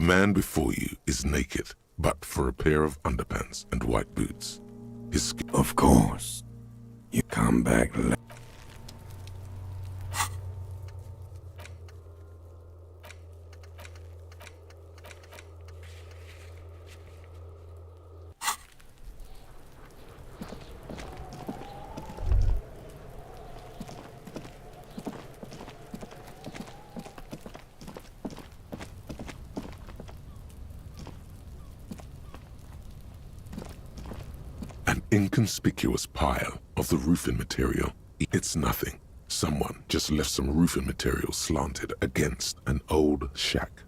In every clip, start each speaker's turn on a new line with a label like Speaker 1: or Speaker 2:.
Speaker 1: man before you is naked, but for a pair of underpants and white boots. His skin...
Speaker 2: Of course. You come back later.
Speaker 1: An inconspicuous pile of the roofing material. It's nothing. Someone just left some roofing material slanted against an old shack.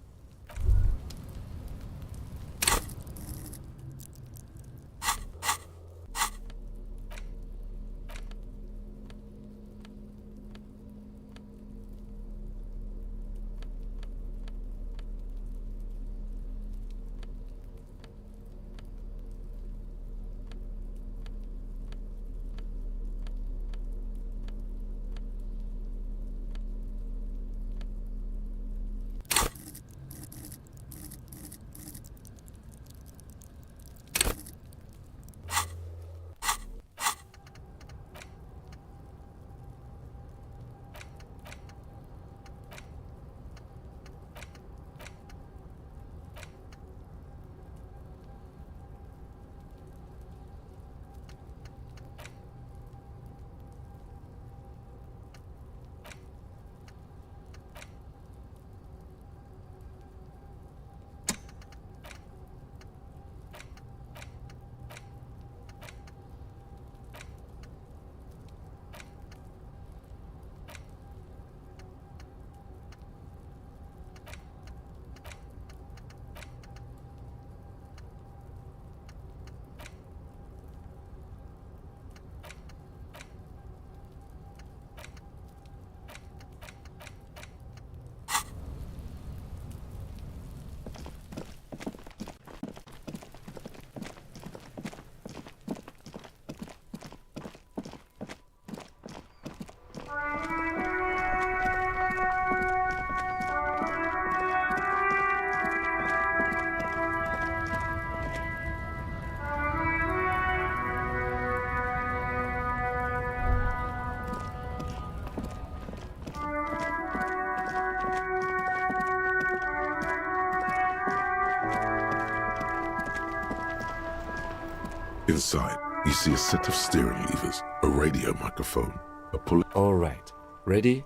Speaker 1: Inside, you see a set of steering levers, a radio microphone, a pull...
Speaker 3: All right. Ready?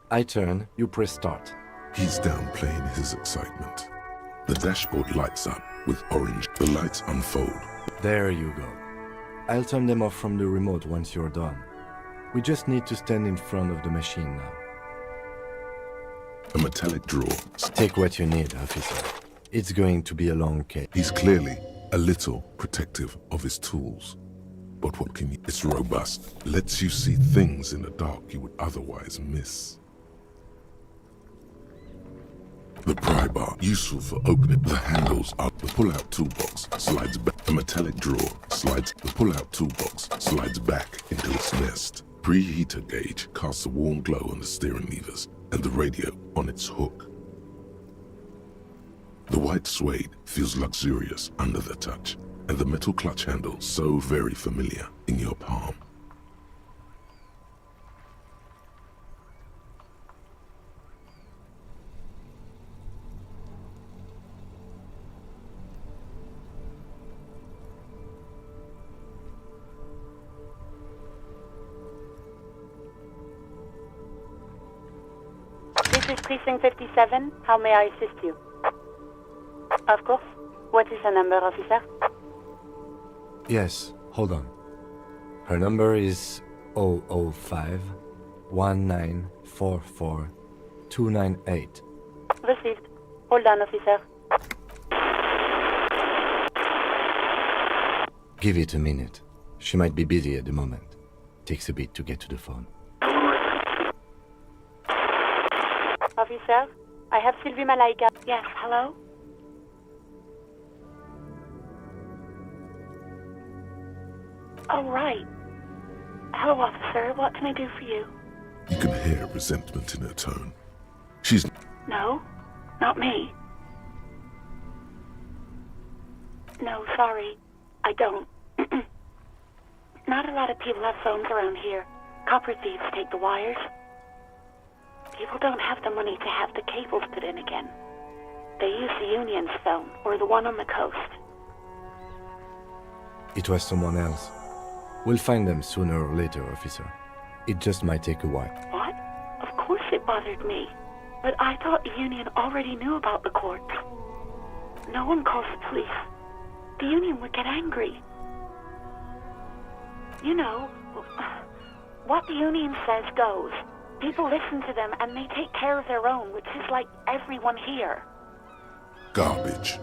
Speaker 3: I turn, you press start.
Speaker 1: He's downplaying his excitement. The dashboard lights up with orange. The lights unfold.
Speaker 3: There you go. I'll turn them off from the remote once you're done. We just need to stand in front of the machine now.
Speaker 1: A metallic drawer.
Speaker 3: Take what you need, officer. It's going to be a long case.
Speaker 1: He's clearly a little protective of his tools. But what can you... It's robust. Lets you see things in the dark you would otherwise miss. The pry bar, useful for opening. The handles up. The pull-out toolbox slides back. The metallic drawer slides. The pull-out toolbox slides back into its nest. Preheater gauge casts a warm glow on the steering levers and the radio on its hook. The white suede feels luxurious under the touch, and the metal clutch handle so very familiar in your palm.
Speaker 4: This is Precinct 57. How may I assist you? Of course. What is her number, officer?
Speaker 3: Yes, hold on. Her number is 005-1944-298.
Speaker 4: Received. Hold on, officer.
Speaker 3: Give it a minute. She might be busy at the moment. Takes a bit to get to the phone.
Speaker 4: Officer, I have Sylvie Malaika. Yes, hello? Oh, right. Hello, officer. What can I do for you?
Speaker 1: You can hear resentment in her tone. She's...
Speaker 4: No, not me. No, sorry. I don't. Not a lot of people have phones around here. Copper thieves take the wires. People don't have the money to have the cables put in again. They use the Union's phone, or the one on the coast.
Speaker 3: It was someone else. We'll find them sooner or later, officer. It just might take a while.
Speaker 4: What? Of course it bothered me. But I thought the Union already knew about the corpse. No one calls the police. The Union would get angry. You know, what the Union says goes. People listen to them and they take care of their own, which is like everyone here.
Speaker 1: Garbage.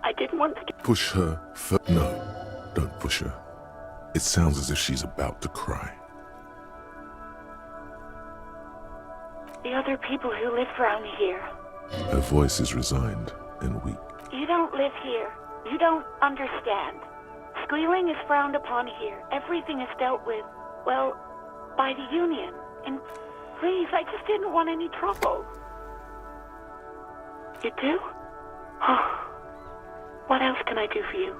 Speaker 4: I didn't want to get...
Speaker 1: Push her No, don't push her. It sounds as if she's about to cry.
Speaker 4: The other people who live around here.
Speaker 1: Her voice is resigned and weak.
Speaker 4: You don't live here. You don't understand. Squealing is frowned upon here. Everything is dealt with, well, by the Union. And please, I just didn't want any trouble. You do? What else can I do for you?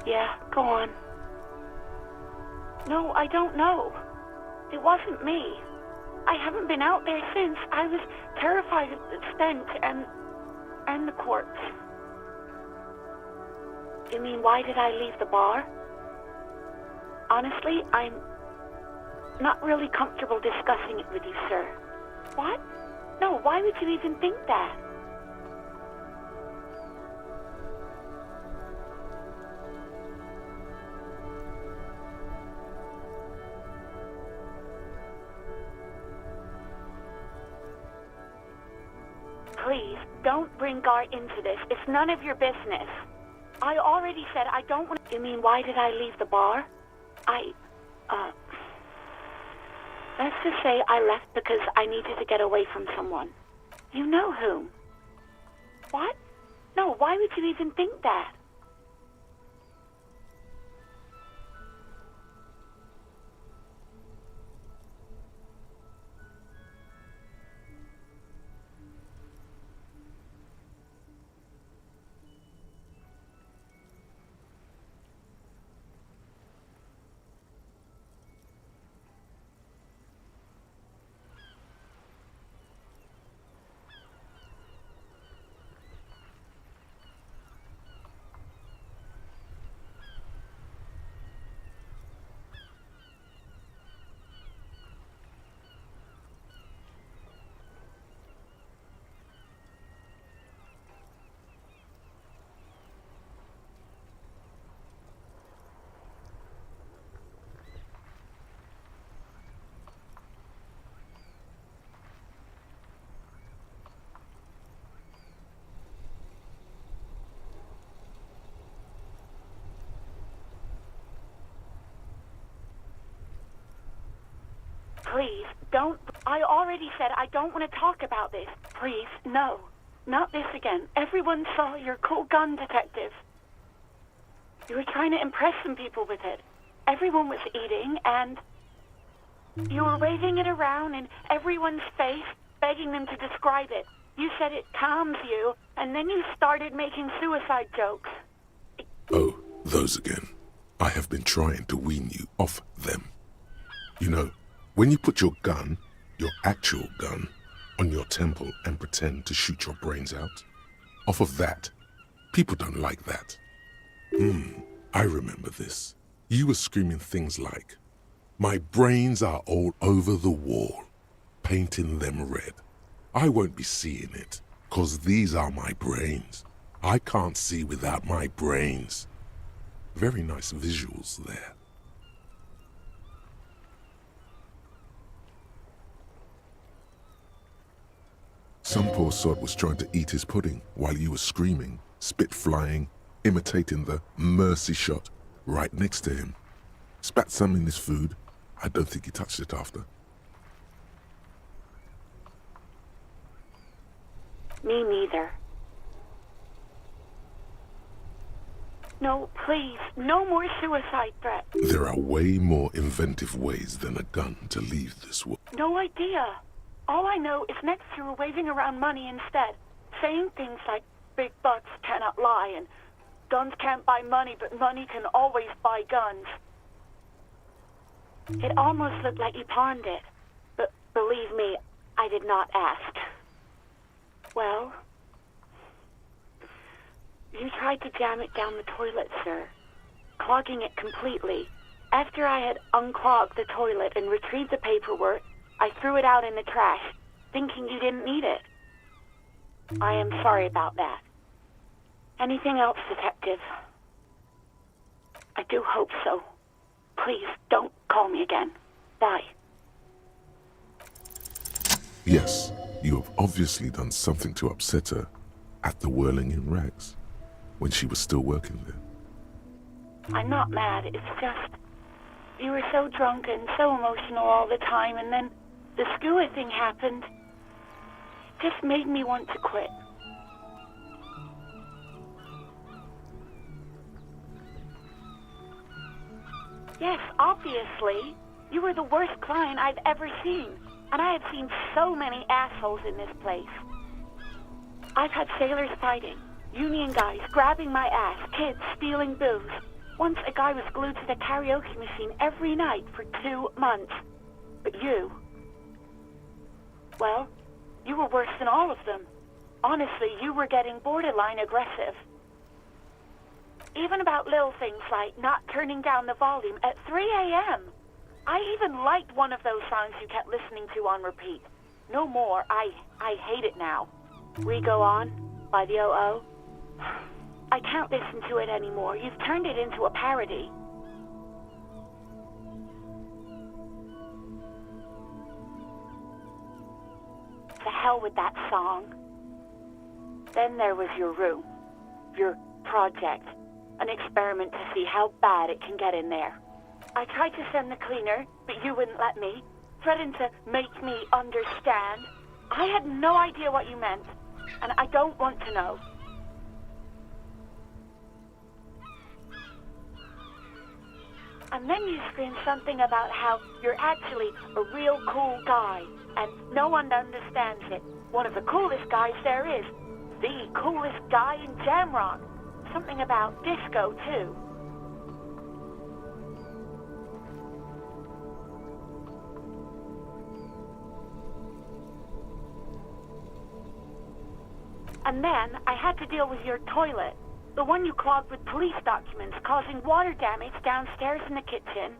Speaker 4: Yeah, go on. No, I don't know. It wasn't me. I haven't been out there since. I was terrified of the stench and the corpse. You mean, why did I leave the bar? Honestly, I'm not really comfortable discussing it with you, sir. What? No, why would you even think that? Please, don't bring Gar into this. It's none of your business. I already said I don't want... You mean, why did I leave the bar? Let's just say I left because I needed to get away from someone. You know whom. What? No, why would you even think that? Please, don't... I already said I don't want to talk about this. Please, no. Not this again. Everyone saw your cool gun, detective. You were trying to impress some people with it. Everyone was eating, and... you were waving it around in everyone's face, begging them to describe it. You said it calms you, and then you started making suicide jokes.
Speaker 1: Oh, those again. I have been trying to wean you off them. You know, when you put your gun, your actual gun, on your temple and pretend to shoot your brains out, off of that, people don't like that. I remember this. You were screaming things like, "My brains are all over the wall, painting them red. I won't be seeing it, 'cause these are my brains. I can't see without my brains." Very nice visuals there. Some poor sod was trying to eat his pudding while you were screaming, spit flying, imitating the mercy shot right next to him. Spat some in his food. I don't think he touched it after.
Speaker 4: Me neither. No, please, no more suicide threats.
Speaker 1: There are way more inventive ways than a gun to leave this world.
Speaker 4: No idea. All I know is next you were waving around money instead, saying things like, big bucks cannot lie, and guns can't buy money, but money can always buy guns. It almost looked like you pawned it, but believe me, I did not ask. Well, you tried to jam it down the toilet, sir, clogging it completely. After I had unclogged the toilet and retrieved the paperwork, I threw it out in the trash, thinking you didn't need it. I am sorry about that. Anything else, Detective? I do hope so. Please, don't call me again. Bye.
Speaker 1: Yes, you have obviously done something to upset her at the Whirling in Rags when she was still working there.
Speaker 4: I'm not mad. It's just, you were so drunk and so emotional all the time, and then the skua thing happened. It just made me want to quit. Yes, obviously. You were the worst client I've ever seen. And I have seen so many assholes in this place. I've had sailors fighting, union guys grabbing my ass, kids stealing booze. Once a guy was glued to the karaoke machine every night for 2 months. But you... well, you were worse than all of them. Honestly, you were getting borderline aggressive. Even about little things like not turning down the volume at 3 a.m. I even liked one of those songs you kept listening to on repeat. No more. I hate it now. We Go On by the O.O. I can't listen to it anymore. You've turned it into a parody. To hell with that song. Then there was your room. Your project. An experiment to see how bad it can get in there. I tried to send the cleaner, but you wouldn't let me. Threatened to make me understand. I had no idea what you meant, and I don't want to know. And then you screamed something about how you're actually a real cool guy, and no one understands it. One of the coolest guys there is. The coolest guy in Jamrock. Something about disco, too. And then I had to deal with your toilet. The one you clogged with police documents, causing water damage downstairs in the kitchen.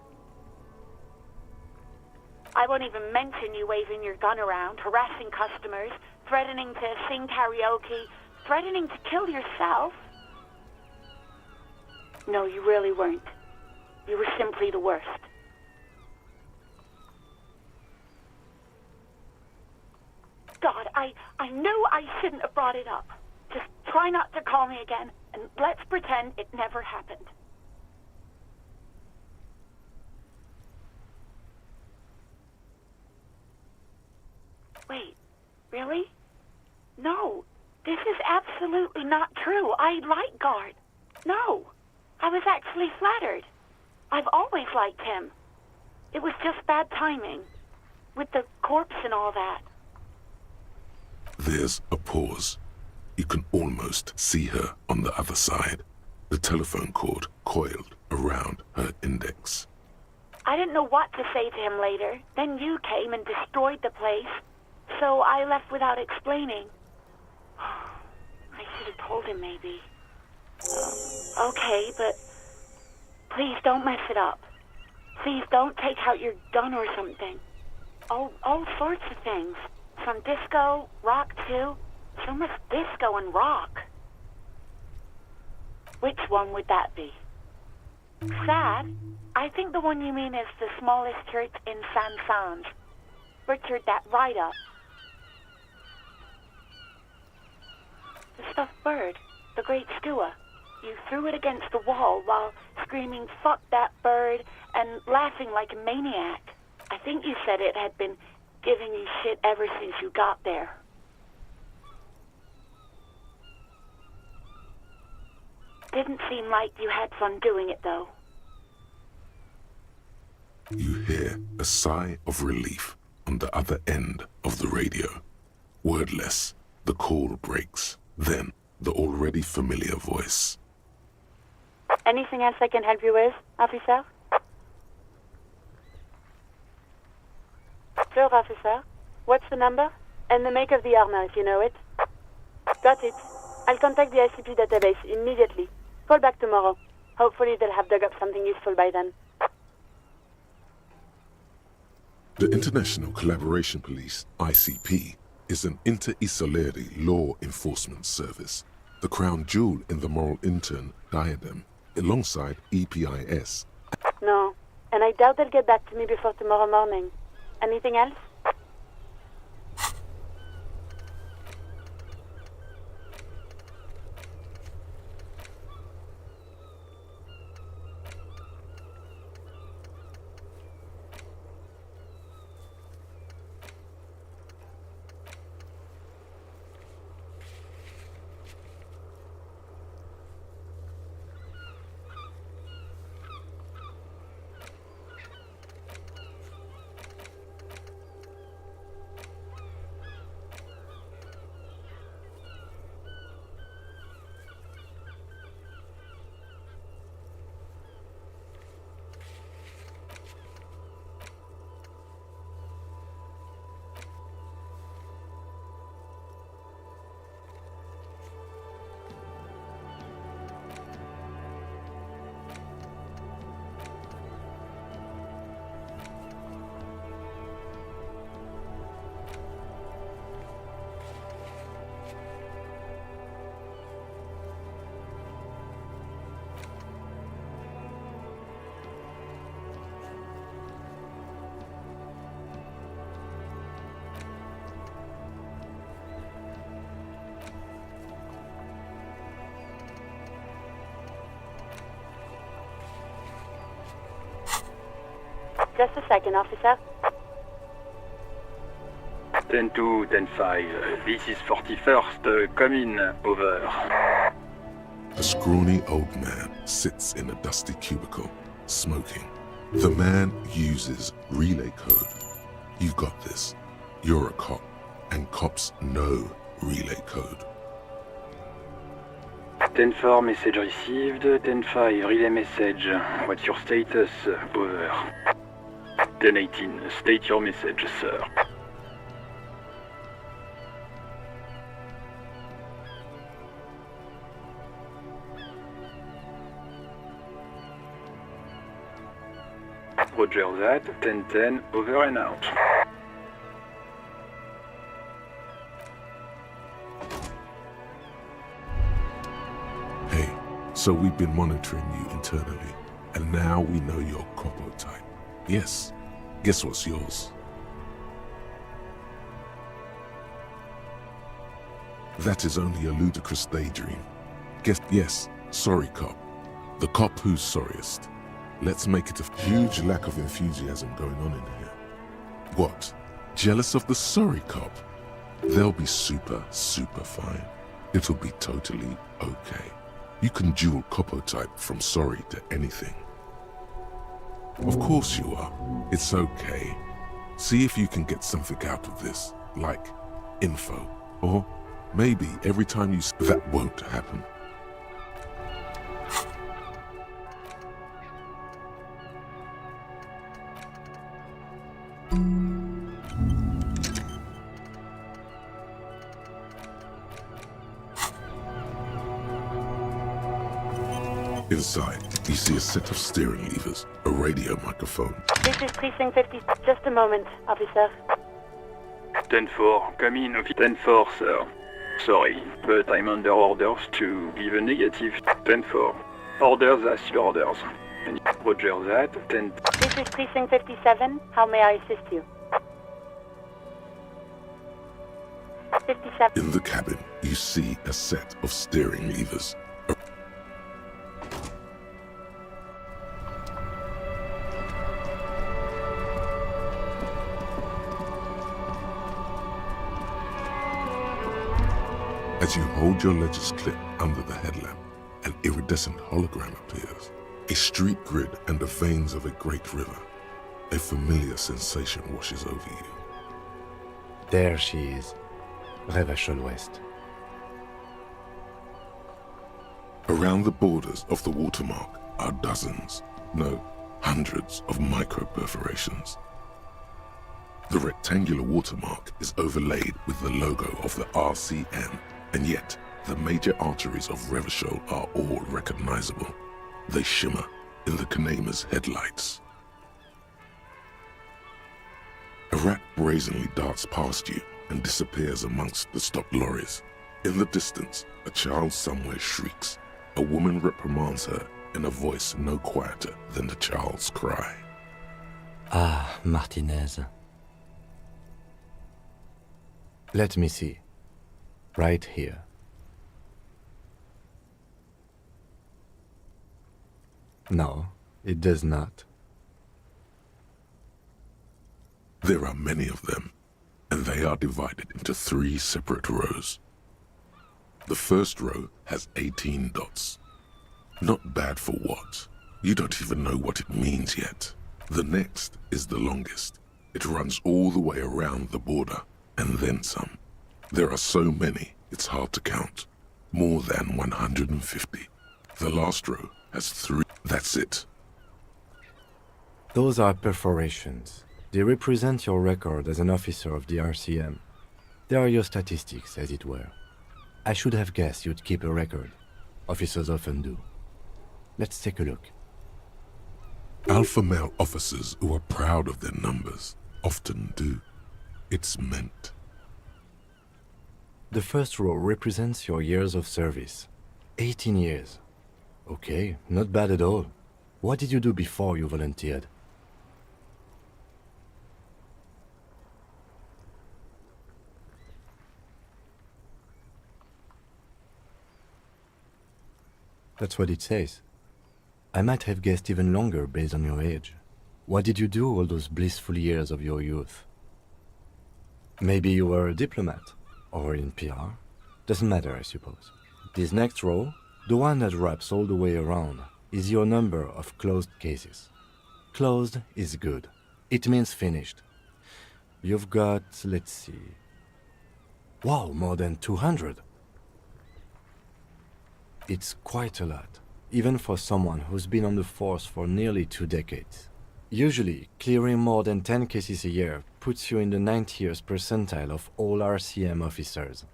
Speaker 4: I won't even mention you waving your gun around, harassing customers, threatening to sing karaoke, threatening to kill yourself. No, you really weren't. You were simply the worst. God, I knew I shouldn't have brought it up. Just try not to call me again, and let's pretend it never happened. Wait, really? No, this is absolutely not true. I like Guard. No. I was actually flattered. I've always liked him. It was just bad timing. With the corpse and all that.
Speaker 1: There's a pause. You can almost see her on the other side. The telephone cord coiled around her index.
Speaker 4: I didn't know what to say to him later. Then you came and destroyed the place. So I left without explaining. I should have told him maybe. Okay, but please don't mess it up. Please don't take out your gun or something. All sorts of things. From disco, rock too. So much disco and rock. Which one would that be? Sad? I think the one you mean is the smallest church in San Sans. Butchered that right up. The stuffed bird. The great skua. You threw it against the wall while screaming, "Fuck that bird," and laughing like a maniac. I think you said it had been giving you shit ever since you got there. Didn't seem like you had fun doing it, though.
Speaker 1: You hear a sigh of relief on the other end of the radio. Wordless, the call breaks. Then, the already familiar voice.
Speaker 4: Anything else I can help you with, officer? Sure, officer. What's the number? And the make of the armor, if you know it. Got it. I'll contact the ICP database immediately. Call back tomorrow. Hopefully they'll have dug up something useful by then.
Speaker 1: The International Collaboration Police, ICP, is an inter-Isolari law enforcement service, the crown jewel in the moral intern diadem, alongside EPIS.
Speaker 4: No, and I doubt they'll get back to me before tomorrow morning. Anything else? Just a second, officer.
Speaker 5: 10-2, 10-5. This is 41st. Come in. Over.
Speaker 1: A scrawny old man sits in a dusty cubicle, smoking. The man uses relay code. You got this. You're a cop, and cops know relay code.
Speaker 5: 10-4, message received. 10-5, relay message. What's your status? Over. 10-18, state your message, sir. Roger that. 10-10, over and out.
Speaker 1: Hey, so we've been monitoring you internally, and now we know your Copo type. Yes. Guess what's yours? That is only a ludicrous daydream. Yes, sorry cop. The cop who's sorriest. Let's make it a huge lack of enthusiasm going on in here. What? Jealous of the sorry cop? They'll be super fine. It'll be totally okay. You can dual Copo type from sorry to anything. Of course you are. It's okay. See if you can get something out of this, like info. Or maybe every time you that won't happen. Inside, you see a set of steering levers, a radio microphone.
Speaker 4: This is Precinct 50. Just a moment, officer.
Speaker 5: 10-4, come in. 10-4, sir. Sorry, but I'm under orders to give a negative. 10-4. Orders as your orders. Roger that. 10.
Speaker 4: This is Precinct 57. How may I assist you? 57.
Speaker 1: In the cabin, you see a set of steering levers. As you hold your ledger's clip under the headlamp, an iridescent hologram appears. A street grid and the veins of a great river. A familiar sensation washes over you.
Speaker 3: There she is, Revachol West.
Speaker 1: Around the borders of the watermark are dozens, no, hundreds of micro-perforations. The rectangular watermark is overlaid with the logo of the RCM, and yet the major arteries of Revachol are all recognizable. They shimmer in the Kanema's headlights. A rat brazenly darts past you and disappears amongst the stopped lorries. In the distance, a child somewhere shrieks. A woman reprimands her in a voice no quieter than the child's cry.
Speaker 3: Ah, Martinez. Let me see. Right here. No, it does not.
Speaker 1: There are many of them, and they are divided into 3 separate rows. The first row has 18 dots. Not bad for what? You don't even know what it means yet. The next is the longest. It runs all the way around the border, and then some. There are so many, it's hard to count. More than 150. The last row has 3. That's it.
Speaker 3: Those are perforations. They represent your record as an officer of the RCM. They are your statistics, as it were. I should have guessed you'd keep a record. Officers often do. Let's take a look.
Speaker 1: Alpha male officers who are proud of their numbers often do. It's meant.
Speaker 3: The first row represents your years of service. 18 years. Okay, not bad at all. What did you do before you volunteered? That's what it says. I might have guessed even longer based on your age. What did you do all those blissful years of your youth? Maybe you were a diplomat, or in PR. Doesn't matter, I suppose. This next row, the one that wraps all the way around, is your number of closed cases. Closed is good. It means finished. You've got, let's see... Wow, more than 200! It's quite a lot, even for someone who's been on the force for nearly 2 decades. Usually, clearing more than 10 cases a year puts you in the 90th percentile of all RCM officers.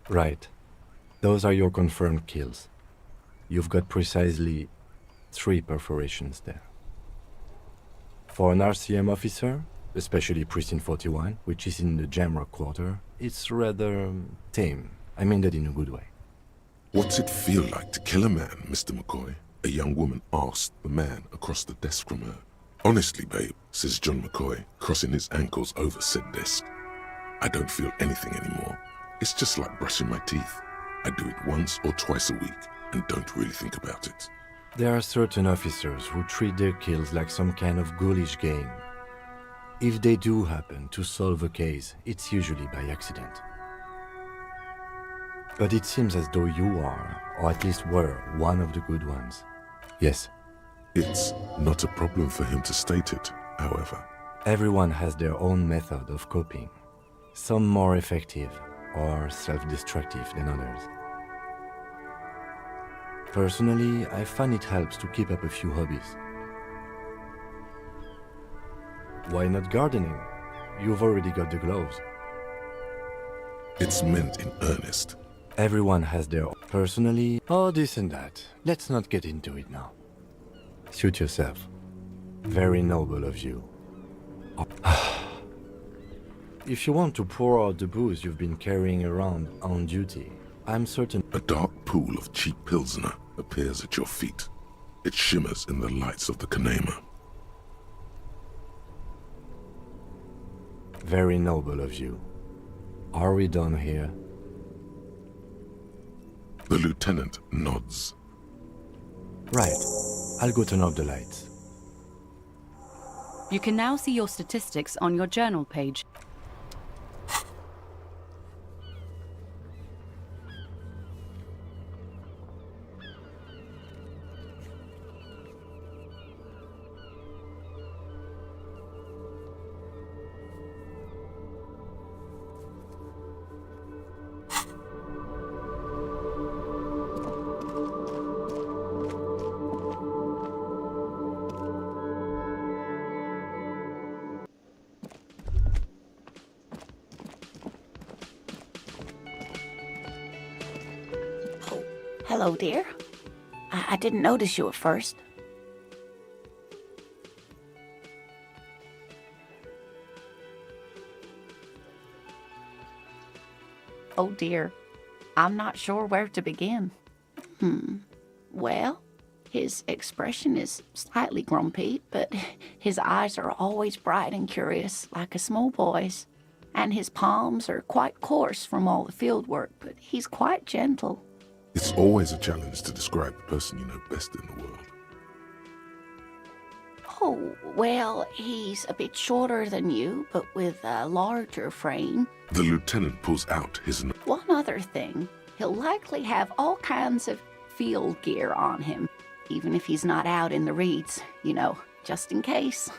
Speaker 3: Right. Those are your confirmed kills. You've got precisely 3 perforations there. For an RCM officer, especially Precinct 41, which is in the Jamrock Quarter, it's rather tame. I mean that in a good way.
Speaker 1: What's it feel like to kill a man, Mr. McCoy? A young woman asked the man across the desk from her. Honestly, babe, says John McCoy, crossing his ankles over said desk. I don't feel anything anymore. It's just like brushing my teeth. I do it once or twice a week and don't really think about it.
Speaker 3: There are certain officers who treat their kills like some kind of ghoulish game. If they do happen to solve a case, it's usually by accident. But it seems as though you are, or at least were, one of the good ones. Yes.
Speaker 1: It's not a problem for him to state it, however.
Speaker 3: Everyone has their own method of coping. Some more effective or self-destructive than others. Personally, I find it helps to keep up a few hobbies. Why not gardening? You've already got the gloves.
Speaker 1: It's meant in earnest.
Speaker 3: Everyone has their own. Personally, oh, this and that. Let's not get into it now. Suit yourself. Very noble of you. If you want to pour out the booze you've been carrying around on duty, I'm certain...
Speaker 1: A dark pool of cheap Pilsner appears at your feet. It shimmers in the lights of the Kanema.
Speaker 3: Very noble of you. Are we done here?
Speaker 1: The lieutenant nods.
Speaker 3: Right. I'll go turn off the lights.
Speaker 6: You can now see your statistics on your journal page.
Speaker 4: Hello, dear. I didn't notice you at first. Oh, dear. I'm not sure where to begin. Well, his expression is slightly grumpy, but his eyes are always bright and curious, like a small boy's. And his palms are quite coarse from all the field work, but he's quite gentle.
Speaker 1: It's always a challenge to describe the person you know best in the world.
Speaker 4: Oh, well, he's a bit shorter than you, but with a larger frame.
Speaker 1: The lieutenant pulls out his...
Speaker 4: One other thing, he'll likely have all kinds of field gear on him, even if he's not out in the reeds, you know, just in case.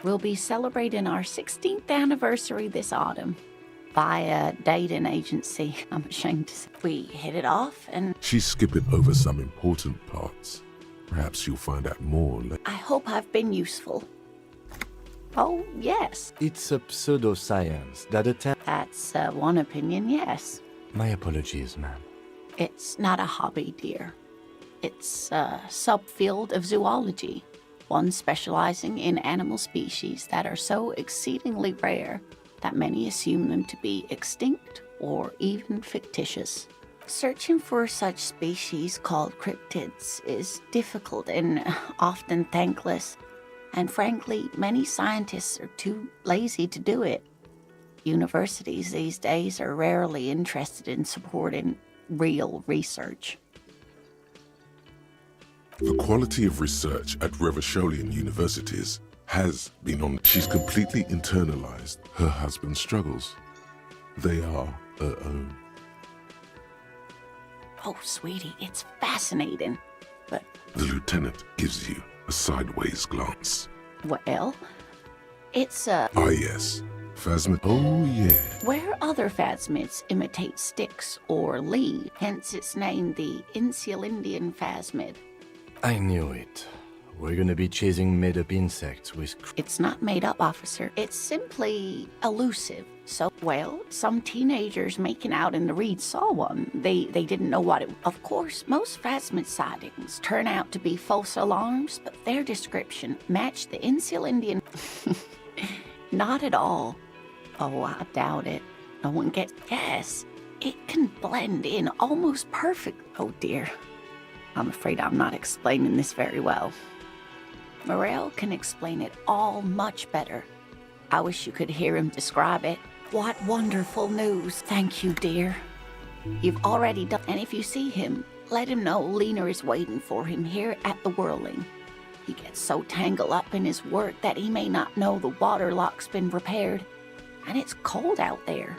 Speaker 4: We'll be celebrating our 16th anniversary this autumn by a dating agency, I'm ashamed to say. We hit it off and...
Speaker 1: She's skipping over some important parts. Perhaps you'll find out more later.
Speaker 4: I hope I've been useful. Oh, yes.
Speaker 3: It's a pseudoscience that attempts...
Speaker 4: That's one opinion, yes.
Speaker 3: My apologies, ma'am.
Speaker 4: It's not a hobby, dear. It's a subfield of zoology. One specializing in animal species that are so exceedingly rare that many assume them to be extinct or even fictitious. Searching for such species called cryptids is difficult and often thankless, and frankly, many scientists are too lazy to do it. Universities these days are rarely interested in supporting real research.
Speaker 1: The quality of research at Revacholian universities has been on... She's completely internalized her husband's struggles. They are her own.
Speaker 4: Oh, sweetie, it's fascinating, but...
Speaker 1: The lieutenant gives you a sideways glance.
Speaker 4: Well, it's a...
Speaker 1: Ah, yes. Phasmid. Oh, yeah.
Speaker 4: Where other phasmids imitate sticks or leaves, hence it's named the Insulindian phasmid.
Speaker 3: I knew it. We're gonna be chasing made-up insects with...
Speaker 4: It's not made up, officer. It's simply elusive. So, well, some teenagers making out in the reeds saw one. They didn't know what it was. Of course, most phasmid sightings turn out to be false alarms, but their description matched the Insulindian... Not at all. Oh, I doubt it. No one gets... Yes, it can blend in almost perfect. Oh, dear. I'm afraid I'm not explaining this very well. Morel can explain it all much better. I wish you could hear him describe it. What wonderful news. Thank you, dear. You've already done... And if you see him, let him know Lena is waiting for him here at the Whirling. He gets so tangled up in his work that he may not know the water lock's been repaired. And it's cold out there.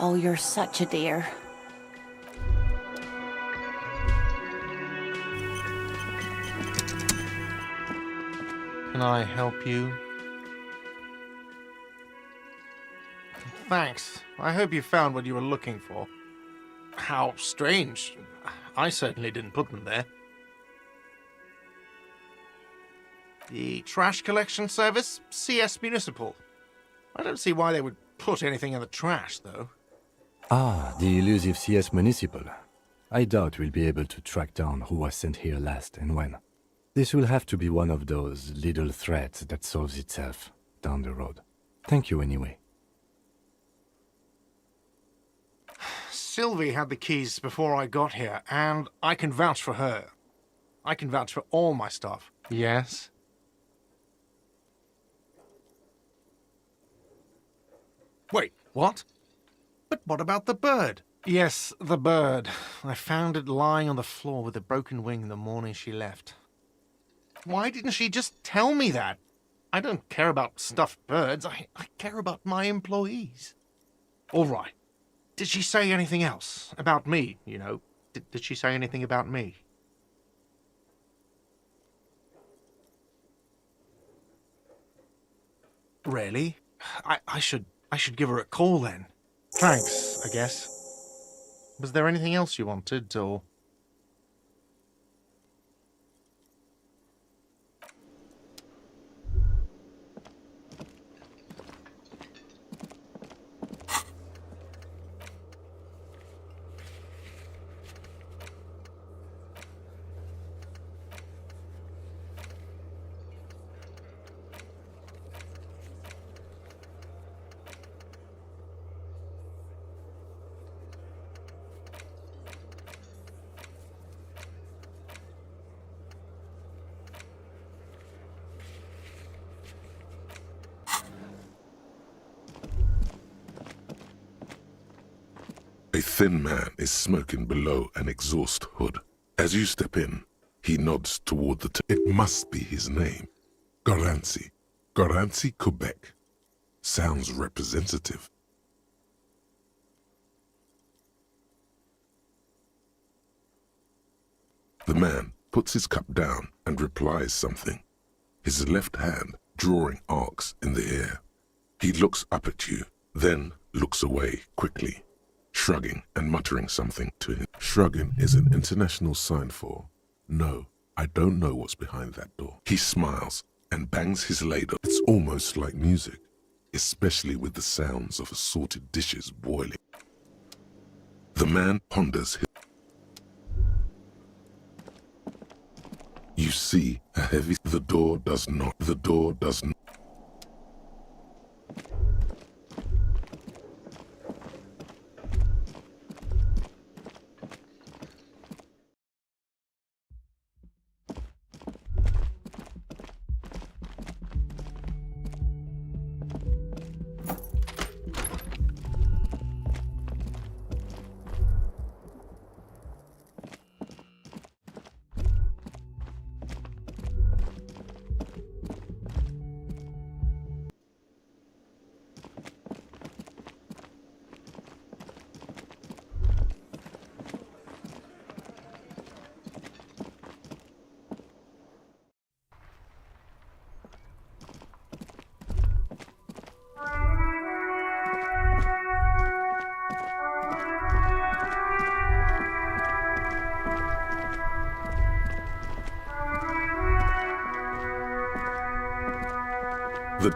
Speaker 4: Oh, you're such a dear.
Speaker 7: Can I help you? Thanks. I hope you found what you were looking for. How strange. I certainly didn't put them there. The trash collection service? CS Municipal. I don't see why they would put anything in the trash, though.
Speaker 3: Ah, the elusive CS Municipal. I doubt we'll be able to track down who was sent here last and when. This will have to be one of those little threats that solves itself down the road. Thank you anyway.
Speaker 7: Sylvie had the keys before I got here, and I can vouch for her. I can vouch for all my stuff. Yes? Wait, what? But what about the bird? Yes, the bird. I found it lying on the floor with a broken wing the morning she left. Why didn't she just tell me that? I don't care about stuffed birds. I care about my employees. All right. Did she say anything else? About me, you know? Did she say anything about me? Really? I should give her a call then. Thanks, I guess. Was there anything else you wanted, or...?
Speaker 1: A thin man is smoking below an exhaust hood. As you step in, he nods toward the It must be his name. Garancy. Garancy, Quebec. Sounds representative. The man puts his cup down and replies something, his left hand drawing arcs in the air. He looks up at you, then looks away quickly, shrugging and muttering something to him. Shrugging is an international sign for, no, I don't know what's behind that door. He smiles and bangs his ladle. It's almost like music, especially with the sounds of assorted dishes boiling. The man ponders his... You see a heavy... The door does not... The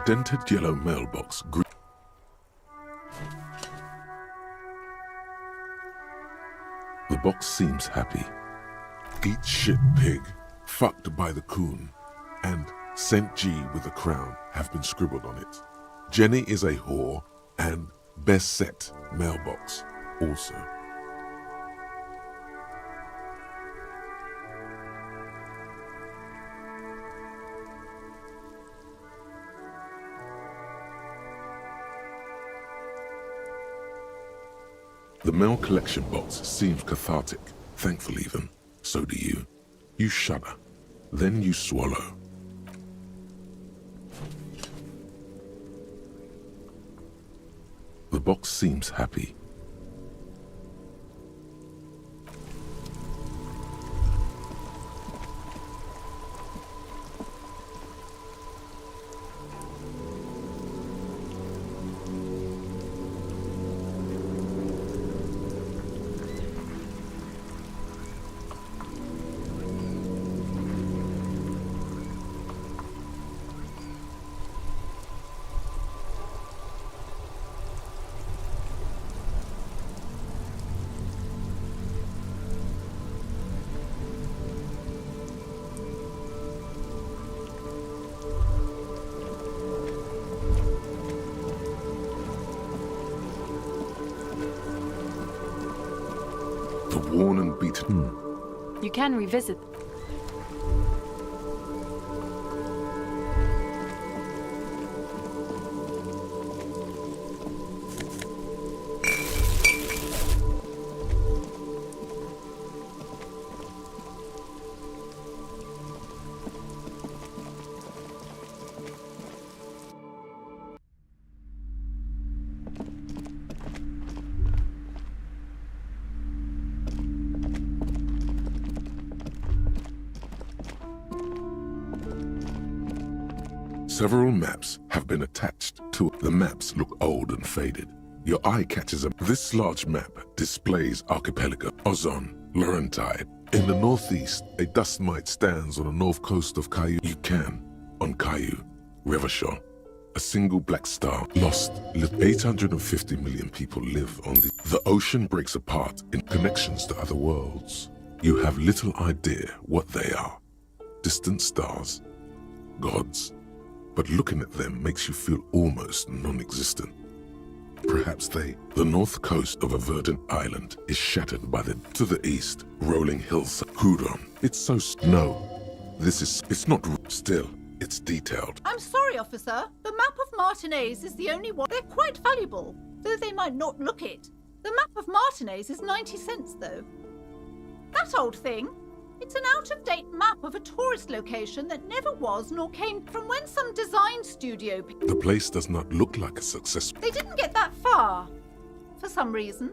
Speaker 1: dented yellow mailbox grew. The box seems happy. Eat shit pig, fucked by the coon, and St. G with a crown have been scribbled on it. Jenny is a whore, and best set mailbox also. The mail collection box seems cathartic, thankful even. So do you. You shudder, then you swallow. The box seems happy. worn and beaten.
Speaker 6: You can revisit.
Speaker 1: Several maps have been attached to it. The maps look old and faded. Your eye catches them. This large map displays archipelago, Ozon, Laurentide. In the northeast, a dust mite stands on the north coast of Caillou. You can, on Caillou, Revachon, a single black star, lost. 850 million people live on the ocean breaks apart in connections to other worlds. You have little idea what they are. Distant stars, gods. But looking at them makes you feel almost non-existent. Perhaps the north coast of a verdant island is shattered by to the east, rolling hills. Hudon. It's so no. It's not still. It's detailed.
Speaker 8: I'm sorry, officer. The map of Martinez is the only one. They're quite valuable, though they might not look it. The map of Martinez is 90 cents, though. That old thing. It's an out-of-date map of a tourist location that never was nor came from when some design studio...
Speaker 1: The place does not look like a success.
Speaker 8: They didn't get that far, for some reason.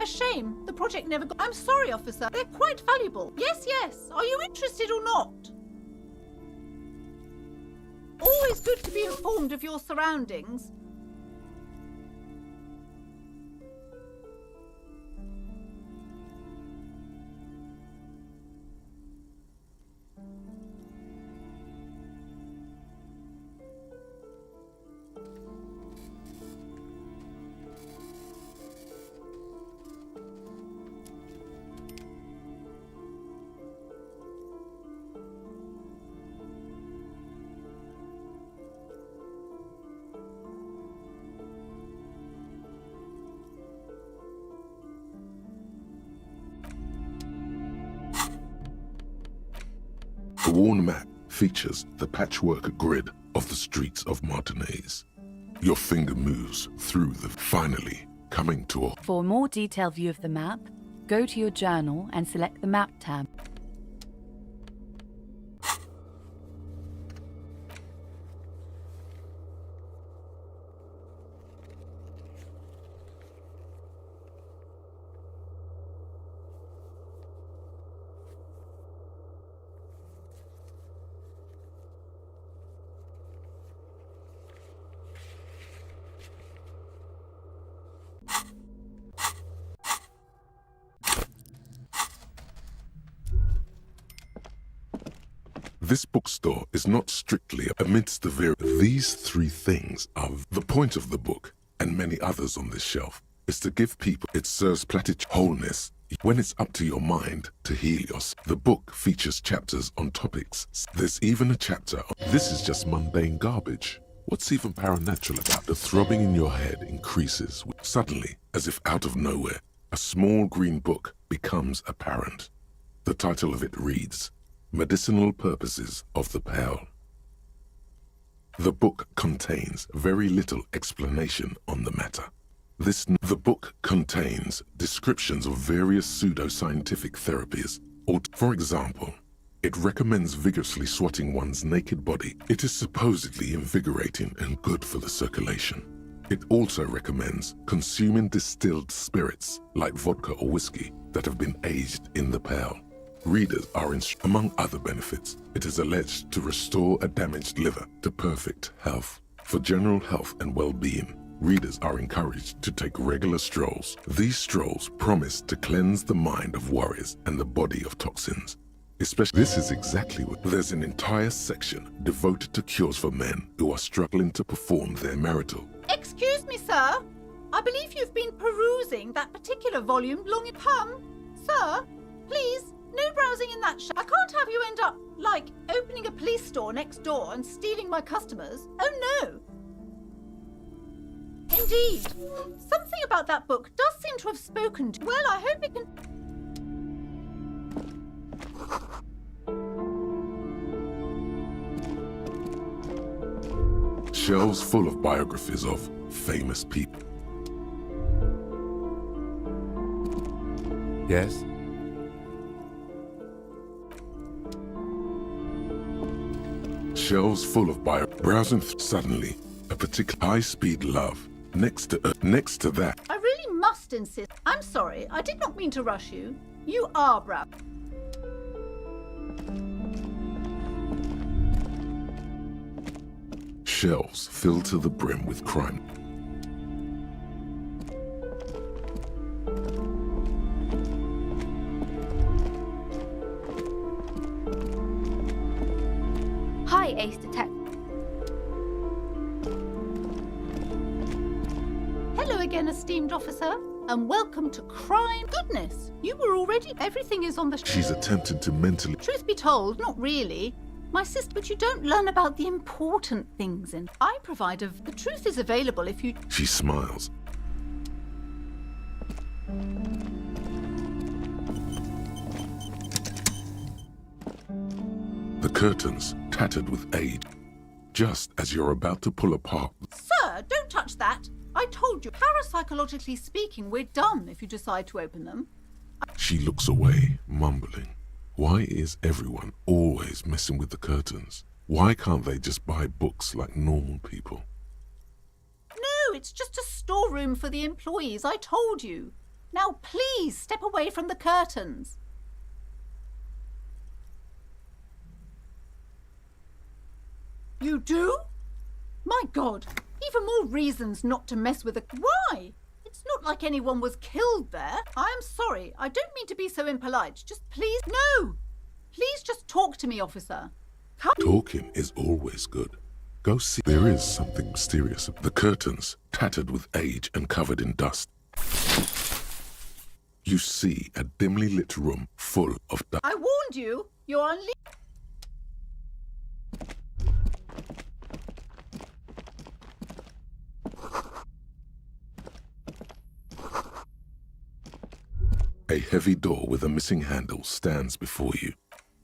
Speaker 8: A shame the project never got... I'm sorry, officer. They're quite valuable. Yes, yes. Are you interested or not? Always good to be informed of your surroundings.
Speaker 1: The worn map features the patchwork grid of the streets of Martinez. Your finger moves through the finally coming to a...
Speaker 6: For a more detailed view of the map, go to your journal and select the Map tab.
Speaker 1: This bookstore is not strictly amidst the These three things are the point of the book, and many others on this shelf, is to give people... It serves platitude wholeness when it's up to your mind to heal yourself. The book features chapters on topics. There's even a chapter on... This is just mundane garbage. What's even paranatural about the throbbing in your head increases. Suddenly, as if out of nowhere, a small green book becomes apparent. The title of it reads, Medicinal Purposes of the Pearl. The book contains very little explanation on the matter. The book contains descriptions of various pseudo-scientific therapies. For example, it recommends vigorously swatting one's naked body. It is supposedly invigorating and good for the circulation. It also recommends consuming distilled spirits like vodka or whiskey that have been aged in the pearl. Readers are among other benefits, it is alleged to restore a damaged liver to perfect health. For general health and well-being, readers are encouraged to take regular strolls. These strolls promise to cleanse the mind of worries and the body of toxins. This is exactly what... There's an entire section devoted to cures for men who are struggling to perform their marital...
Speaker 8: Excuse me, sir. I believe you've been perusing that particular volume long in... Sir, please... No browsing in that shop. I can't have you end up, like, opening a police store next door and stealing my customers. Oh, no. Indeed. Something about that book does seem to have spoken to... Well, I hope it can...
Speaker 1: Shelves full of biographies of famous people.
Speaker 3: Yes?
Speaker 1: Shelves full of browsing suddenly a particular high-speed love next to that.
Speaker 8: I really must insist. I'm sorry, I did not mean to rush you. You are brown.
Speaker 1: Shelves filled to the brim with crime.
Speaker 9: Hi, Ace Detective.
Speaker 8: Hello again, esteemed officer, and welcome to Crime. Goodness, you were already. Everything is on the.
Speaker 1: She's attempted to mentally.
Speaker 8: Truth be told, not really. My sister, but you don't learn about the important things in. I provide the truth is available if you.
Speaker 1: She smiles. The curtains tattered with age, just as you're about to pull apart.
Speaker 8: Sir, don't touch that. I told you, parapsychologically speaking, we're done if you decide to open them.
Speaker 1: She looks away, mumbling. Why is everyone always messing with the curtains? Why can't they just buy books like normal people?
Speaker 8: No, it's just a storeroom for the employees, I told you. Now please step away from the curtains. You do? My God, even more reasons not to mess with the... Why? It's not like anyone was killed there. I am sorry, I don't mean to be so impolite. Just please... No! Please just talk to me, officer. Come...
Speaker 1: Talking is always good. Go see. There is something mysterious. The curtains, tattered with age and covered in dust. You see a dimly lit room full of dust.
Speaker 8: I warned you. You're only...
Speaker 1: A heavy door with a missing handle stands before you.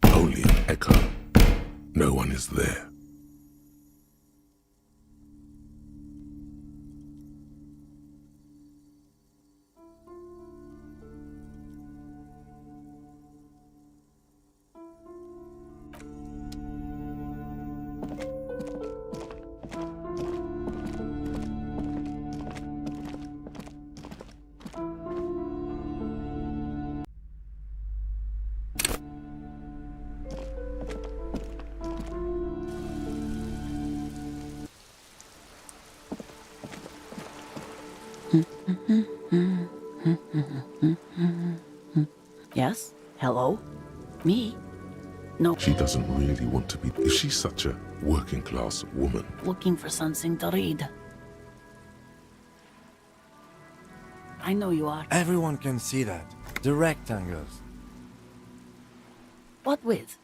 Speaker 1: Only an echo. No one is there.
Speaker 10: Yes? Hello? Me? No.
Speaker 1: She doesn't really want to be. Is she such a working class woman?
Speaker 10: Looking for something to read. I know you are.
Speaker 3: Everyone can see that. The rectangles.
Speaker 10: What with?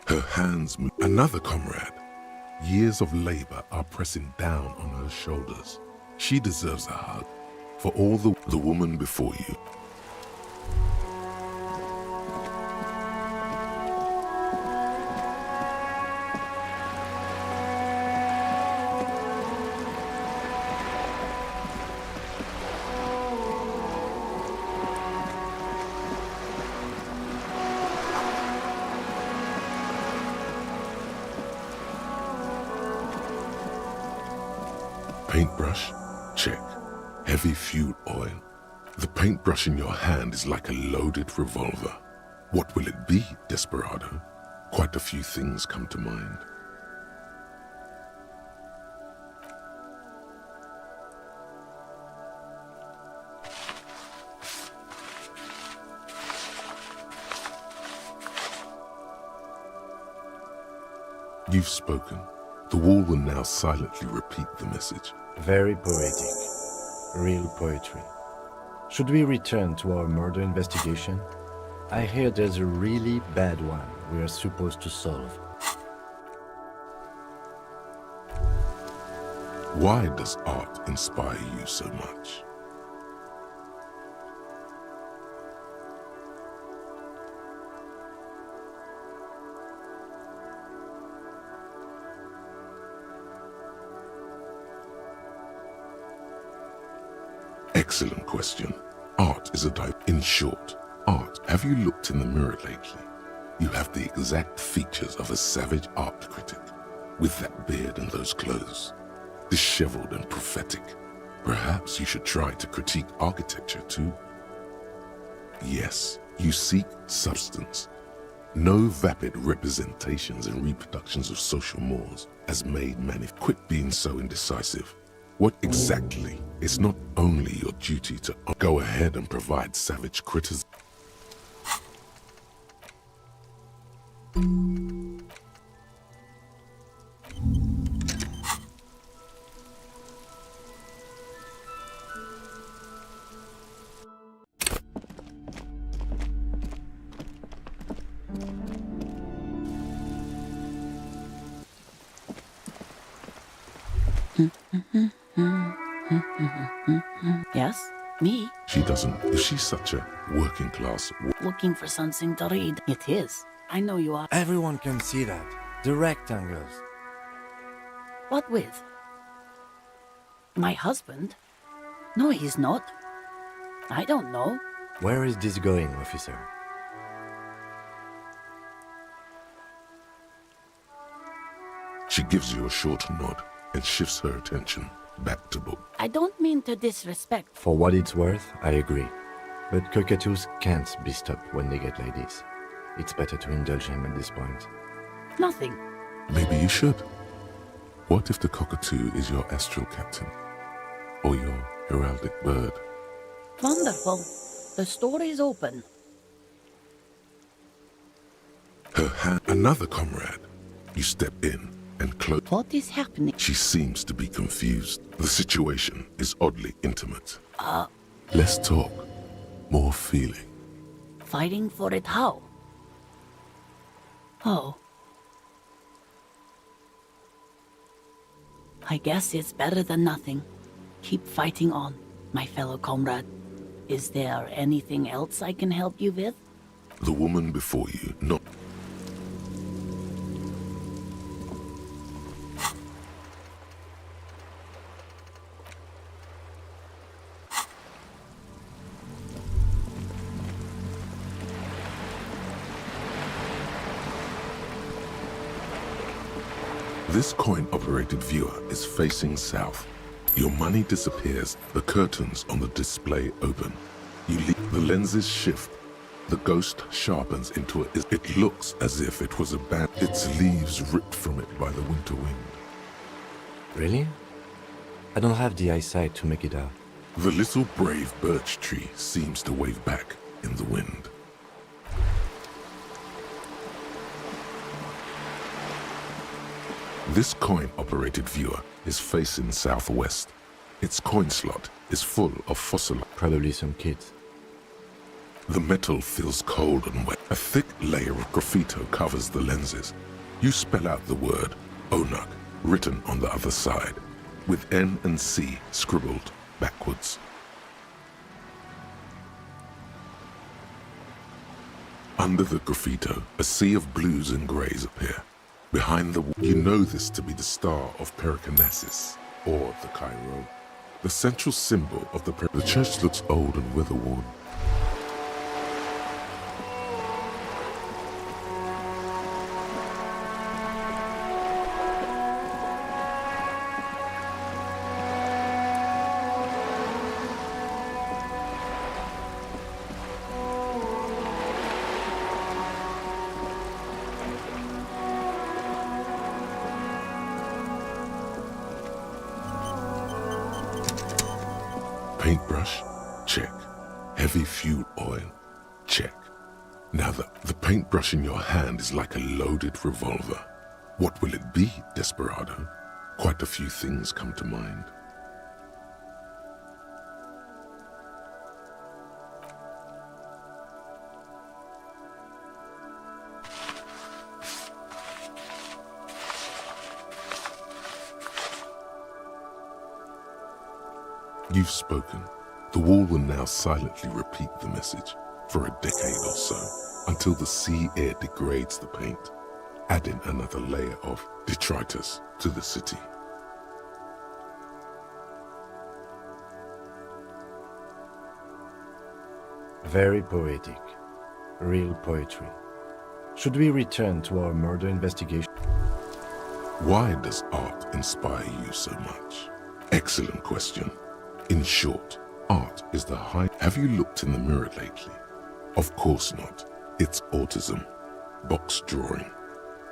Speaker 1: Her hands move. Another comrade. Years of labor are pressing down on her shoulders. She deserves a hug. For all the woman before you. Paintbrush? Check. Heavy fuel oil. The paintbrush in your hand is like a loaded revolver. What will it be, desperado? Quite a few things come to mind. You've spoken. The wall will now silently repeat the message.
Speaker 3: Very poetic. Real poetry. Should we return to our murder investigation? I hear there's a really bad one we are supposed to solve.
Speaker 1: Why does art inspire you so much? Excellent question. Art is a type. In short, art. Have you looked in the mirror lately? You have the exact features of a savage art critic, with that beard and those clothes, disheveled and prophetic. Perhaps you should try to critique architecture too. Yes, you seek substance. No vapid representations and reproductions of social mores as made Quit being so indecisive. What exactly? It's not only your duty to go ahead and provide savage criticism.
Speaker 10: Yes, me?
Speaker 1: She doesn't. Is she such a working class?
Speaker 10: Looking for something to read. It is. I know you are.
Speaker 3: Everyone can see that. The rectangles.
Speaker 10: What with? My husband? No, he's not. I don't know.
Speaker 3: Where is this going, officer?
Speaker 1: She gives you a short nod and shifts her attention back to book.
Speaker 10: I don't mean to disrespect.
Speaker 3: For what it's worth, I agree. But cockatoos can't be stopped when they get like this. It's better to indulge him at this point.
Speaker 10: Nothing.
Speaker 1: Maybe you should. What if the cockatoo is your astral captain? Or your heraldic bird?
Speaker 10: Wonderful. The story's open.
Speaker 1: Her hand, another comrade. You step in and close.
Speaker 10: What is happening?
Speaker 1: She seems to be confused. The situation is oddly intimate. Less talk, more feeling.
Speaker 10: Fighting for it how? Oh. I guess it's better than nothing. Keep fighting on, my fellow comrade. Is there anything else I can help you with?
Speaker 1: The woman before you, not... This coin-operated viewer is facing south. Your money disappears, the curtains on the display open. You leave, the lenses shift. The ghost sharpens into it. It looks as if it was its leaves ripped from it by the winter wind.
Speaker 3: Really? I don't have the eyesight to make it out.
Speaker 1: The little brave birch tree seems to wave back in the wind. This coin-operated viewer is facing southwest. Its coin slot is full of fossil.
Speaker 3: Probably some kids.
Speaker 1: The metal feels cold and wet. A thick layer of graffito covers the lenses. You spell out the word Onuk written on the other side, with N and C scribbled backwards. Under the graffito, a sea of blues and greys appear. Behind the wall, you know this to be the star of Pericarnassus, or the Cairo, the central symbol of the church looks old and weather-worn. Paintbrush? Check. Heavy fuel oil? Check. Now the paintbrush in your hand is like a loaded revolver. What will it be, Desperado? Quite a few things come to mind. You've spoken. The wall will now silently repeat the message for a decade or so, until the sea air degrades the paint, adding another layer of detritus to the city.
Speaker 3: Very poetic. Real poetry. Should we return to our murder investigation?
Speaker 1: Why does art inspire you so much? Excellent question. In short, art is the high... Have you looked in the mirror lately? Of course not. It's autism, box drawing,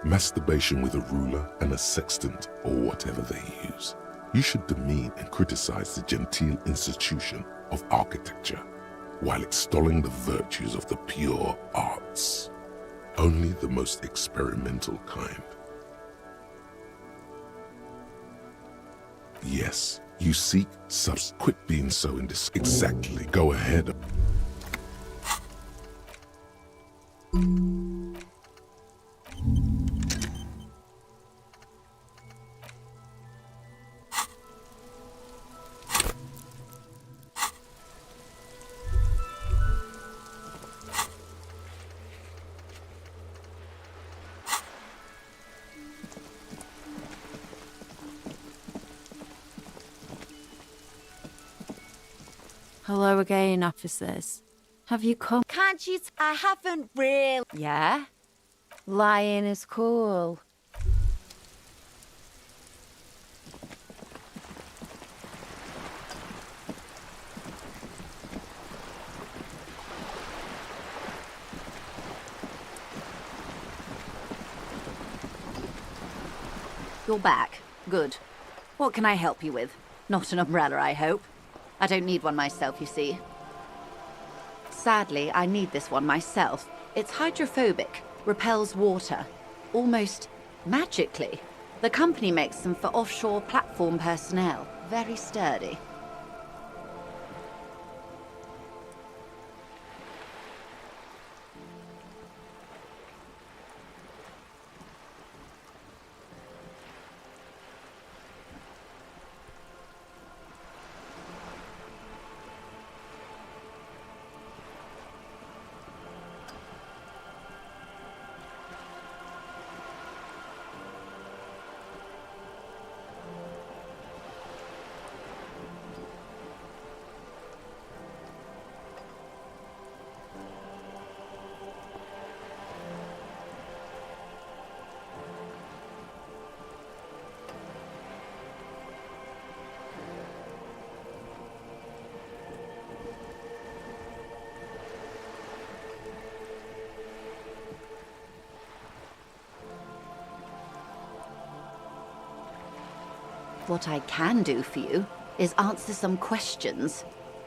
Speaker 1: masturbation with a ruler and a sextant or whatever they use. You should demean and criticize the genteel institution of architecture while extolling the virtues of the pure arts. Only the most experimental kind. Yes, you seek quit being so exactly. Go ahead.
Speaker 6: Hello again, officers. Have you come?
Speaker 11: Can't you? I haven't really.
Speaker 6: Yeah? Lying is cool. You're back. Good. What can I help you with? Not an umbrella, I hope. I don't need one myself, you see. Sadly, I need this one myself. It's hydrophobic, repels water, almost magically. The company makes them for offshore platform personnel. Very sturdy. What I can do for you is answer some questions.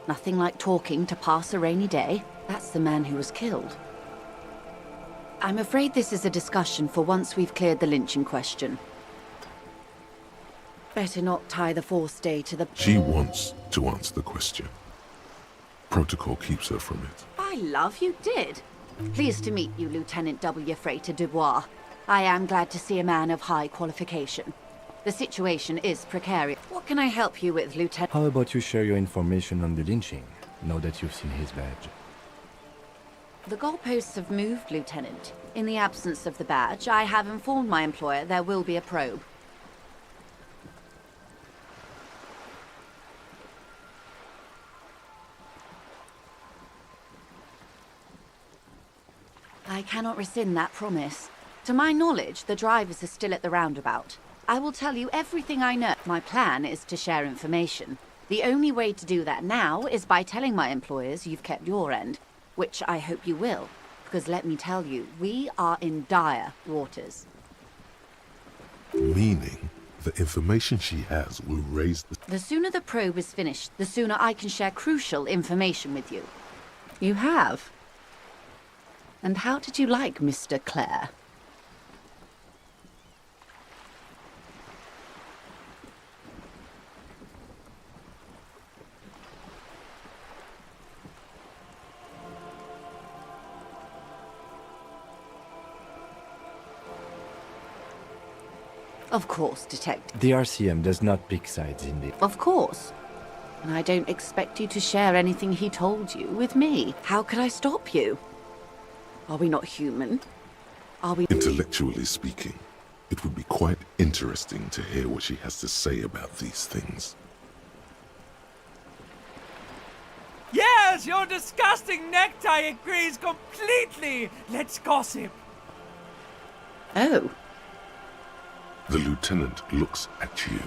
Speaker 6: Nothing like talking to pass a rainy day. That's the man who was killed. I'm afraid this is a discussion for once we've cleared the lynching question. Better not tie the forced day to the...
Speaker 1: She wants to answer the question. Protocol keeps her from it.
Speaker 6: By love, you did. Pleased to meet you, Lieutenant W. Frater Dubois. I am glad to see a man of high qualification. The situation is precarious. What can I help you with, Lieutenant?
Speaker 3: How about you share your information on the lynching, now that you've seen his badge?
Speaker 6: The goalposts have moved, Lieutenant. In the absence of the badge, I have informed my employer there will be a probe. I cannot rescind that promise. To my knowledge, the drivers are still at the roundabout. I will tell you everything I know. My plan is to share information. The only way to do that now is by telling my employers you've kept your end, which I hope you will, because let me tell you, we are in dire waters.
Speaker 1: Meaning, the information she has will raise the...
Speaker 6: The sooner the probe is finished, the sooner I can share crucial information with you. You have? And how did you like Mr. Clare? Of course, Detective.
Speaker 3: The RCM does not pick sides in the...
Speaker 6: Of course. And I don't expect you to share anything he told you with me. How could I stop you? Are we not human? Are we...
Speaker 1: Intellectually speaking, it would be quite interesting to hear what she has to say about these things.
Speaker 12: Yes! Yes, your disgusting necktie agrees completely. Let's gossip.
Speaker 6: Oh.
Speaker 1: The lieutenant looks at you.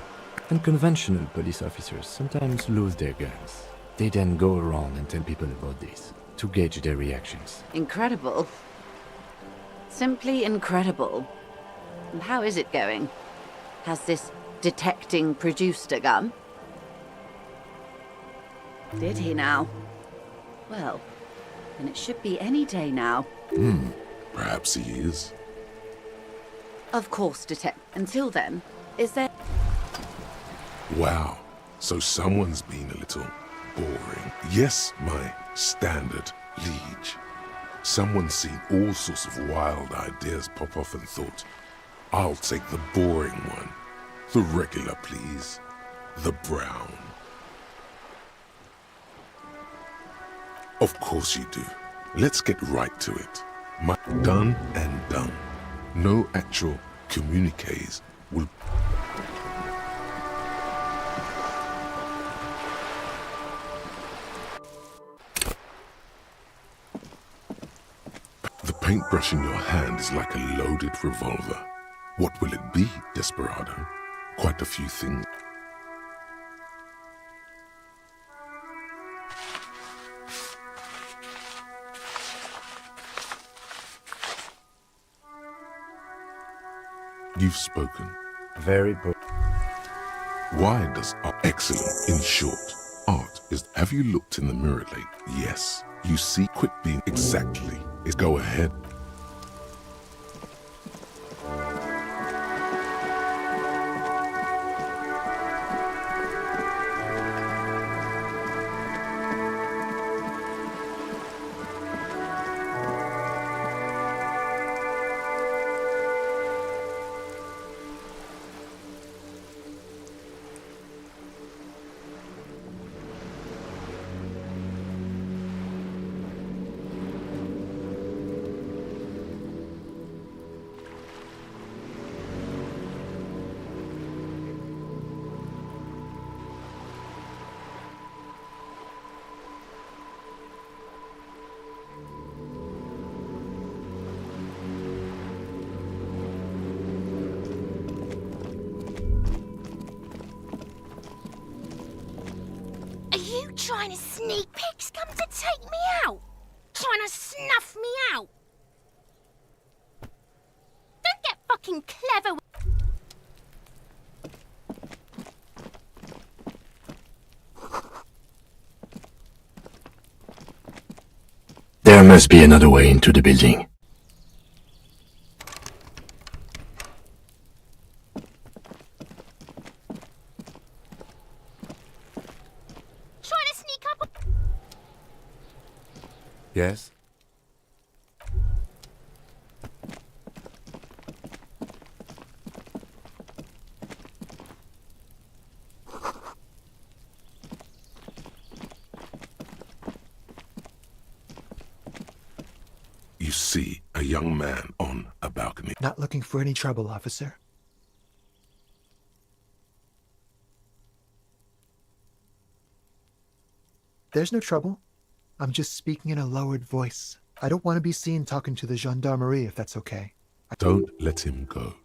Speaker 3: Unconventional police officers sometimes lose their guns. They then go around and tell people about this, to gauge their reactions.
Speaker 6: Incredible. Simply incredible. And how is it going? Has this detecting produced a gun? Did he now? Well, then it should be any day now.
Speaker 1: Perhaps he is.
Speaker 6: Of course, detect. Until then, is there...
Speaker 1: Wow, so someone's been a little boring. Yes, my standard liege. Someone's seen all sorts of wild ideas pop off and thought, I'll take the boring one. The regular, please. The brown. Of course you do. Let's get right to it. Done and done. No actual communiques will... The paintbrush in your hand is like a loaded revolver. What will it be, Desperado? Quite a few things. You've spoken.
Speaker 3: Very
Speaker 1: Why does art excellent? In short, art is... Have you looked in the mirror lately? Yes. You see, quit being exactly. Is go ahead.
Speaker 11: Trying to sneak pigs come to take me out? Trying to snuff me out? Don't get fucking clever.
Speaker 3: There must be another way into the building. Yes?
Speaker 1: You see a young man on a balcony.
Speaker 13: Not looking for any trouble, officer. There's no trouble. I'm just speaking in a lowered voice. I don't want to be seen talking to the gendarmerie, if that's okay.
Speaker 1: Don't let him go.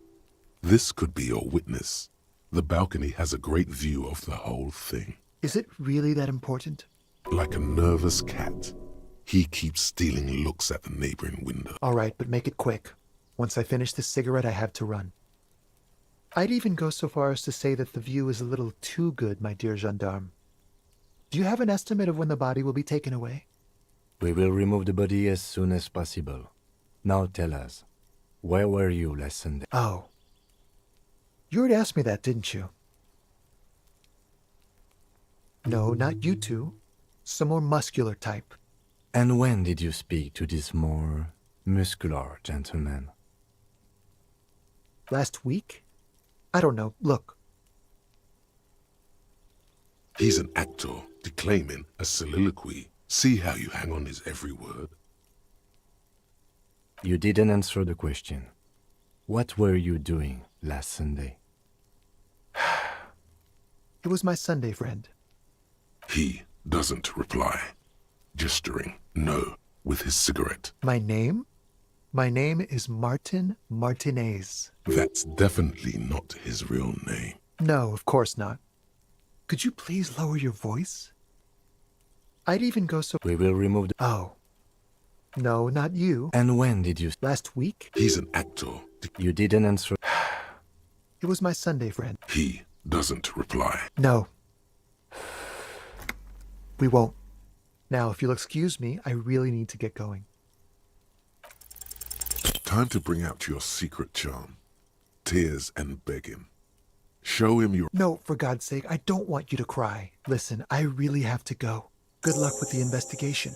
Speaker 1: This could be your witness. The balcony has a great view of the whole thing.
Speaker 13: Is it really that important?
Speaker 1: Like a nervous cat, he keeps stealing looks at the neighboring window.
Speaker 13: All right, but make it quick. Once I finish this cigarette, I have to run. I'd even go so far as to say that the view is a little too good, my dear gendarme. Do you have an estimate of when the body will be taken away?
Speaker 3: We will remove the body as soon as possible. Now tell us, where were you last Sunday?
Speaker 13: Oh. You already asked me that, didn't you? No, not you two. Some more muscular type.
Speaker 3: And when did you speak to this more muscular gentleman?
Speaker 13: Last week? I don't know. Look.
Speaker 1: He's an actor, declaiming a soliloquy. See how you hang on his every word?
Speaker 3: You didn't answer the question. What were you doing last Sunday?
Speaker 13: It was my Sunday, friend.
Speaker 1: He doesn't reply. gesturing no with his cigarette.
Speaker 13: My name? My name is Martin Martinez.
Speaker 1: That's definitely not his real name.
Speaker 13: No, of course not. Could you please lower your voice? I'd even go so...
Speaker 3: We will remove the...
Speaker 13: Oh. No, not you.
Speaker 3: And when did you...
Speaker 13: Last week?
Speaker 1: He's an actor.
Speaker 3: You didn't answer...
Speaker 13: It was my Sunday friend.
Speaker 1: He doesn't reply.
Speaker 13: No. We won't. Now, if you'll excuse me, I really need to get going.
Speaker 1: Time to bring out your secret charm. Tears and beg him. Show him your...
Speaker 13: No, for God's sake, I don't want you to cry. Listen, I really have to go. Good luck with the investigation.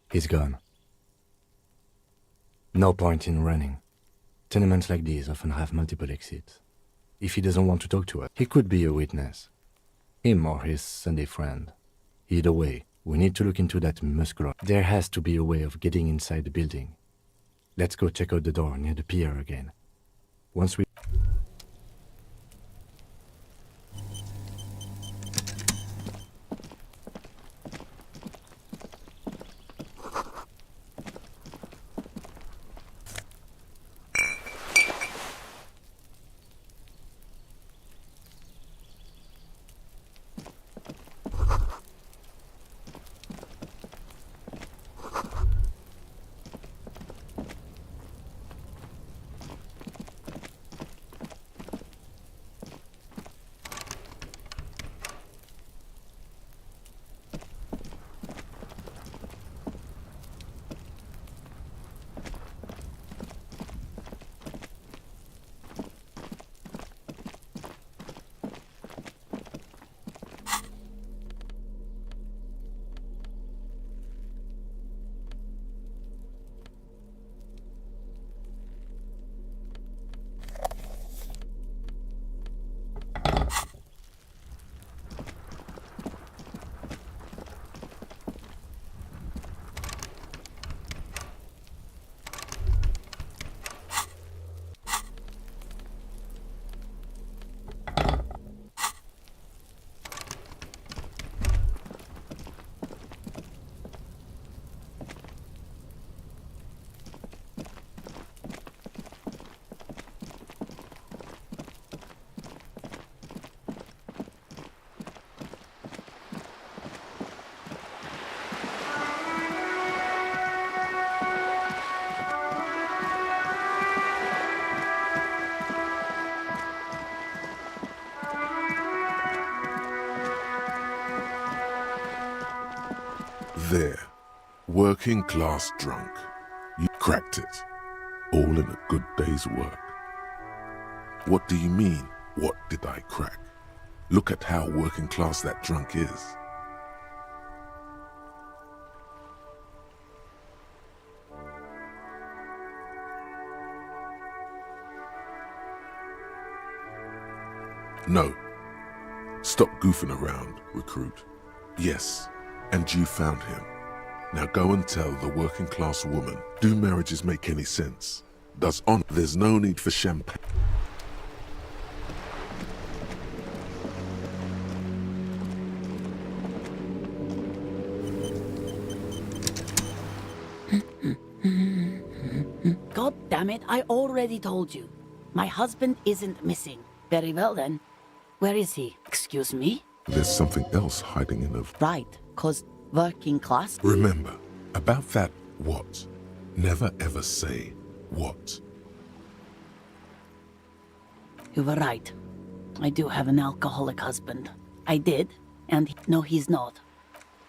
Speaker 3: He's gone. No point in running. Tenements like these often have multiple exits. If he doesn't want to talk to us, he could be a witness. Him or his Sunday friend. Either way, we need to look into that muscular. There has to be a way of getting inside the building. Let's go check out the door near the pier again. Once we...
Speaker 1: There. Working class drunk. You cracked it. All in a good day's work. What do you mean, what did I crack? Look at how working class that drunk is. No. Stop goofing around, recruit. Yes, and you found him. Now go and tell the working class woman, do marriages make any sense? Does on? There's no need for champagne.
Speaker 10: God damn it, I already told you. My husband isn't missing. Very well then. Where is he? Excuse me?
Speaker 1: There's something else hiding in the...
Speaker 10: Right, 'cause working class...
Speaker 1: Remember, about that what. Never ever say what.
Speaker 10: You were right. I do have an alcoholic husband. I did, and no, he's not.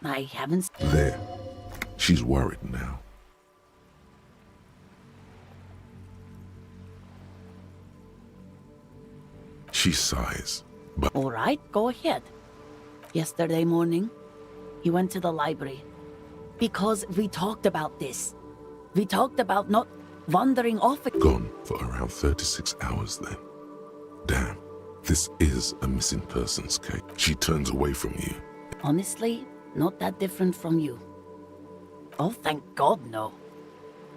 Speaker 10: I haven't...
Speaker 1: There. She's worried now. She sighs, but...
Speaker 10: All right, go ahead. Yesterday morning, he went to the library. Because we talked about this. We talked about not wandering off...
Speaker 1: Gone for around 36 hours then. Damn, this is a missing persons case. She turns away from you.
Speaker 10: Honestly, not that different from you. Oh, thank God, no.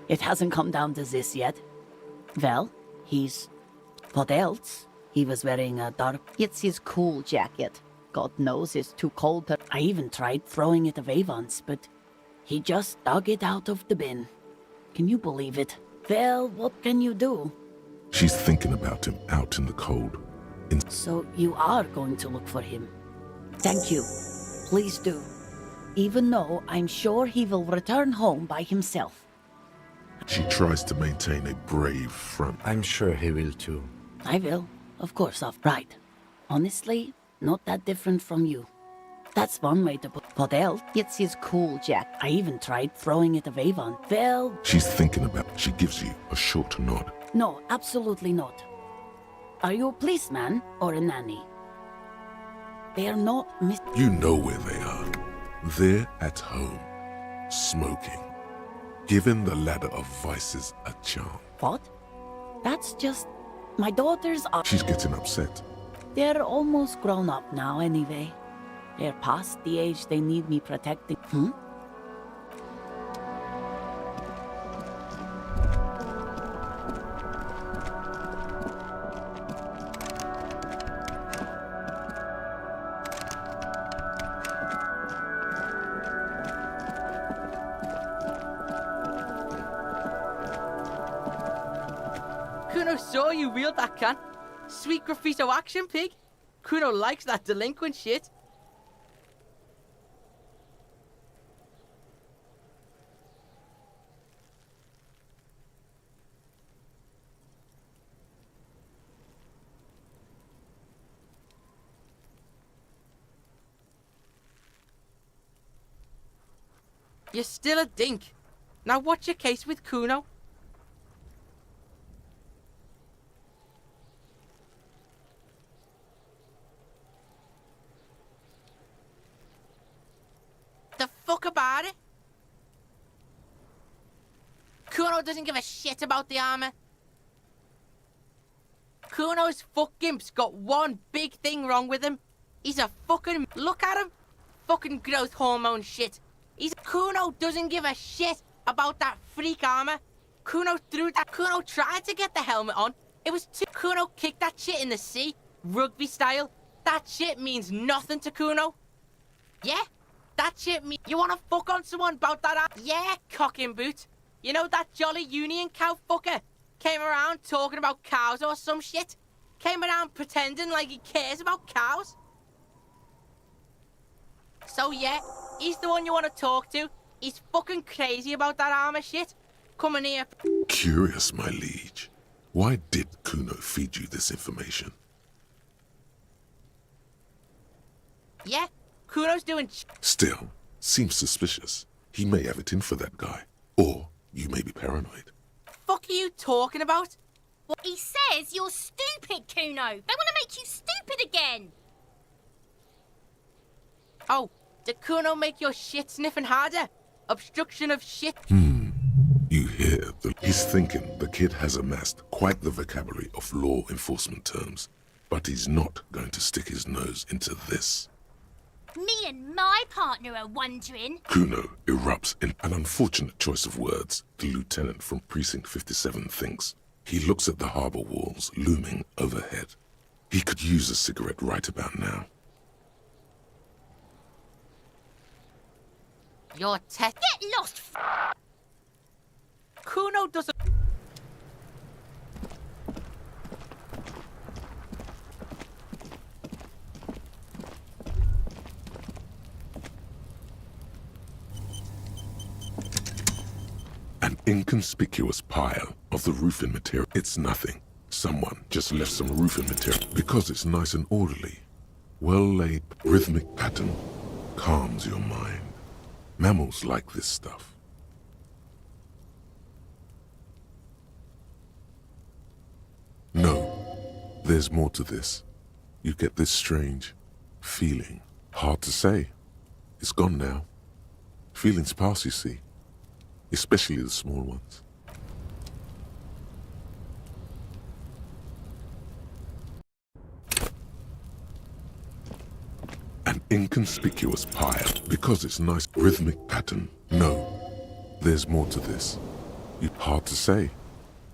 Speaker 10: It hasn't come down to this yet. Well, he's... What else? He was wearing a dark...
Speaker 6: It's his cool jacket. God knows it's too cold to...
Speaker 10: I even tried throwing it away once, but he just dug it out of the bin. Can you believe it? Well, what can you do?
Speaker 1: She's thinking about him out in the cold.
Speaker 10: So you are going to look for him? Thank you. Please do. Even though I'm sure he will return home by himself.
Speaker 1: She tries to maintain a brave front.
Speaker 3: I'm sure he will too.
Speaker 10: I will. Of course, right. Honestly, not that different from you. That's one way to put... What else?
Speaker 6: It's his cool jacket.
Speaker 10: I even tried throwing it away once. Well...
Speaker 1: She's thinking about... She gives you a short nod.
Speaker 10: No, absolutely not. Are you a policeman or a nanny? They are not
Speaker 1: You know where they are. They're at home, smoking, giving the ladder of vices a charm.
Speaker 10: What? That's just... My daughters are...
Speaker 1: She's getting upset.
Speaker 10: They're almost grown up now anyway. They're past the age they need me protecting.
Speaker 14: Kuno saw you wield that can. Sweet graffito action pig. Kuno likes that delinquent shit. You're still a dink. Now what's your case with Kuno? The fuck about it? Kuno doesn't give a shit about the armor. Kuno's fuck-gimp's got one big thing wrong with him. He's a fucking... Look at him. Fucking growth hormone shit. Kuno doesn't give a shit about that freak armor. Kuno tried to get the helmet on. It was too... Kuno kicked that shit in the sea, rugby style. That shit means nothing to Kuno. Yeah? That shit means... You wanna fuck on someone about that Yeah, cocking boot. You know that jolly union cow fucker? Came around talking about cows or some shit? Came around pretending like he cares about cows? So yeah, he's the one you want to talk to. He's fucking crazy about that armor shit. Coming here.
Speaker 1: Curious, my liege. Why did Kuno feed you this information?
Speaker 14: Yeah, Kuno's doing...
Speaker 1: Still, seems suspicious. He may have it in for that guy. Or you may be paranoid.
Speaker 14: Fuck are you talking about?
Speaker 11: What he says you're stupid, Kuno. They want to make you stupid again.
Speaker 14: Oh, did Kuno make your shit sniffing harder? Obstruction of shit?
Speaker 1: You hear he's thinking the kid has amassed quite the vocabulary of law enforcement terms, but he's not going to stick his nose into this.
Speaker 11: Me and my partner are wondering...
Speaker 1: Kuno erupts in an unfortunate choice of words. The lieutenant from Precinct 57 thinks. He looks at the harbor walls looming overhead. He could use a cigarette right about now.
Speaker 14: Your
Speaker 11: Get lost,
Speaker 14: Kuno doesn't...
Speaker 1: An inconspicuous pile of the roofing material. It's nothing. Someone just left some roofing material because it's nice and orderly. Well-laid rhythmic pattern calms your mind. Mammals like this stuff. No, there's more to this. You get this strange feeling. Hard to say. It's gone now. Feelings pass, you see. Especially the small ones. An inconspicuous pile because it's nice rhythmic pattern. No, There's more to this. It's hard to say.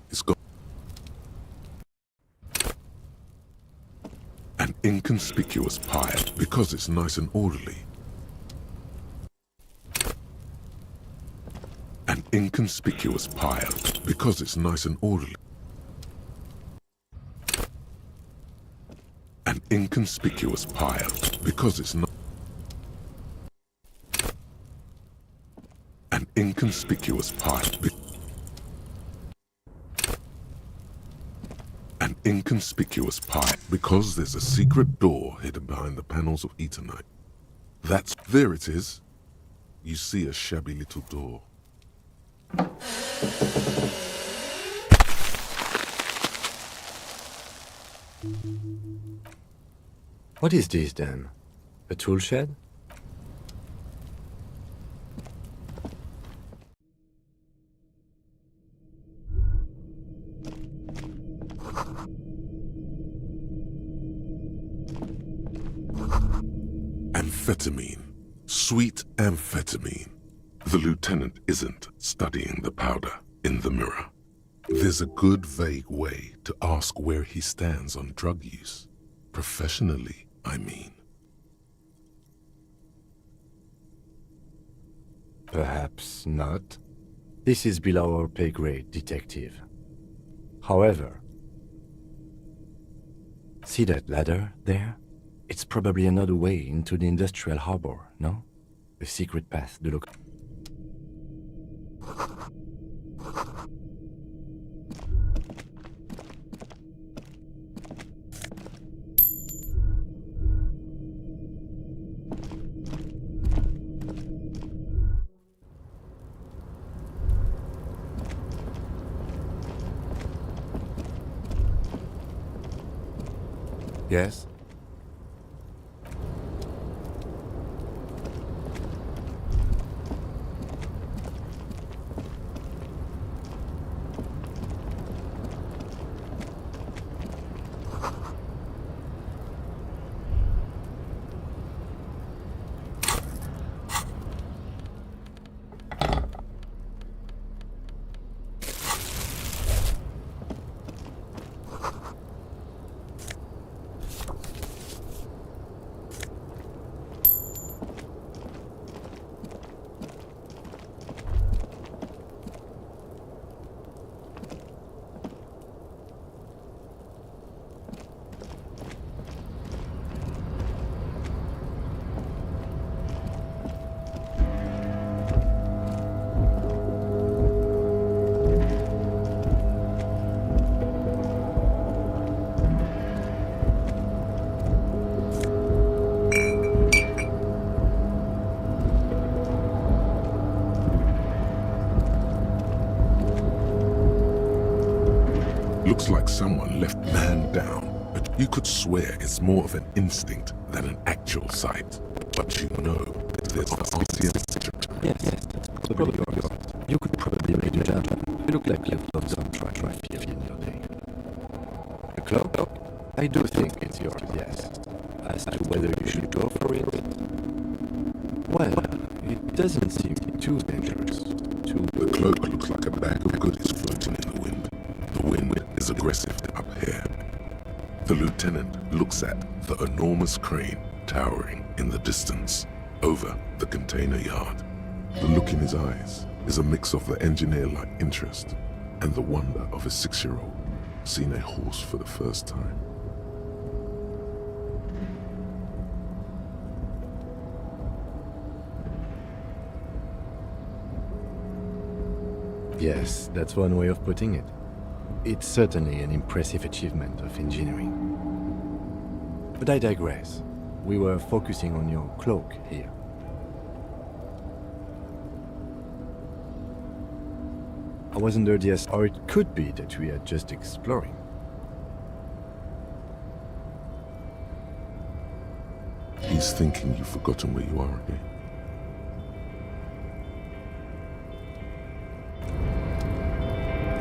Speaker 1: It's got an inconspicuous pile because it's nice and orderly. An inconspicuous pile because it's nice and orderly. An inconspicuous pile because it's not. An inconspicuous pile. An inconspicuous pile because there's a secret door hidden behind the panels of Eternite. There it is. You see a shabby little door.
Speaker 3: What is this then? A tool shed?
Speaker 1: Amphetamine. Sweet amphetamine. The lieutenant isn't studying the powder in the mirror. There's a good vague way to ask where he stands on drug use. Professionally, I mean.
Speaker 3: Perhaps not. This is below our pay grade, detective. However, see that ladder there? It's probably another way into the industrial harbor, no? A secret path to look. Yes?
Speaker 1: Looks like someone left man down, but you could swear it's more of an instinct than an actual sight. But you know, there's the RCM.
Speaker 3: Yes. Probably yours. You could probably make a judgment. You look like you've done some track in your day. A cloak? I do think it's yours, yes. As to whether you should go for it? Well, it doesn't seem too dangerous.
Speaker 1: The cloak looks like a bag of goodies floating in the wind. The wind is aggressive up here. The lieutenant looks at the enormous crane towering in the distance over the container yard. The look in his eyes is a mix of the engineer-like interest and the wonder of a 6-year-old seeing a horse for the first time.
Speaker 3: Yes, that's one way of putting it. It's certainly an impressive achievement of engineering. But I digress. We were focusing on your cloak here. I was under the or it could be that we are just exploring.
Speaker 1: He's thinking you've forgotten where you are again.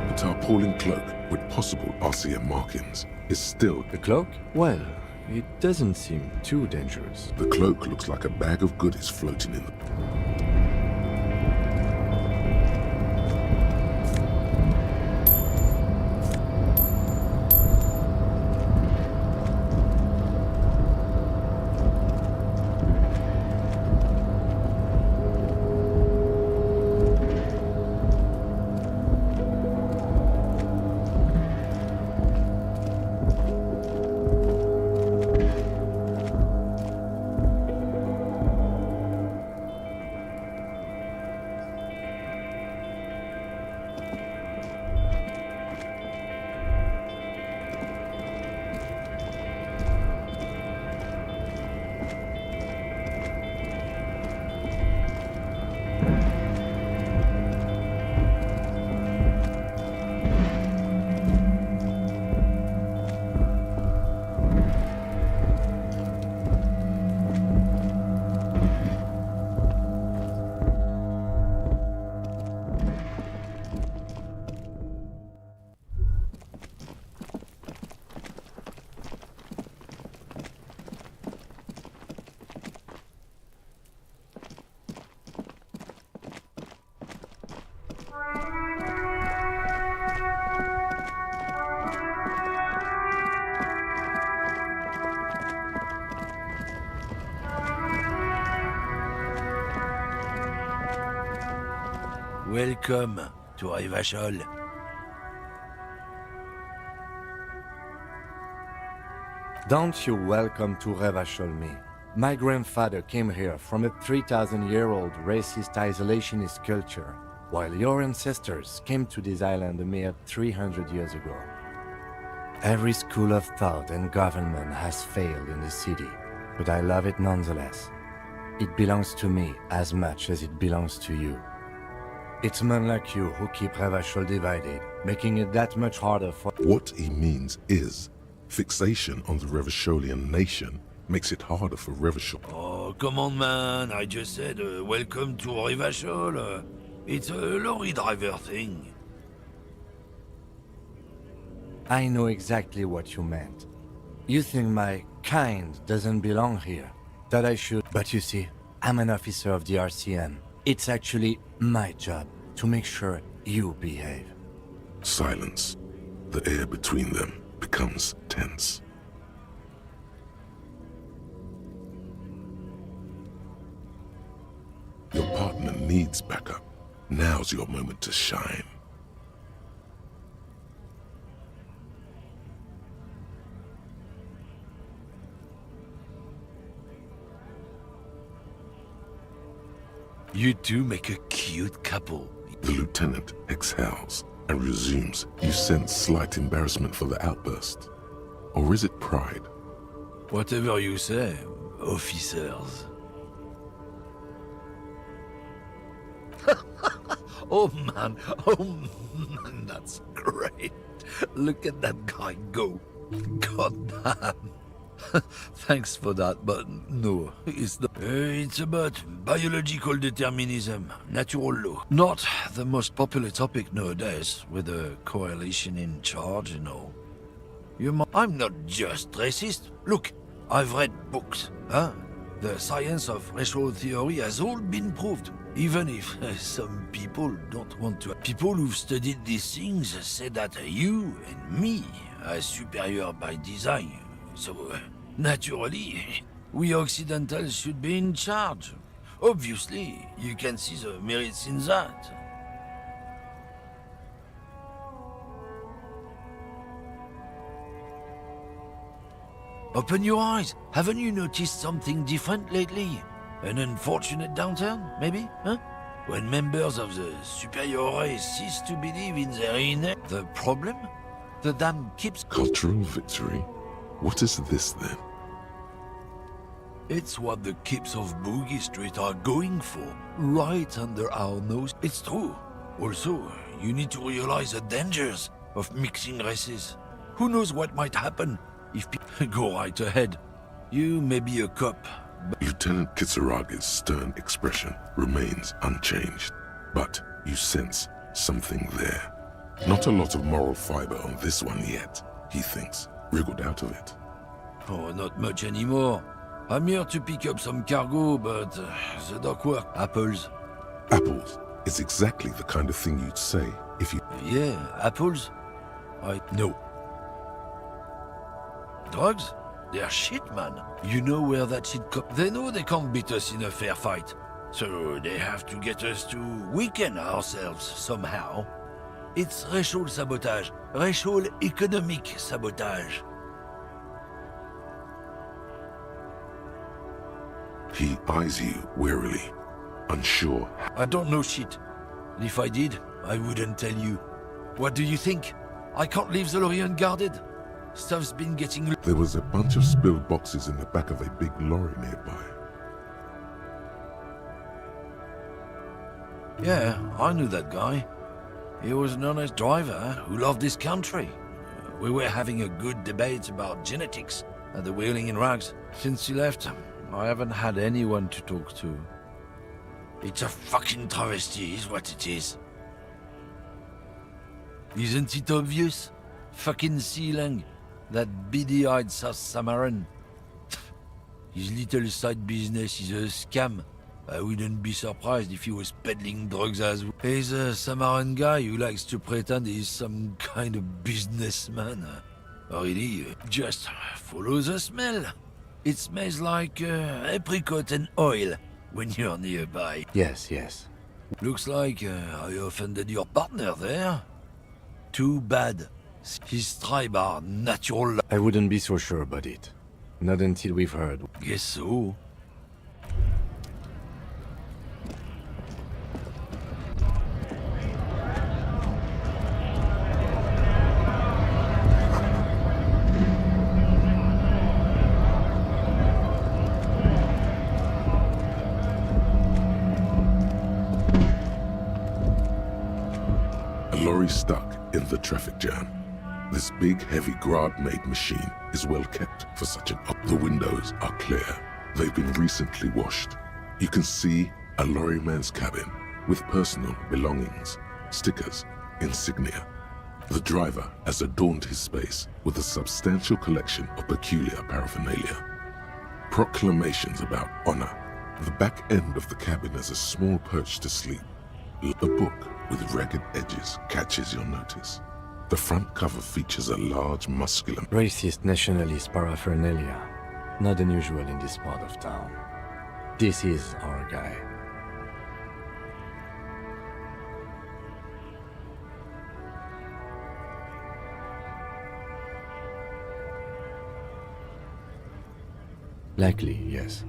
Speaker 1: The tarpaulin cloak with possible RCM markings is still...
Speaker 3: The cloak? Well, it doesn't seem too dangerous.
Speaker 1: The cloak looks like a bag of goodies floating in the...
Speaker 2: Welcome to Revachol.
Speaker 3: Don't you welcome to Revachol me. My grandfather came here from a 3,000-year-old racist isolationist culture, while your ancestors came to this island a mere 300 years ago. Every school of thought and government has failed in the city, but I love it nonetheless. It belongs to me as much as it belongs to you. It's men like you who keep Revachol divided, making it that much harder for—
Speaker 1: What he means is, fixation on the Revacholian nation makes it harder for Revachol.
Speaker 2: Oh, come on, man. I just said welcome to Revachol. It's a lorry driver thing.
Speaker 3: I know exactly what you meant. You think my kind doesn't belong here, that I should— But you see, I'm an officer of the RCM. It's actually my job to make sure you behave.
Speaker 1: Silence. The air between them becomes tense. Your partner needs backup. Now's your moment to shine.
Speaker 2: You two make a cute couple.
Speaker 1: The lieutenant exhales and resumes. You sense slight embarrassment for the outburst. Or is it pride?
Speaker 2: Whatever you say, officers. Oh man, that's great. Look at that guy go. God damn. Thanks for that, but no, it's not. It's about biological determinism, natural law. Not the most popular topic nowadays, with a coalition in charge and all. I'm not just racist. Look, I've read books, huh? The science of racial theory has all been proved. Even if some people don't want to. People who've studied these things say that you and me are superior by design. So, naturally, we Occidentals should be in charge. Obviously, you can see the merits in that. Open your eyes. Haven't you noticed something different lately? An unfortunate downturn, maybe? Huh? When members of the superior race cease to believe in their innate... The problem? The dam keeps...
Speaker 1: Cultural victory? What is this then?
Speaker 2: It's what the kips of Boogie Street are going for, right under our nose. It's true. Also, you need to realize the dangers of mixing races. Who knows what might happen if people go right ahead. You may be a cop, but...
Speaker 1: Lieutenant Kitsuragi's stern expression remains unchanged, but you sense something there. Not a lot of moral fiber on this one yet, he thinks, wriggled out of it.
Speaker 2: Oh, not much anymore. I'm here to pick up some cargo, but the dock work. Apples.
Speaker 1: Apples is exactly the kind of thing you'd say if you...
Speaker 2: Yeah, apples? No. Drugs? They're shit, man. You know where that shit They know they can't beat us in a fair fight. So they have to get us to weaken ourselves somehow. It's racial sabotage. Racial economic sabotage.
Speaker 1: He eyes you warily, unsure.
Speaker 2: I don't know shit. And if I did, I wouldn't tell you. What do you think? I can't leave the lorry unguarded. Stuff's been getting...
Speaker 1: There was a bunch of spilled boxes in the back of a big lorry nearby.
Speaker 2: Yeah, I knew that guy. He was an honest driver who loved this country. We were having a good debate about genetics at the Wheeling in Rags. Since he left, I haven't had anyone to talk to. It's a fucking travesty, is what it is. Isn't it obvious? Fucking Sealang, that beady-eyed South Samaran. His little side business is a scam. I wouldn't be surprised if he was peddling drugs as well. He's a Samaran guy who likes to pretend he's some kind of businessman. Really, just follow the smell. It smells like apricot and oil when you're nearby.
Speaker 3: Yes, yes.
Speaker 2: Looks like I offended your partner there. Too bad. His tribe are natural.
Speaker 3: I wouldn't be so sure about it. Not until we've heard.
Speaker 2: Guess so.
Speaker 1: A lorry stuck in the traffic jam. This big, heavy Grad-made machine is well kept for such an up. The windows are clear. They've been recently washed. You can see a lorryman's cabin with personal belongings, stickers, insignia. The driver has adorned his space with a substantial collection of peculiar paraphernalia. Proclamations about honor. The back end of the cabin is a small perch to sleep. A book with ragged edges catches your notice. The front cover features a large, muscular...
Speaker 3: Racist nationalist paraphernalia. Not unusual in this part of town. This is our guy. Likely, yes.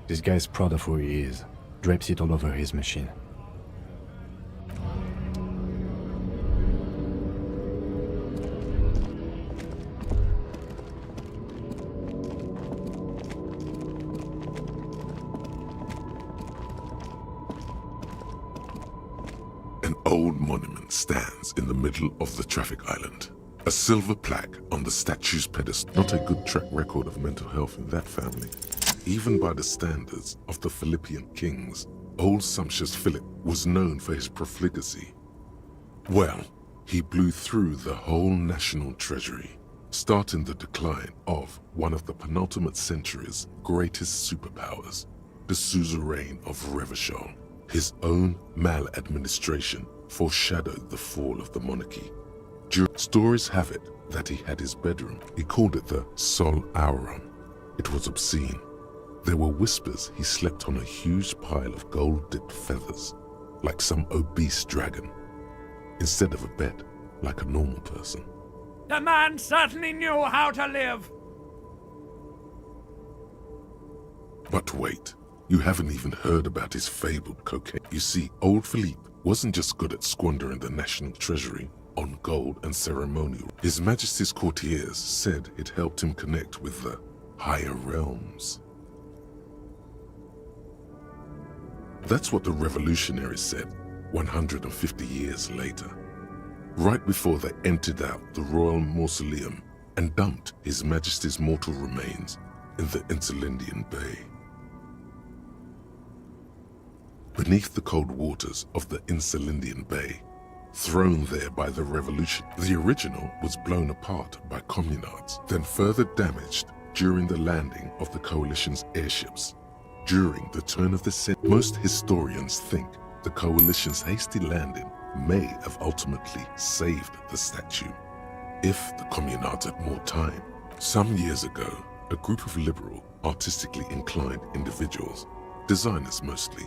Speaker 3: This guy's proud of who he is. Drapes it all over his machine.
Speaker 1: An old monument stands in the middle of the traffic island. A silver plaque on the statue's pedestal. Not a good track record of mental health in that family. Even by the standards of the Philippian kings, old sumptuous Philip was known for his profligacy. Well, he blew through the whole national treasury, starting the decline of one of the penultimate century's greatest superpowers, the suzerain of Revachol. His own maladministration foreshadowed the fall of the monarchy. Stories have it that he had his bedroom. He called it the Sol Auron. It was obscene. There were whispers he slept on a huge pile of gold-dipped feathers, like some obese dragon, instead of a bed, like a normal person.
Speaker 12: The man certainly knew how to live.
Speaker 1: But wait, you haven't even heard about his fabled cocaine. You see, old Philippe wasn't just good at squandering the national treasury on gold and ceremonial. His Majesty's courtiers said it helped him connect with the higher realms. That's what the revolutionaries said 150 years later, right before they emptied out the royal mausoleum and dumped His Majesty's mortal remains in the Insulindian Bay. Beneath the cold waters of the Insulindian Bay, thrown there by the revolution, the original was blown apart by communards, then further damaged during the landing of the coalition's airships. During the turn of the century, most historians think the coalition's hasty landing may have ultimately saved the statue, if the communards had more time. Some years ago, a group of liberal, artistically inclined individuals, designers mostly,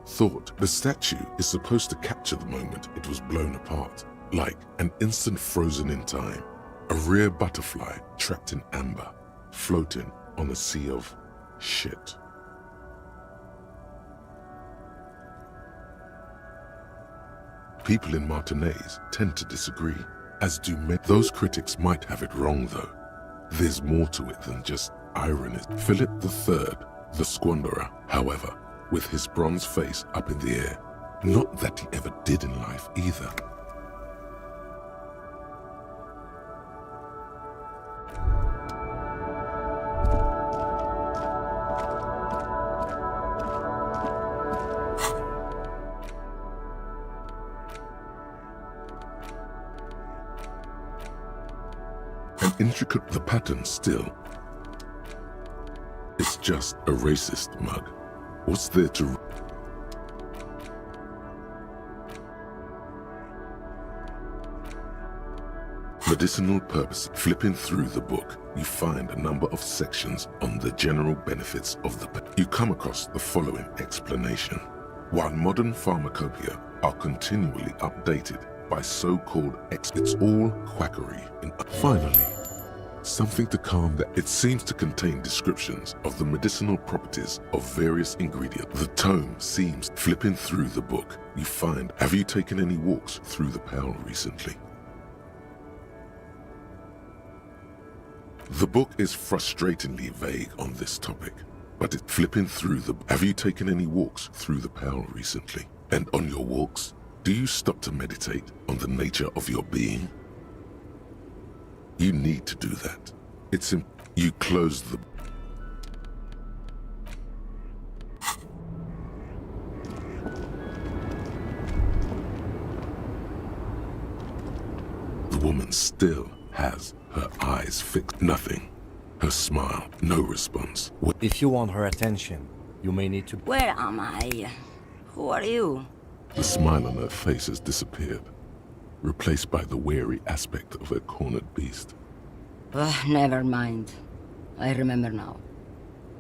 Speaker 1: thought the statue is supposed to capture the moment it was blown apart, like an instant frozen in time, a rare butterfly trapped in amber, floating on a sea of shit. People in Martinaise tend to disagree, as do many. Those critics might have it wrong though. There's more to it than just irony. Philip III, the squanderer, however, with his bronze face up in the air, not that he ever did in life either. Intricate the pattern still. It's just a racist mug. What's there to... Medicinal purpose. Flipping through the book, you find a number of sections on the general benefits of the... You come across the following explanation. While modern pharmacopoeia are continually updated by so-called it's all quackery. And finally, something to calm that it seems to contain descriptions of the medicinal properties of various ingredients. The tome seems flipping through the book. You find, have you taken any walks through the Pale recently? The book is frustratingly vague on this topic, but it's flipping through the... Have you taken any walks through the Pale recently? And on your walks, do you stop to meditate on the nature of your being? You need to do that. You close the... The woman still has her eyes fixed. Nothing. Her smile, no response.
Speaker 3: If you want her attention, you may need to...
Speaker 10: Where am I? Who are you?
Speaker 1: The smile on her face has disappeared, replaced by the wary aspect of a cornered beast.
Speaker 10: Never mind. I remember now.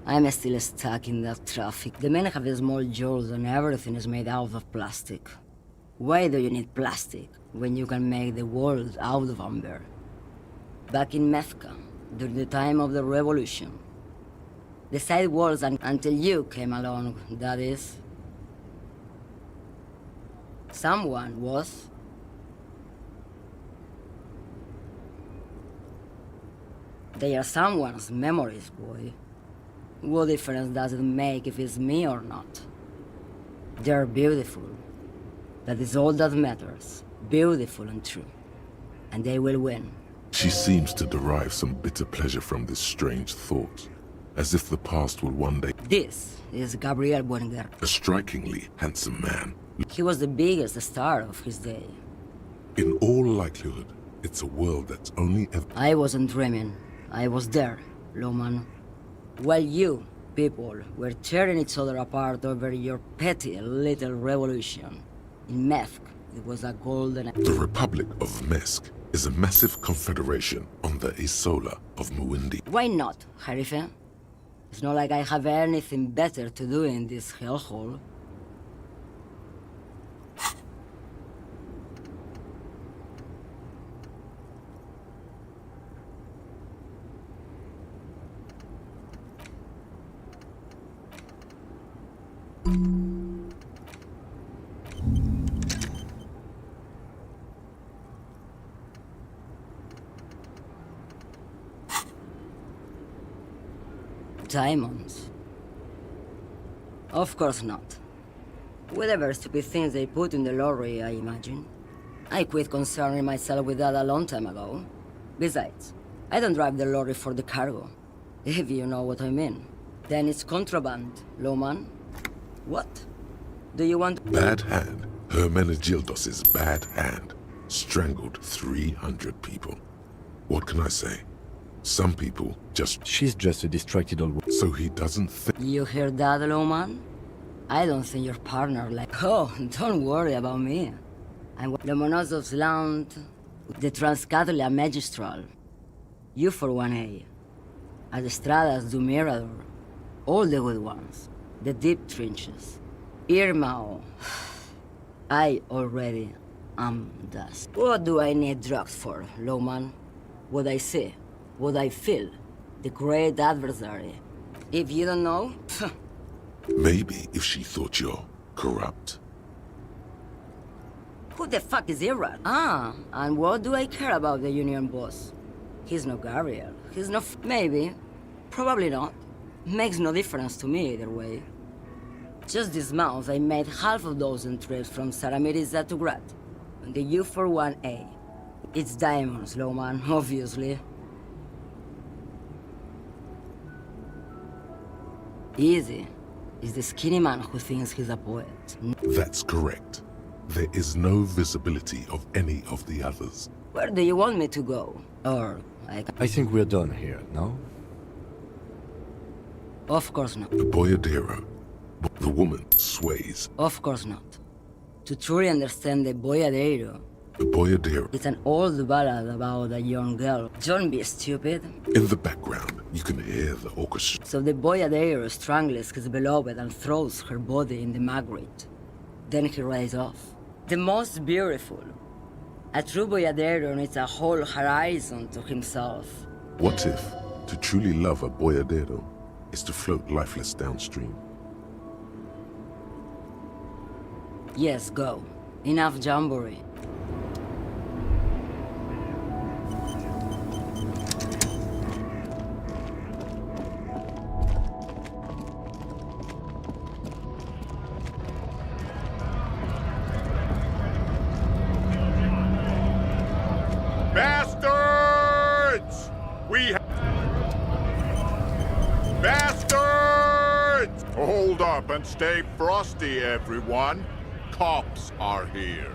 Speaker 10: I'm still stuck in that traffic. The men have small jaws and everything is made out of plastic. Why do you need plastic when you can make the world out of amber? Back in Methka, during the time of the revolution. The side walls until you came along, that is. Someone was. They are someone's memories, boy. What difference does it make if it's me or not? They're beautiful. That is all that matters. Beautiful and true. And they will win.
Speaker 1: She seems to derive some bitter pleasure from this strange thought, as if the past will one day...
Speaker 10: This is Gabriel Buenguer.
Speaker 1: A strikingly handsome man.
Speaker 10: He was the biggest star of his day.
Speaker 1: In all likelihood, it's a world that's only ever...
Speaker 10: I wasn't dreaming. I was there, Loman. While you, people, were tearing each other apart over your petty little revolution. In Methk, it was a golden...
Speaker 1: The Republic of Mesk is a massive confederation on the Isola of Muindi.
Speaker 10: Why not, Harife? It's not like I have anything better to do in this hellhole. Diamonds? Of course not. Whatever stupid things they put in the lorry, I imagine. I quit concerning myself with that a long time ago. Besides, I don't drive the lorry for the cargo. If you know what I mean. Then it's contraband, Loman. What? Do you want...
Speaker 1: Bad hand. Hermenegildos' bad hand. Strangled 300 people. What can I say? Some people just...
Speaker 3: She's just a distracted old woman.
Speaker 1: So he doesn't think...
Speaker 10: You hear that, Loman? I don't think your partner like... Oh, don't worry about me. I'm Lomonosov's Land, the Transcatolia Magistral. You for 1A. Adestradas du Mirador. All the good ones. The deep trenches. Irmao. I already am dust. What do I need drugs for, Loman? What I see, what I feel. The great adversary. If you don't know...
Speaker 1: Maybe if she thought you're corrupt.
Speaker 10: Who the fuck is Iran? Ah, and what do I care about the Union boss? He's no Gabriel. He's no... Maybe. Probably not. Makes no difference to me either way. Just this month, I made half a dozen trips from Saramirizat to Grad. On the U41A. It's diamonds, Loman, obviously. Easy. Is the skinny man who thinks he's a poet.
Speaker 1: That's correct. There is no visibility of any of the others.
Speaker 10: Where do you want me to go? Or
Speaker 3: I think we're done here, no?
Speaker 10: Of course not.
Speaker 1: The boyadero. The woman sways.
Speaker 10: Of course not. To truly understand the boyadero...
Speaker 1: The boyadero.
Speaker 10: It's an old ballad about a young girl. Don't be stupid.
Speaker 1: In the background, you can hear the orchestra.
Speaker 10: So the boyadero strangles his beloved and throws her body in the Magritte. Then he rides off. The most beautiful. A true boyadero needs a whole horizon to himself.
Speaker 1: What if to truly love a boyadero is to float lifeless downstream?
Speaker 10: Yes, go. Enough jamboree.
Speaker 15: Bastards! Bastards! Hold up and stay frosty, everyone. Cops are here.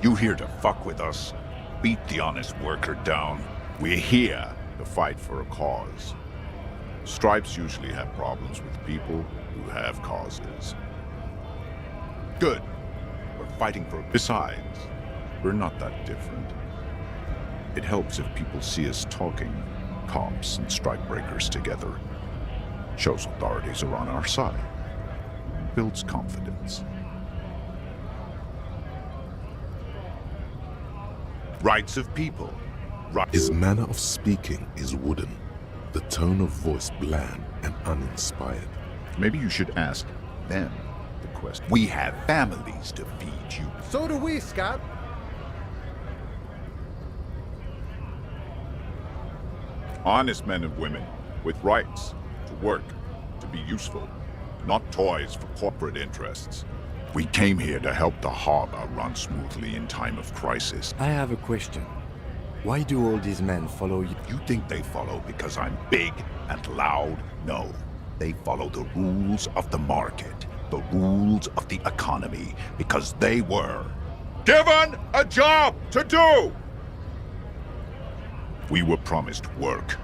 Speaker 15: You here to fuck with us? Beat the honest worker down. We're here to fight for a cause. Stripes usually have problems with people who have causes. Good. We're fighting for... Besides, we're not that different. It helps if people see us talking, cops and strikebreakers together. Shows authorities are on our side. Builds confidence. Rights of people.
Speaker 1: His manner of speaking is wooden, the tone of voice bland and uninspired.
Speaker 15: Maybe you should ask them the question. We have families to feed you.
Speaker 7: So do we, Scott.
Speaker 15: Honest men and women with rights to work, to be useful, not toys for corporate interests. We came here to help the harbor run smoothly in time of crisis.
Speaker 3: I have a question. Why do all these men follow you?
Speaker 15: You think they follow because I'm big and loud? No. They follow the rules of the market, the rules of the economy, because they were given a job to do! We were promised work.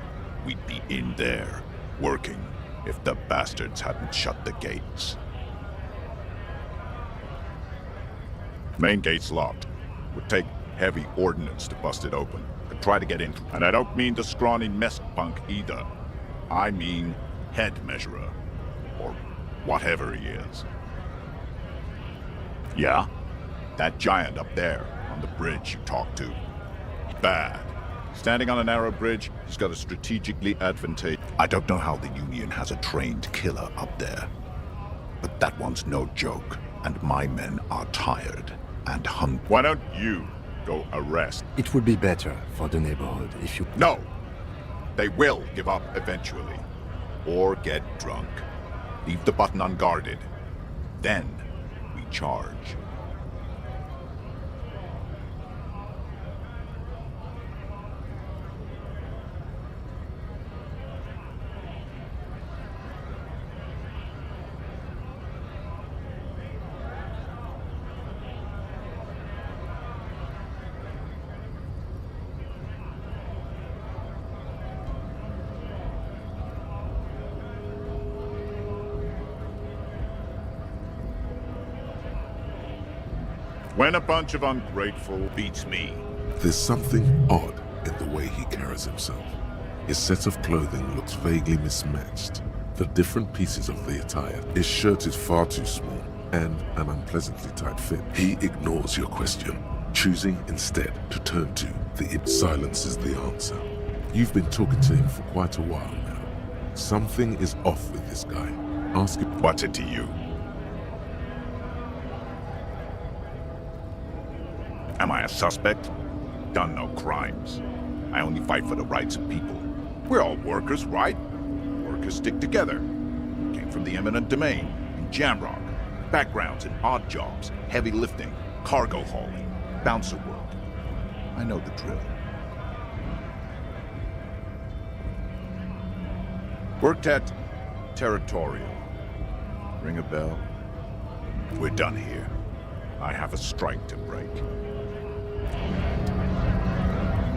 Speaker 15: We'd be in there, working, if the bastards hadn't shut the gates. Main gate's locked. Would take heavy ordnance to bust it open. Could try to get in. And I don't mean the scrawny mess punk either. I mean head measurer. Or whatever he is. Yeah? That giant up there, on the bridge you talked to. Bad. Standing on a narrow bridge, he's got a strategically advantageous... I don't know how the Union has a trained killer up there. But that one's no joke, and my men are tired and hungry. Why don't you go arrest?
Speaker 3: It would be better for the neighborhood if you...
Speaker 15: No! They will give up eventually. Or get drunk. Leave the button unguarded. Then we charge. When a bunch of ungrateful beats me.
Speaker 1: There's something odd in the way he carries himself. His set of clothing looks vaguely mismatched. The different pieces of the attire. His shirt is far too small and an unpleasantly tight fit. He ignores your question, choosing instead to turn to the silence is the answer. You've been talking to him for quite a while now. Something is off with this guy. Ask him.
Speaker 15: What's it to you? Am I a suspect? Done no crimes. I only fight for the rights of people. We're all workers, right? Workers stick together. Came from the eminent domain, in Jamrock. Backgrounds in odd jobs, heavy lifting, cargo hauling, bouncer work. I know the drill. Worked at Territorial. Ring a bell? We're done here. I have a strike to break.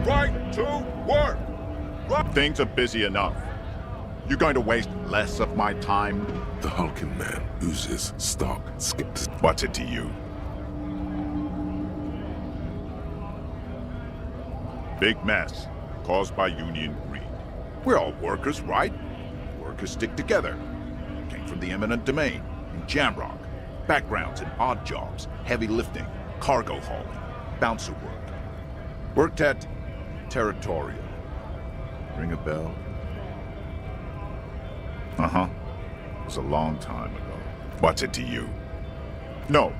Speaker 15: Right to work! Right. Things are busy enough. You're going to waste less of my time?
Speaker 1: The hulking man oozes stark skepticism.
Speaker 15: What's it to you? Big mess caused by union greed. We're all workers, right? Workers stick together. Came from the eminent domain in Jamrock. Backgrounds in odd jobs, heavy lifting, cargo hauling, bouncer work. Worked at Territorial. Ring a bell? Uh-huh. It was a long time ago. What's it to you? No,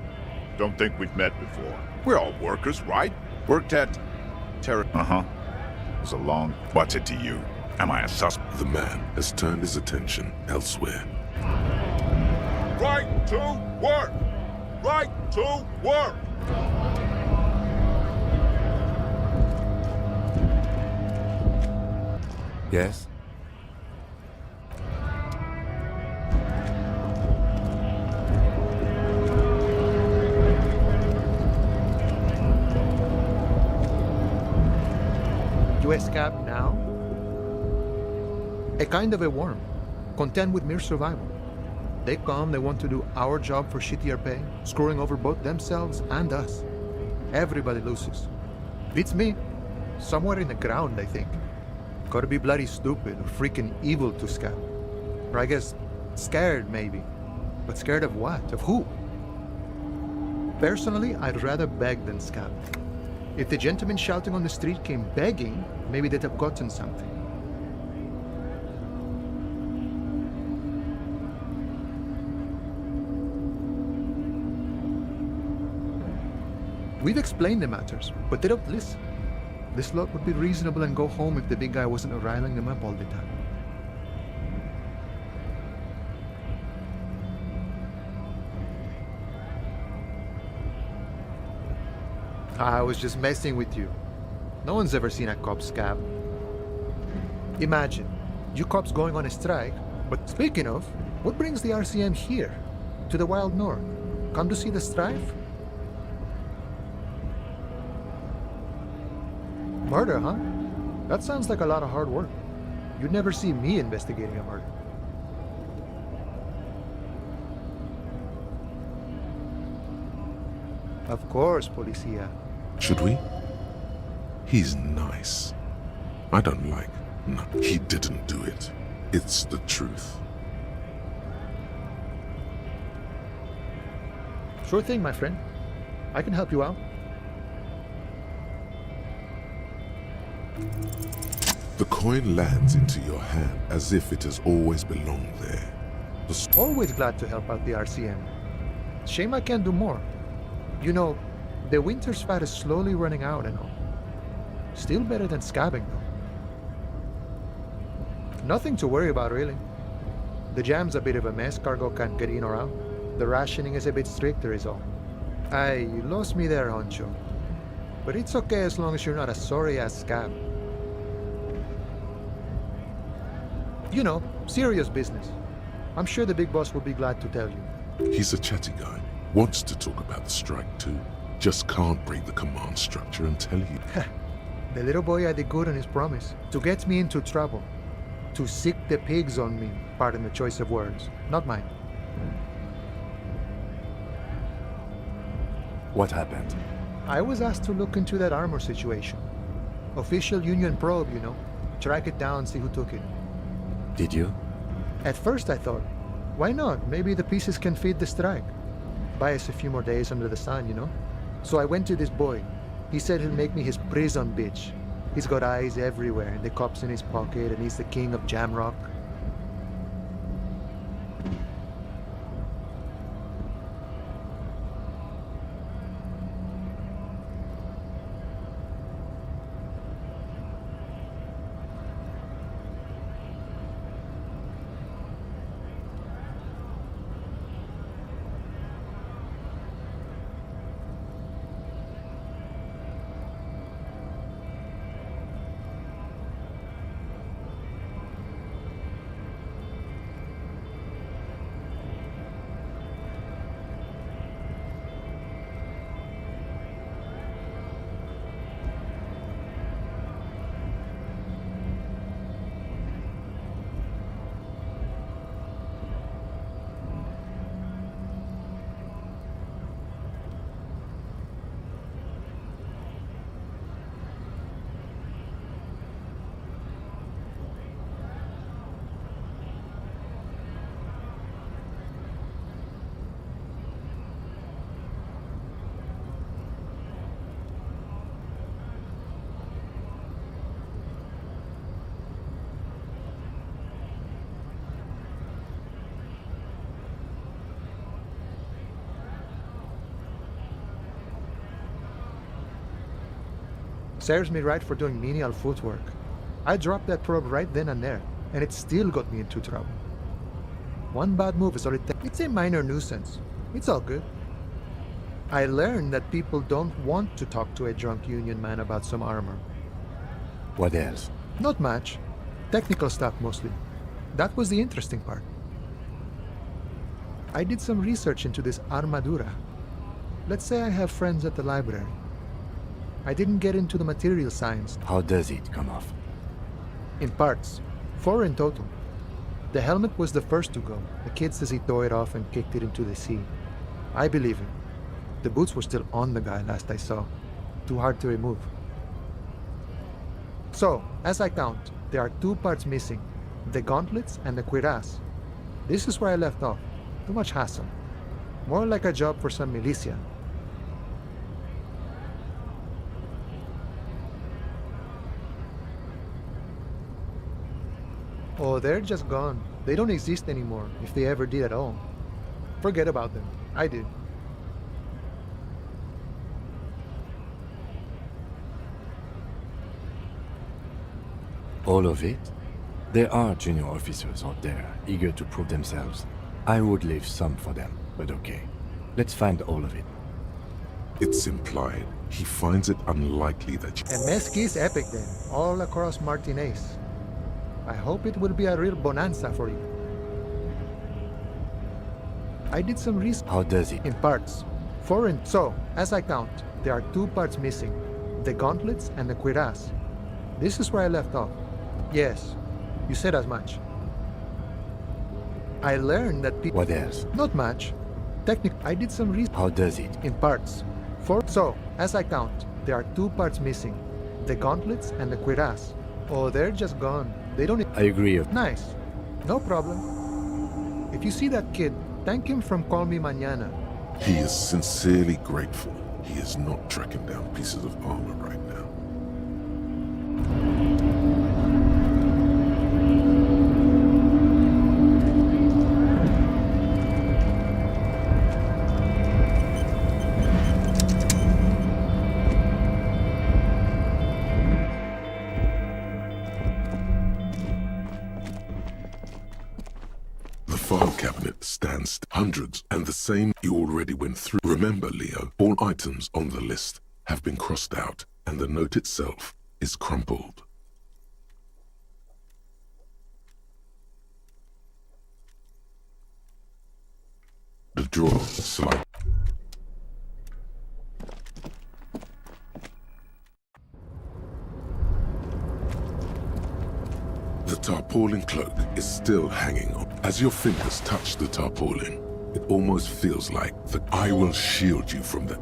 Speaker 15: don't think we've met before. We're all workers, right? Worked at Uh-huh. It was a long... What's it to you? Am I a suspect?
Speaker 1: The man has turned his attention elsewhere.
Speaker 15: Right to work! Right to work!
Speaker 3: Yes?
Speaker 13: You escape now? A kind of a worm, content with mere survival. They come, they want to do our job for shittier pay, screwing over both themselves and us. Everybody loses. Beats me. Somewhere in the ground, I think. Gotta be bloody stupid or freaking evil to scab. Or I guess, scared maybe. But scared of what? Of who? Personally, I'd rather beg than scab. If the gentleman shouting on the street came begging, maybe they'd have gotten something. We've explained the matters, but they don't listen. This lot would be reasonable and go home if the big guy wasn't riling them up all the time. I was just messing with you. No one's ever seen a cop scab. Imagine, you cops going on a strike, but speaking of, what brings the RCM here? To the wild north? Come to see the strife? Murder, huh? That sounds like a lot of hard work. You'd never see me investigating a murder. Of course, Policia.
Speaker 1: Should we? He's nice. I don't like... No, he didn't do it. It's the truth.
Speaker 13: Sure thing, my friend. I can help you out.
Speaker 1: The coin lands into your hand as if it has always belonged there.
Speaker 13: Always glad to help out the RCM. Shame I can't do more. You know, the winter's fat is slowly running out and all. Still better than scabbing, though. Nothing to worry about, really. The jam's a bit of a mess, cargo can't get in or out. The rationing is a bit stricter is all. Aye, you lost me there, Honcho. But it's okay as long as you're not a sorry-ass scab. You know, serious business. I'm sure the big boss will be glad to tell you.
Speaker 1: He's a chatty guy. Wants to talk about the strike too. Just can't break the command structure and tell you.
Speaker 13: The little boy had it good on his promise. To get me into trouble. To sick the pigs on me. Pardon the choice of words. Not mine.
Speaker 3: What happened?
Speaker 13: I was asked to look into that armor situation. Official Union probe, you know. Track it down, see who took it.
Speaker 3: Did you?
Speaker 13: At first I thought, why not? Maybe the pieces can feed the strike. Buy us a few more days under the sun, you know? So I went to this boy. He said he'll make me his prison bitch. He's got eyes everywhere, and the cops in his pocket, and he's the king of Jamrock. Serves me right for doing menial footwork. I dropped that probe right then and there, and it still got me into trouble. One bad move is all it takes. It's a minor nuisance. It's all good. I learned that people don't want to talk to a drunk union man about some armor.
Speaker 3: What else?
Speaker 13: Not much. Technical stuff mostly. That was the interesting part. I did some research into this armadura. Let's say I have friends at the library. I didn't get into the material science.
Speaker 3: How does it come off?
Speaker 13: In parts. 4 in total. The helmet was the first to go. The kid says he tore it off and kicked it into the sea. I believe him. The boots were still on the guy last I saw. Too hard to remove. So, as I count, there are 2 parts missing. The gauntlets and the cuirass. This is where I left off. Too much hassle. More like a job for some militia. Oh, they're just gone. They don't exist anymore, if they ever did at all. Forget about them. I did.
Speaker 3: All of it? There are junior officers out there, eager to prove themselves. I would leave some for them, but okay. Let's find all of it.
Speaker 1: It's implied. He finds it unlikely that you...
Speaker 13: And Mesqui's epic then, all across Martinez. I hope it will be a real bonanza for you. I did some research.
Speaker 3: How does it?
Speaker 13: In parts. 4 in... So, as I count, there are 2 parts missing. The gauntlets and the cuirass. This is where I left off. Yes, you said as much. I learned that people...
Speaker 3: What else?
Speaker 13: Not much. I did some research.
Speaker 3: How does it?
Speaker 13: In parts. 4. So, as I count, there are 2 parts missing. The gauntlets and the cuirass. Oh, they're just gone. They don't...
Speaker 3: I agree.
Speaker 13: Nice. No problem. If you see that kid, thank him from Call Me Mañana.
Speaker 1: He is sincerely grateful he is not tracking down pieces of armor right now. File cabinet stands hundreds and the same you already went through. Remember, Leo, all items on the list have been crossed out and the note itself is crumpled. The drawer slide. The tarpaulin cloak is still hanging on. As your fingers touch the tarpaulin, it almost feels like the I will shield you from that.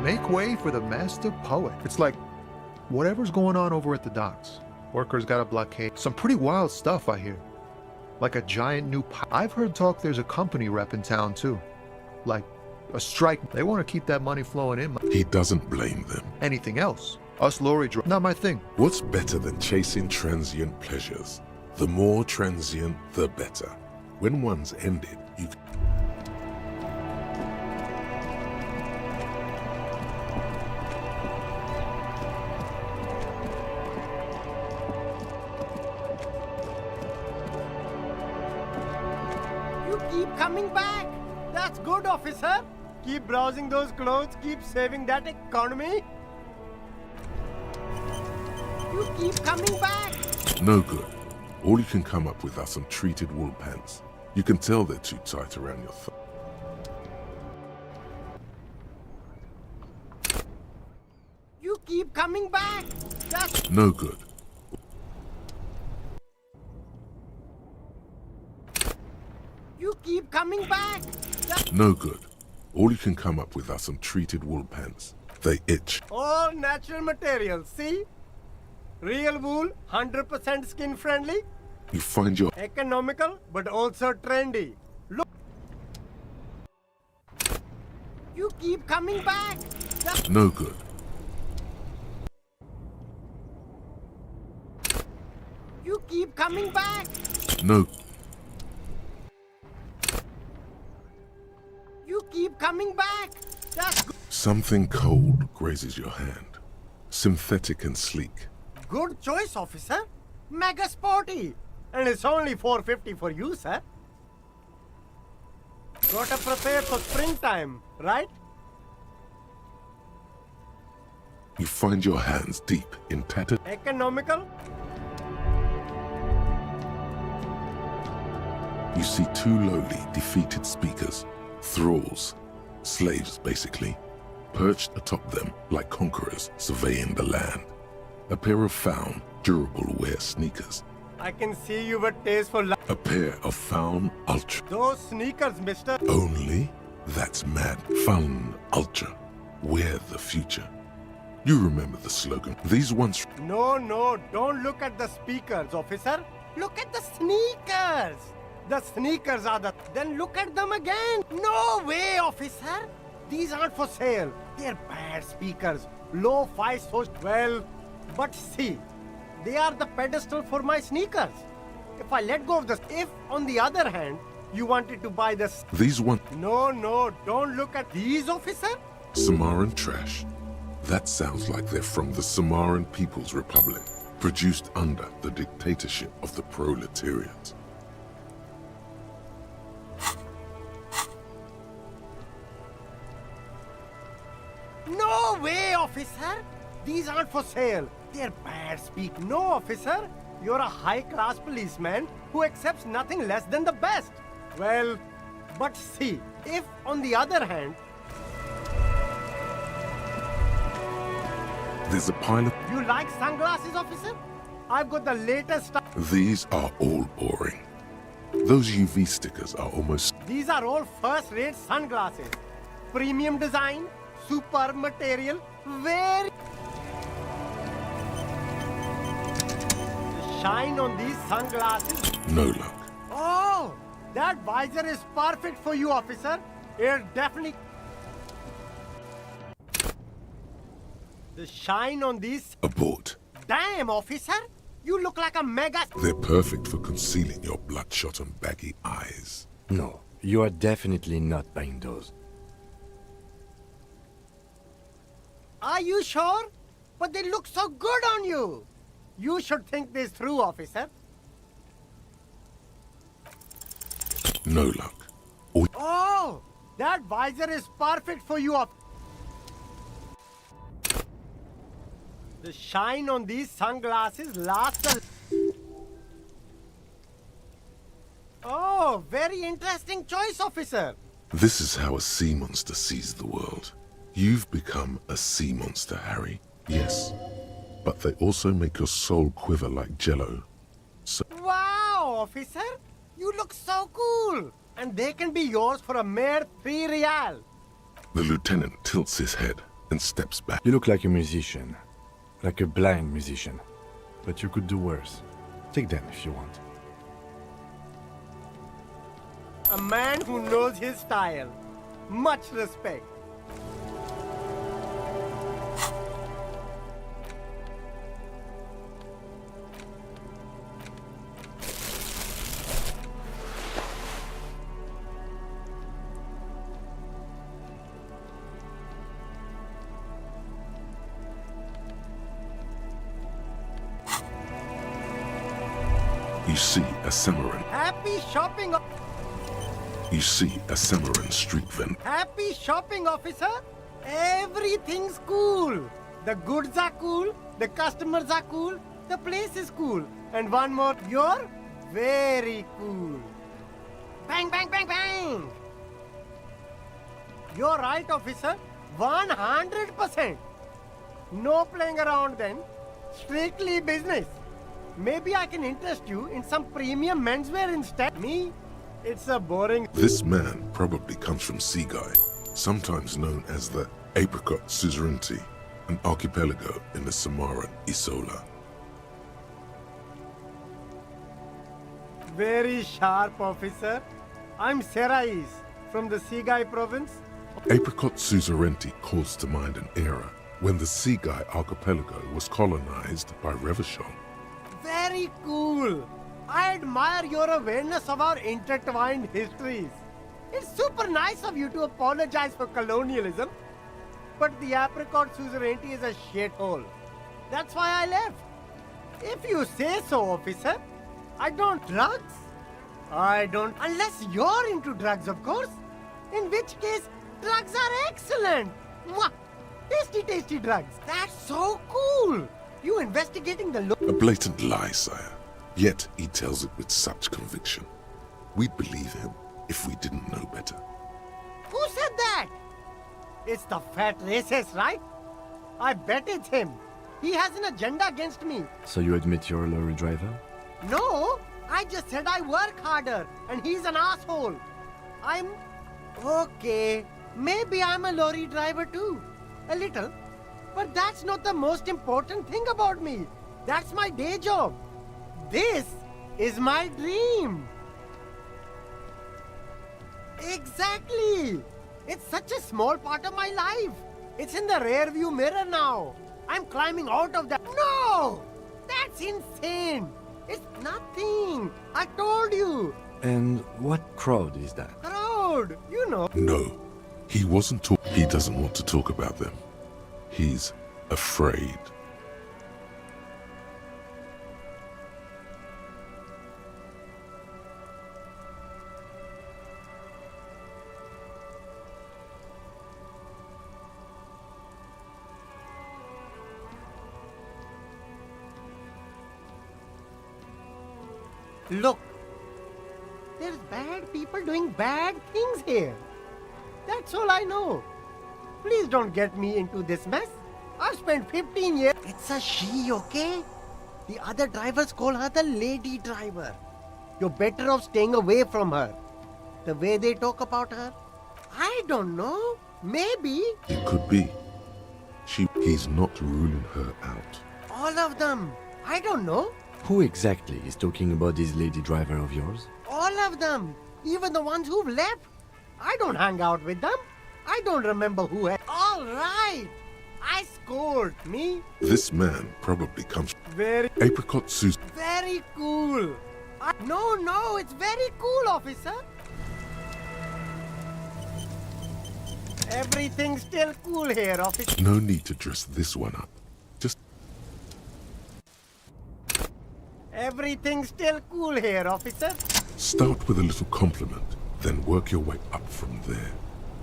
Speaker 13: Make way for the master poet. It's like whatever's going on over at the docks. Workers got a blockade. Some pretty wild stuff, I hear. Like a giant new I've heard talk there's a company rep in town, too. Like a strike. They want to keep that money flowing in.
Speaker 1: He doesn't blame them.
Speaker 13: Anything else? Us lorry drivers, not my thing.
Speaker 1: What's better than chasing transient pleasures? The more transient, the better. When one's ended, you
Speaker 16: You keep coming back. That's good, officer. Keep browsing those clothes, keep saving that economy. You keep coming back.
Speaker 1: No good. All you can come up with are some treated wool pants. You can tell they're too tight around your thigh.
Speaker 16: You keep coming back. That's
Speaker 1: No good.
Speaker 16: You keep coming back. That's
Speaker 1: No good. All you can come up with are some treated wool pants. They itch.
Speaker 16: all natural materials. See? Real wool, 100% skin friendly,
Speaker 1: You find your
Speaker 16: economical, but also trendy. Look. You keep coming back. That's
Speaker 1: no good.
Speaker 16: You keep coming back.
Speaker 1: No.
Speaker 16: You keep coming back. That's good.
Speaker 1: Something cold grazes your hand. Synthetic and sleek.
Speaker 16: Good choice, officer. Mega sporty. And it's only $4.50 for you, sir. Gotta prepare for springtime, right?
Speaker 1: You find your hands deep in tattered.
Speaker 16: Economical.
Speaker 1: You see two lowly, defeated speakers, thralls, slaves basically, perched atop them like conquerors surveying the land. A pair of found, durable wear sneakers.
Speaker 16: I can see you with taste for
Speaker 1: A pair of found ultra.
Speaker 16: those sneakers, mister.
Speaker 1: Only? That's mad. Found ultra. Wear the future. You remember the slogan. These ones.
Speaker 16: No, don't look at the speakers, officer. Look at the sneakers. The sneakers are the... Then look at them again. No way, officer. These aren't for sale. They're bad speakers. Low-fi so... Well, but see, they are the pedestal for my sneakers. If I let go of the... If, on the other hand, you wanted to buy the...
Speaker 1: These one.
Speaker 16: No, don't look at these, officer.
Speaker 1: Samaran trash. That sounds like they're from the Samaran People's Republic, produced under the dictatorship of the proletariat.
Speaker 16: No way, officer. These aren't for sale. They're bad speak. No, officer. You're a high-class policeman who accepts nothing less than the best. Well, but see, if, on the other hand...
Speaker 1: There's a pile of...
Speaker 16: You like sunglasses, officer? I've got the latest stuff.
Speaker 1: These are all boring. Those UV stickers are almost...
Speaker 16: These are all first-rate sunglasses. Premium design, superb material, very... The shine on these sunglasses...
Speaker 1: No luck.
Speaker 16: Oh! That visor is perfect for you, officer. It definitely... The shine on these...
Speaker 1: Abort.
Speaker 16: Damn, officer! You look like a mega...
Speaker 1: They're perfect for concealing your bloodshot and baggy eyes.
Speaker 3: No, you are definitely not buying those.
Speaker 16: Are you sure? But they look so good on you. You should think this through, officer.
Speaker 1: No luck.
Speaker 16: Oh! That visor is perfect for you, officer. The shine on these sunglasses lasts a... Oh, very interesting choice, officer.
Speaker 1: This is how a sea monster sees the world. You've become a sea monster, Harry. Yes. But they also make your soul quiver like jello. So
Speaker 16: Wow, officer. You look so cool. And they can be yours for a mere 3 real.
Speaker 1: the lieutenant tilts his head and steps back.
Speaker 3: You look like a musician. Like a blind musician. But you could do worse. Take them if you want.
Speaker 16: A man who knows his style. Much respect.
Speaker 1: You see a Samaran.
Speaker 16: Happy shopping.
Speaker 1: You see a Samaran street vendor.
Speaker 16: Happy shopping, officer. Everything's cool. The goods are cool. The customers are cool. The place is cool. And one more, you're very cool. Bang, bang, bang, bang. You're right, officer. 100%. No playing around then. Strictly business. Maybe I can interest you in some premium menswear instead. Me? It's a boring...
Speaker 1: This man probably comes from Seaguy, sometimes known as the Apricot Suzerainty, an archipelago in the Samaran Isola.
Speaker 16: Very sharp, officer. I'm Serais, from the Seaguy province.
Speaker 1: Apricot Suzerainty calls to mind an era when the Seaguy archipelago was colonized by Revachol.
Speaker 16: Very cool. I admire your awareness of our intertwined histories. It's super nice of you to apologize for colonialism. But the Apricot Suzerainty is a shithole. That's why I left. If you say so, officer. I don't drugs. I don't... Unless you're into drugs, of course. In which case, drugs are excellent. Mwah! Tasty, tasty drugs. That's so cool. You investigating the...
Speaker 1: A blatant lie, sire. Yet he tells it with such conviction. We'd believe him if we didn't know better.
Speaker 16: Who said that? It's the fat racist, right? I bet it's him. He has an agenda against me.
Speaker 3: So you admit you're a lorry driver?
Speaker 16: No, I just said I work harder, and he's an asshole. I'm... Okay, maybe I'm a lorry driver too. A little. But that's not the most important thing about me. That's my day job. This is my dream. Exactly. It's such a small part of my life. It's in the rear view mirror now. I'm climbing out of that. No! That's insane. It's nothing. I told you.
Speaker 3: And what crowd is that?
Speaker 16: Crowd, you know.
Speaker 1: No, he wasn't he doesn't want to talk about them. He's afraid.
Speaker 16: Look, there's bad people doing bad things here. That's all I know. Please don't get me into this mess. I've spent 15 years. It's a she, okay? The other drivers call her the lady driver. You're better off staying away from her. The way they talk about her, I don't know. Maybe.
Speaker 1: It could be. He's not ruling her out.
Speaker 16: All of them. I don't know.
Speaker 3: Who exactly is talking about this lady driver of yours?
Speaker 16: All of them. Even the ones who've left. I don't hang out with them. I don't remember who had... All right. I scored. Me?
Speaker 1: This man probably comes...
Speaker 16: Very...
Speaker 1: Apricot Sus...
Speaker 16: Very cool. No, it's very cool, officer. Everything's still cool here, officer.
Speaker 1: No need to dress this one up. Just...
Speaker 16: Everything's still cool here, officer.
Speaker 1: Start with a little compliment, then work your way up from there.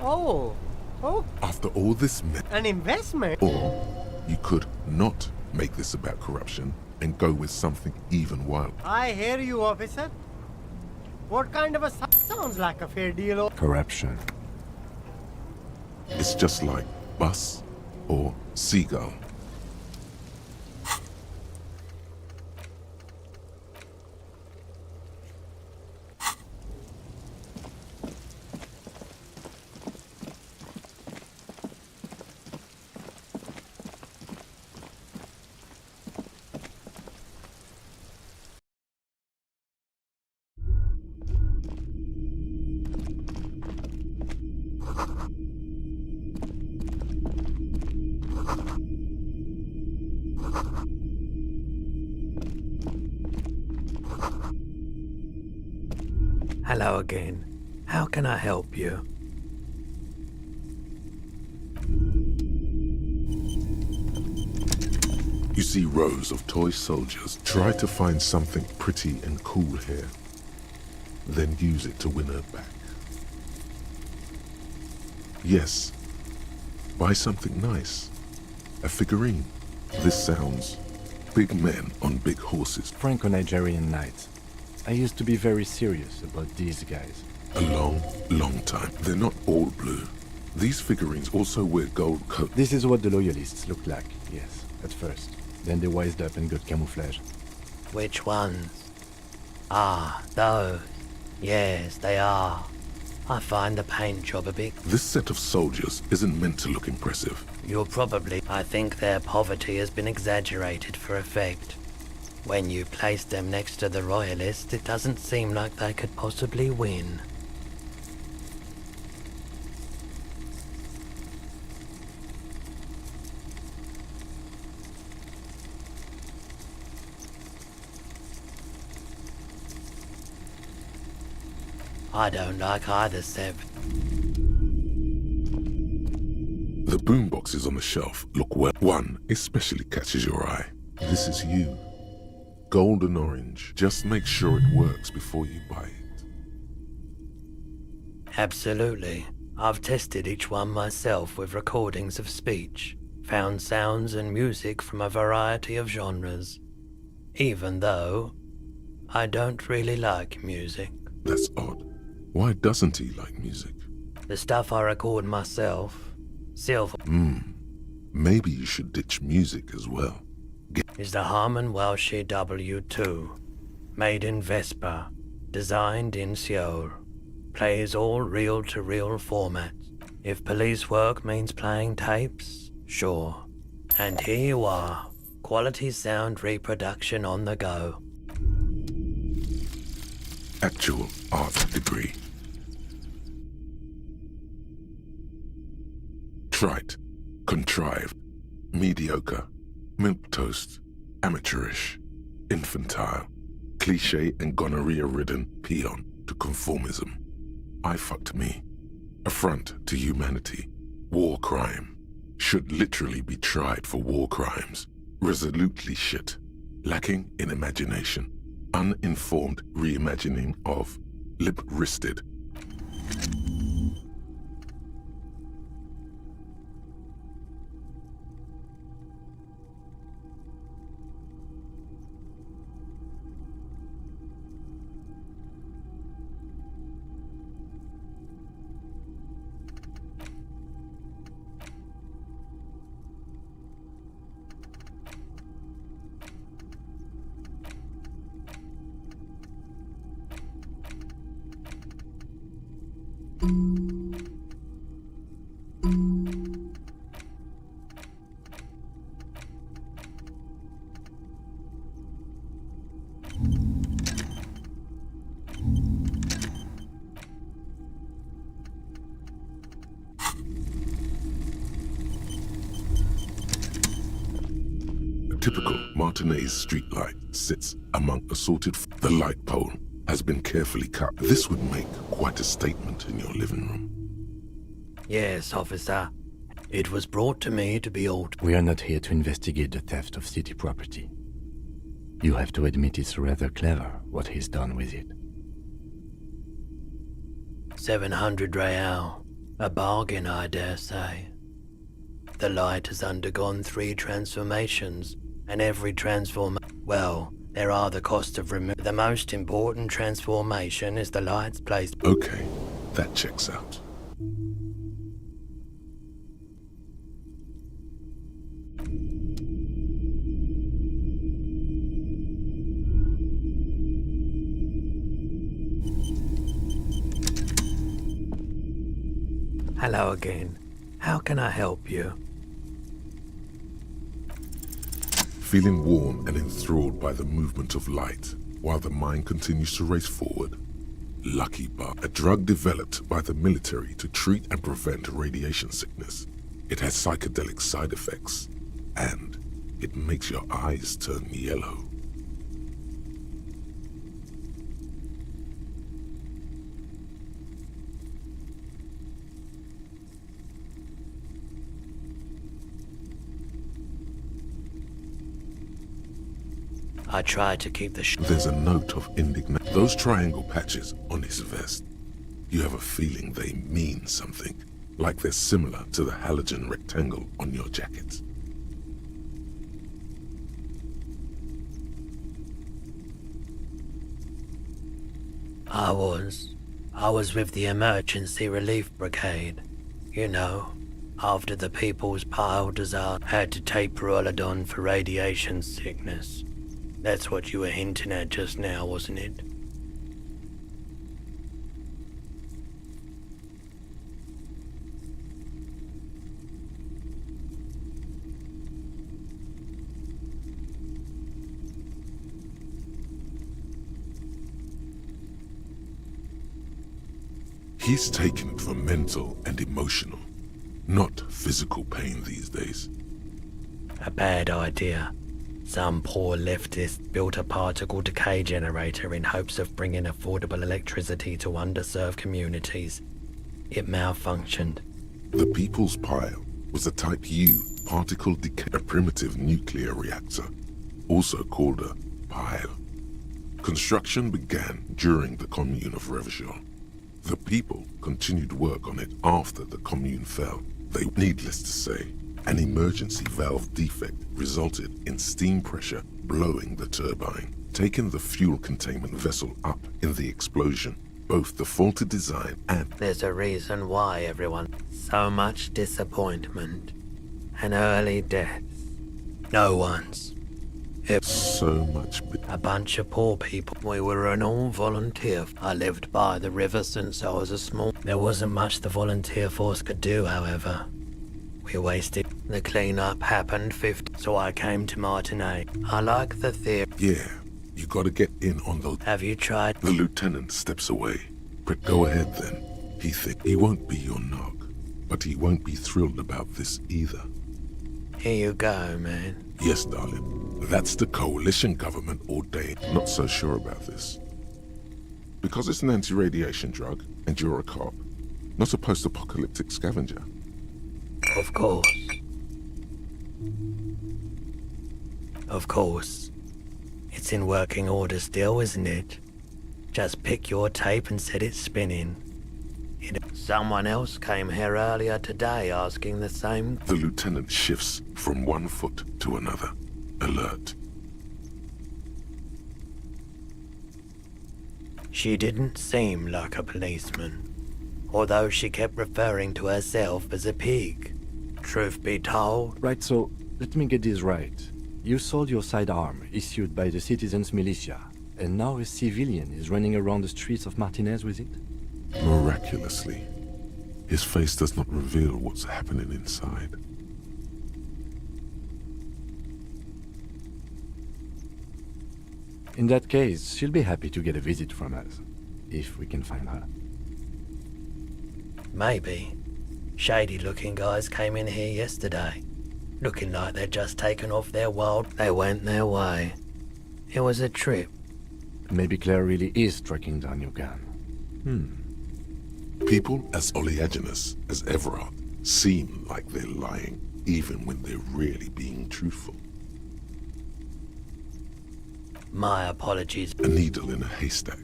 Speaker 16: Oh.
Speaker 1: After all this...
Speaker 16: An investment?
Speaker 1: Or you could not make this about corruption and go with something even wilder.
Speaker 16: I hear you, officer. What kind of a... Sounds like a fair deal.
Speaker 3: Corruption.
Speaker 1: It's just like bus or seagull.
Speaker 17: Hello again. How can I help you?
Speaker 1: You see rows of toy soldiers. Try to find something pretty and cool here. Then use it to win her back. Yes. Buy something nice. A figurine. This sounds big men on big horses.
Speaker 3: Franco-Nigerian knights. I used to be very serious about these guys.
Speaker 1: A long, long time. They're not all blue. These figurines also wear gold coats.
Speaker 3: This is what the loyalists looked like, yes, at first. Then they wised up and got camouflage.
Speaker 17: Which ones? Ah, those. Yes, they are. I find the paint job a bit...
Speaker 1: This set of soldiers isn't meant to look impressive.
Speaker 17: You're probably... I think their poverty has been exaggerated for effect. When you place them next to the royalists, it doesn't seem like they could possibly win. I don't like either, Seb.
Speaker 1: The boomboxes on the shelf look well. One especially catches your eye. This is you. Golden orange. Just make sure it works before you buy it.
Speaker 17: Absolutely. I've tested each one myself with recordings of speech, found sounds and music from a variety of genres. Even though I don't really like music.
Speaker 1: That's odd. Why doesn't he like music?
Speaker 17: The stuff I record myself, silver.
Speaker 1: Maybe you should ditch music as well.
Speaker 17: Is the Harman Welsh W2, made in Vespa, designed in Seoul, plays all reel-to-reel formats. If police work means playing tapes, sure. And here you are, quality sound reproduction on the go.
Speaker 1: Actual art degree. Trite, contrived, mediocre, milquetoast, amateurish, infantile, cliché and gonorrhea-ridden peon to conformism. I fucked me. Affront to humanity. War crime. Should literally be tried for war crimes. Resolutely shit. Lacking in imagination. Uninformed reimagining of lip-wristed. Typical Martinez streetlight sits among assorted. The light pole has been carefully cut. This would make quite a statement in your living room.
Speaker 17: Yes, officer. It was brought to me to be altered.
Speaker 3: We are not here to investigate the theft of city property. You have to admit it's rather clever what he's done with it.
Speaker 17: 700 real. A bargain, I dare say. The light has undergone 3 transformations, and every well, there are the costs of removal. The most important transformation is the light's placed.
Speaker 1: Okay, that checks out.
Speaker 17: Hello again. How can I help you?
Speaker 1: Feeling warm and enthralled by the movement of light, while the mind continues to race forward. Lucky Bug, a drug developed by the military to treat and prevent radiation sickness. It has psychedelic side effects, and it makes your eyes turn yellow.
Speaker 17: I tried to keep the
Speaker 1: There's a note of indignation. Those triangle patches on his vest, you have a feeling they mean something, like they're similar to the halogen rectangle on your jacket.
Speaker 17: I was with the Emergency Relief Brigade. You know, after the people's pile disaster, had to take Perolidon for radiation sickness. That's what you were hinting at just now, wasn't it?
Speaker 1: He's taken it for mental and emotional, not physical pain these days.
Speaker 17: A bad idea. Some poor leftist built a particle decay generator in hopes of bringing affordable electricity to underserved communities. It malfunctioned.
Speaker 1: The People's Pile was a Type U particle decay, a primitive nuclear reactor, also called a pile. Construction began during the Commune of Revachol. The people continued work on it after the Commune fell. Needless to say, an emergency valve defect resulted in steam pressure blowing the turbine, taking the fuel containment vessel up in the explosion. Both the faulty design and...
Speaker 17: There's a reason why everyone... So much disappointment. And early deaths. No one's.
Speaker 1: So much...
Speaker 17: A bunch of poor people. We were an all-volunteer. I lived by the river since I was a small... There wasn't much the volunteer force could do, however. We wasted. The cleanup happened 50, so I came to Martinez. I like the theory.
Speaker 1: Yeah, you gotta get in on those...
Speaker 17: Have you tried?
Speaker 1: The lieutenant steps away. But go ahead then. He won't be your nog, but he won't be thrilled about this either.
Speaker 17: Here you go, man.
Speaker 1: Yes, darling. That's the coalition government ordained. Not so sure about this. Because it's an anti-radiation drug, and you're a cop, not a post-apocalyptic scavenger.
Speaker 17: Of course. Of course. It's in working order still, isn't it? Just pick your tape and set it spinning. Someone else came here earlier today asking the same...
Speaker 1: The lieutenant shifts from one foot to another, alert.
Speaker 17: She didn't seem like a policeman, although she kept referring to herself as a pig. Truth be told...
Speaker 3: Right, so let me get this right. You sold your sidearm, issued by the citizens' militia, and now a civilian is running around the streets of Martinez with it?
Speaker 1: Miraculously, his face does not reveal what's happening inside.
Speaker 3: In that case, she'll be happy to get a visit from us, if we can find her.
Speaker 17: Maybe. Shady-looking guys came in here yesterday, looking like they'd just taken off their wild... They went their way. It was a trip.
Speaker 3: Maybe Claire really is tracking down your gun.
Speaker 1: People as oleaginous as Everard seem like they're lying, even when they're really being truthful.
Speaker 17: My apologies.
Speaker 1: A needle in a haystack.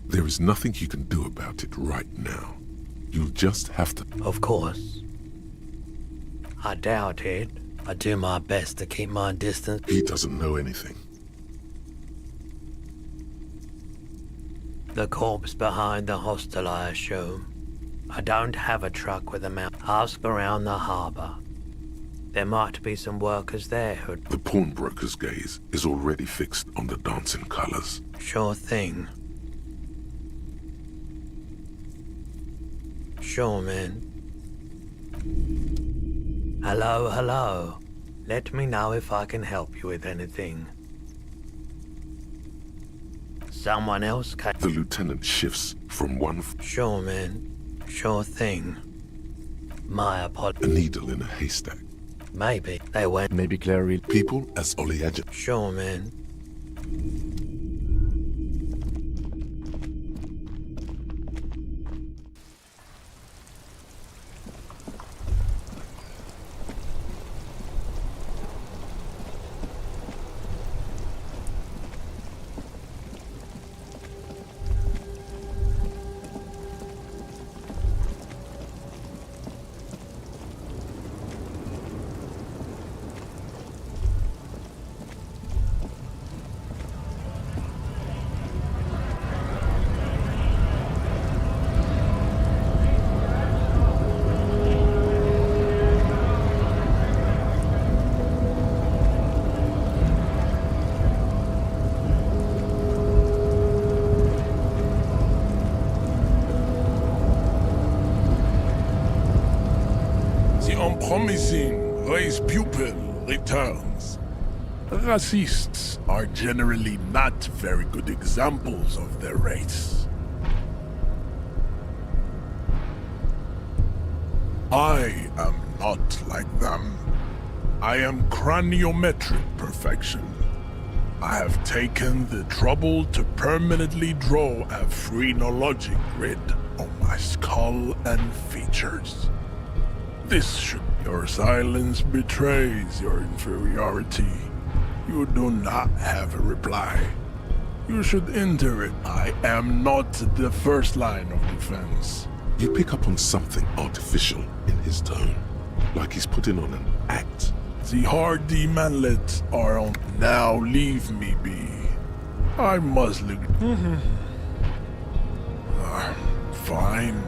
Speaker 1: There is nothing you can do about it right now. You'll just have to...
Speaker 17: Of course. I doubt it. I do my best to keep my distance.
Speaker 1: He doesn't know anything.
Speaker 17: The corpse behind the hostel, I assume. I don't have a truck with a mount. Ask around the harbour. There might be some workers there who...
Speaker 1: The pawnbroker's gaze is already fixed on the dancing colours.
Speaker 17: Sure thing. Sure, man. Hello, hello. Let me know if I can help you with anything. Someone else came...
Speaker 1: The lieutenant shifts from one...
Speaker 17: Sure, man. Sure thing. My
Speaker 1: A
Speaker 17: apologies.
Speaker 1: needle in a haystack.
Speaker 17: Maybe they went.
Speaker 3: Maybe Claire really...
Speaker 1: People as oleagic.
Speaker 17: Sure, man.
Speaker 1: Unpromising race pupil returns. Racists are generally not very good examples of their race. I am not like them. I am craniometric perfection. I have taken the trouble to permanently draw a phrenologic grid on my skull and features. This should... Your silence betrays your inferiority. You do not have a reply. You should enter it. I am not the first line of defense. You pick up on something artificial in his tone, like he's putting on an act. The hardy manlets are on. Now leave me be. I must look. Fine.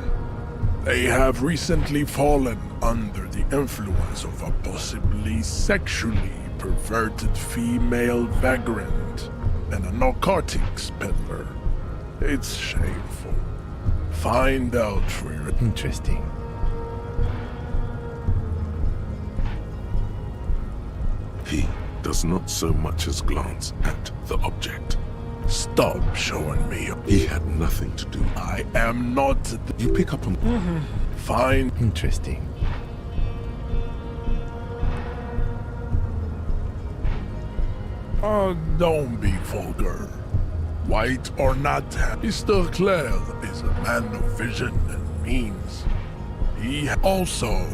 Speaker 1: They have recently fallen under the influence of a possibly sexually perverted female vagrant and a narcotics peddler. It's shameful. Find out for your...
Speaker 3: Interesting.
Speaker 1: He does not so much as glance at the object. Stop showing me. He had nothing to do. I am not... You pick up on... Fine.
Speaker 3: Interesting.
Speaker 1: Don't be vulgar. White or not, Mr. Claire is a man of vision and means. He also,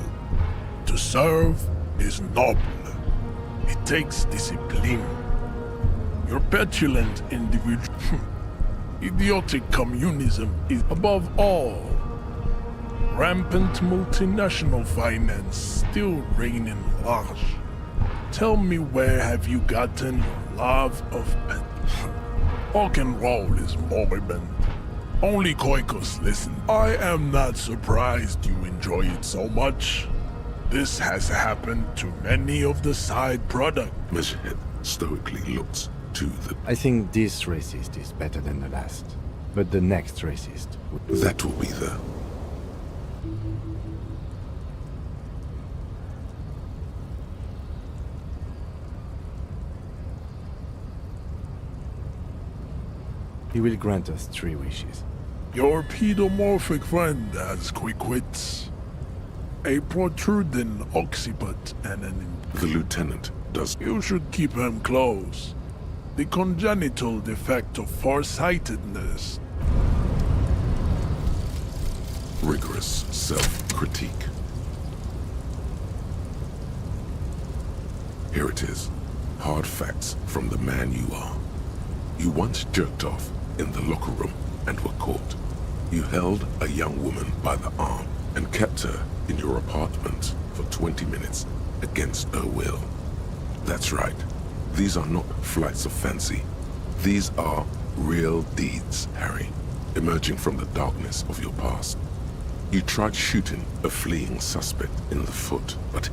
Speaker 1: to serve is noble. It takes discipline. Your petulant individual... Idiotic communism is above all. Rampant multinational finance still reigning large. Tell me, where have you gotten your love of pet? Rock and roll is moribund. Only Koikos listen. I am not surprised you enjoy it so much. This has happened to many of the side products. Meshhead stoically looks to the...
Speaker 3: I think this racist is better than the last. But the next racist...
Speaker 1: That will be the...
Speaker 3: He will grant us 3 wishes.
Speaker 1: Your pedomorphic friend has quick wits. A protruding occiput and an... The lieutenant does... You should keep him close. The congenital defect of farsightedness. Rigorous self-critique. Here it is. Hard facts from the man you are. You once jerked off in the locker room and were caught. You held a young woman by the arm and kept her in your apartment for 20 minutes against her will. That's right. These are not flights of fancy. These are real deeds, Harry, emerging from the darkness of your past. You tried shooting a fleeing suspect in the foot, but...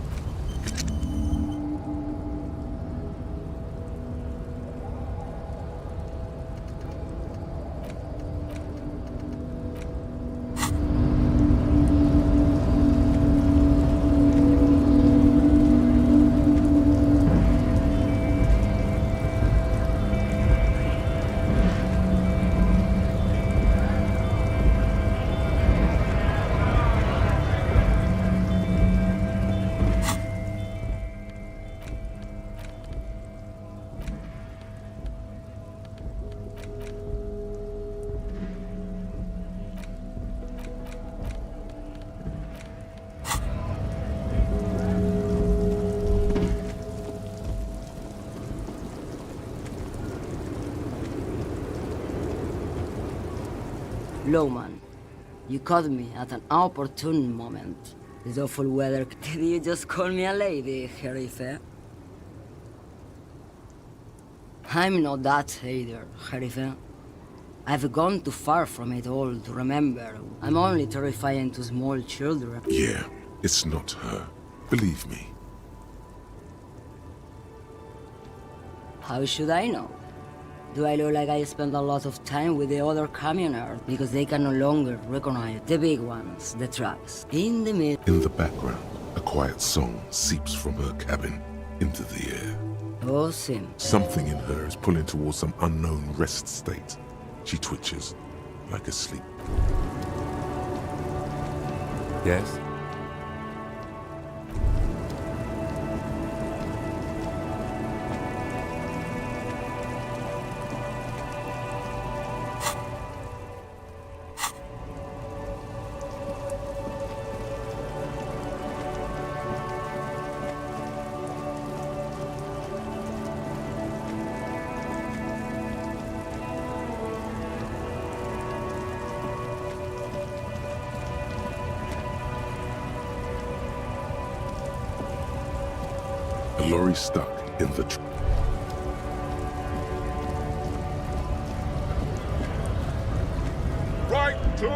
Speaker 10: Lowman, you caught me at an opportune moment. This awful weather. Did you just call me a lady, Jerife? I'm not that either, Jerife. I've gone too far from it all to remember. I'm only terrifying to small children.
Speaker 1: Yeah, it's not her. Believe me.
Speaker 10: How should I know? Do I look like I spend a lot of time with the other communers because they can no longer recognize the big ones, the trucks, in the middle?
Speaker 1: In the background, a quiet song seeps from her cabin into the air.
Speaker 10: Oh, Sim.
Speaker 1: Something in her is pulling towards some unknown rest state. She twitches, like asleep.
Speaker 3: Yes?
Speaker 1: A lorry stuck in the
Speaker 15: Right, two.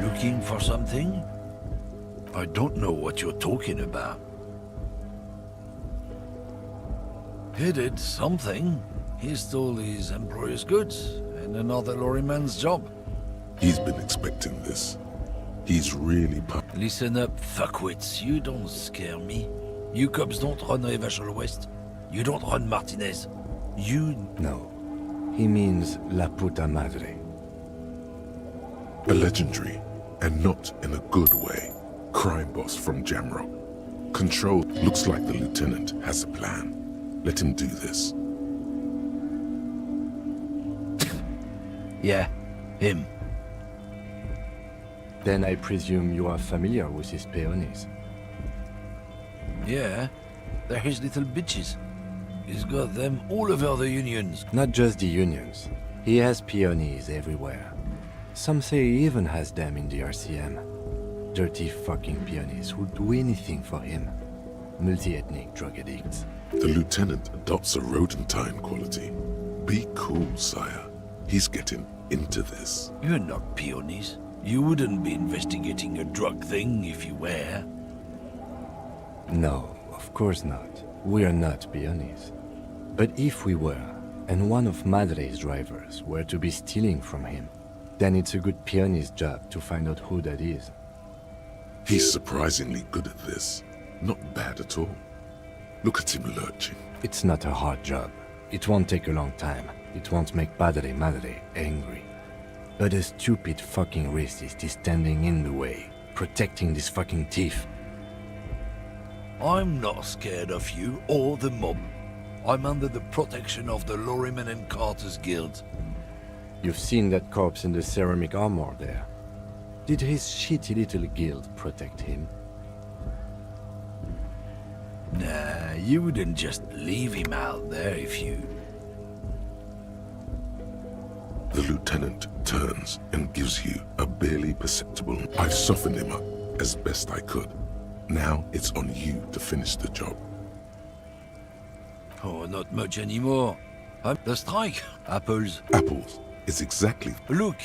Speaker 2: Looking for something? I don't know what you're talking about. He did something. He stole his employer's goods and another lorryman's job.
Speaker 1: He's been expecting this. He's really
Speaker 2: Listen up, fuckwits. You don't scare me. You cops don't run Revachol West. You don't run Martinez. You...
Speaker 3: No. He means La Puta Madre.
Speaker 1: a legendary, and not in a good way, crime boss from Jamrock. Control looks like the lieutenant has a plan. Let him do this.
Speaker 2: Yeah, him.
Speaker 3: Then I presume you are familiar with his peonies.
Speaker 2: Yeah, they're his little bitches. He's got them all over the unions.
Speaker 3: Not just the unions. He has peonies everywhere. Some say he even has them in the RCM. Dirty fucking peonies who'd do anything for him. Multi-ethnic drug addicts.
Speaker 1: The lieutenant adopts a rodentine quality. Be cool, sire. He's getting into this.
Speaker 2: You're not peonies. You wouldn't be investigating a drug thing if you were.
Speaker 3: No, of course not. We are not peonies. But if we were, and one of Madre's drivers were to be stealing from him, then it's a good peony's job to find out who that is.
Speaker 1: He's surprisingly good at this. Not bad at all. Look at him lurching.
Speaker 3: It's not a hard job. It won't take a long time. It won't make Padre Madre angry. But a stupid fucking racist is standing in the way, protecting this fucking thief.
Speaker 2: I'm not scared of you or the mob. I'm under the protection of the Lorrymen and Carters Guild.
Speaker 3: You've seen that corpse in the ceramic armor there. Did his shitty little guild protect him?
Speaker 2: Nah, you wouldn't just leave him out there if you...
Speaker 1: The lieutenant turns and gives you a barely perceptible... I've softened him up as best I could. Now it's on you to finish the job.
Speaker 2: Oh, not much anymore. The strike. Apples.
Speaker 1: Apples is exactly...
Speaker 2: Look.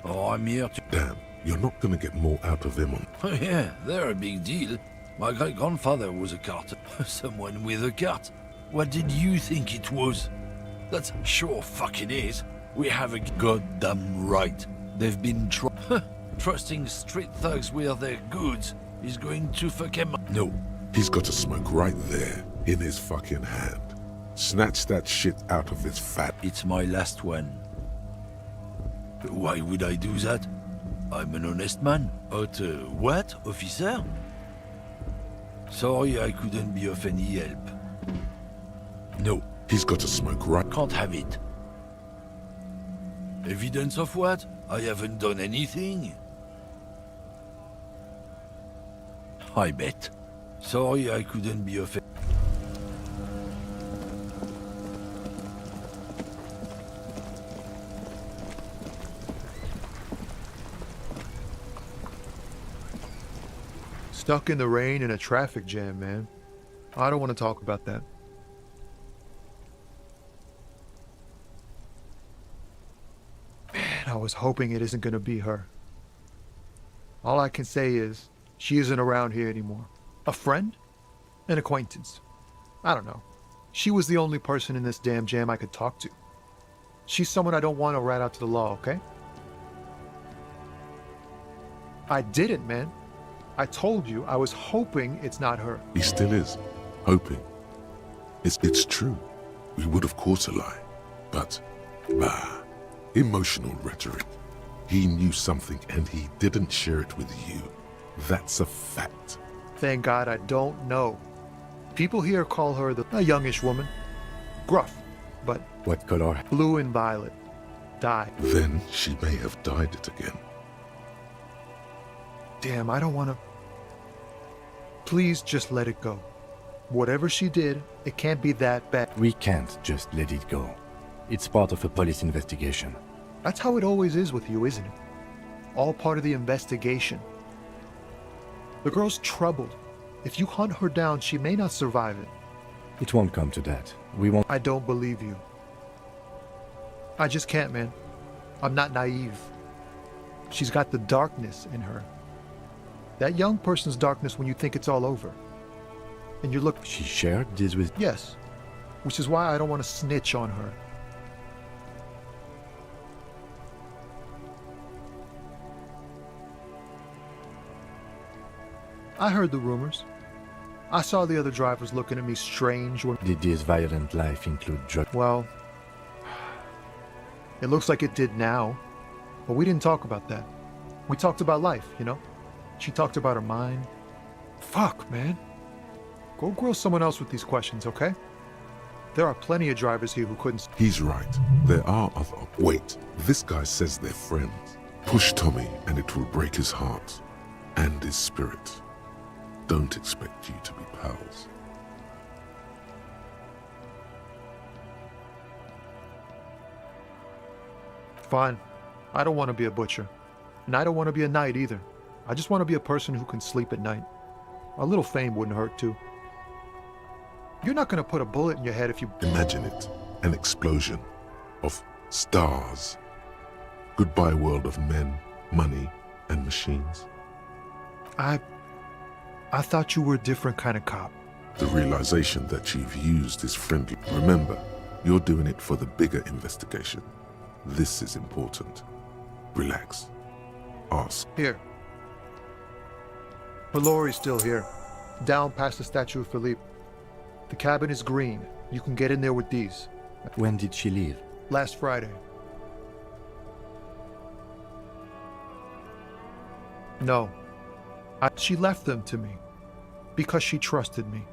Speaker 2: Oh, I'm here to...
Speaker 1: Damn, you're not gonna get more out of him on...
Speaker 2: Oh, yeah, they're a big deal. My great-grandfather was a carter. Someone with a cart. What did you think it was? That's sure fucking is. We have a goddamn right. They've been trusting street thugs with their goods is going to fuck him. No.
Speaker 1: He's got a smoke right there, in his fucking hand. Snatch that shit out of his fat...
Speaker 2: It's my last one. Why would I do that? I'm an honest man. What, officer? Sorry I couldn't be of any help. No.
Speaker 1: He's got a smoke right...
Speaker 2: Can't have it. Evidence of what? I haven't done anything. I bet. Sorry I couldn't be of...
Speaker 13: Stuck in the rain in a traffic jam, man. I don't want to talk about that. Man, I was hoping it isn't gonna be her. All I can say is, she isn't around here anymore. A friend? An acquaintance. I don't know. She was the only person in this damn jam I could talk to. She's someone I don't want to rat out to the law, okay? I didn't, man. I told you I was hoping it's not her.
Speaker 1: He still is. Hoping. It's true. We would of course a lie. But, emotional rhetoric. He knew something and he didn't share it with you. That's a fact.
Speaker 13: Thank God I don't know. People here call her a youngish woman. Gruff, but...
Speaker 3: What color?
Speaker 13: Blue and violet. Died.
Speaker 1: Then she may have dyed it again.
Speaker 13: Damn, I don't want to... Please just let it go. Whatever she did, it can't be that bad.
Speaker 3: We can't just let it go. It's part of a police investigation.
Speaker 13: That's how it always is with you, isn't it? All part of the investigation. The girl's troubled. If you hunt her down, she may not survive it.
Speaker 3: It won't come to that. We won't...
Speaker 13: I don't believe you. I just can't, man. I'm not naive. She's got the darkness in her. That young person's darkness when you think it's all over. And you look...
Speaker 3: She shared this with...
Speaker 13: Yes. Which is why I don't want to snitch on her. I heard the rumors. I saw the other drivers looking at me strange when...
Speaker 3: Did this violent life include drugs?
Speaker 13: Well, it looks like it did now. But we didn't talk about that. We talked about life, you know? She talked about her mind. Fuck, man. Go grill someone else with these questions, okay? There are plenty of drivers here who couldn't...
Speaker 1: He's right. There are other... Wait, this guy says they're friends. Push Tommy and it will break his heart. And his spirit. Don't expect you to be pals.
Speaker 13: Fine. I don't want to be a butcher. And I don't want to be a knight either. I just want to be a person who can sleep at night. A little fame wouldn't hurt too. You're not going to put a bullet in your head if you...
Speaker 1: Imagine it. An explosion of stars. Goodbye world of men, money, and machines.
Speaker 13: I thought you were a different kind of cop.
Speaker 1: The realization that you've used is friendly. Remember, you're doing it for the bigger investigation. This is important. Relax. Ask.
Speaker 13: Here. Pelori's still here. Down past the statue of Philippe. The cabin is green. You can get in there with these.
Speaker 3: When did she leave?
Speaker 13: Last Friday. No. She left them to me. Because she trusted me.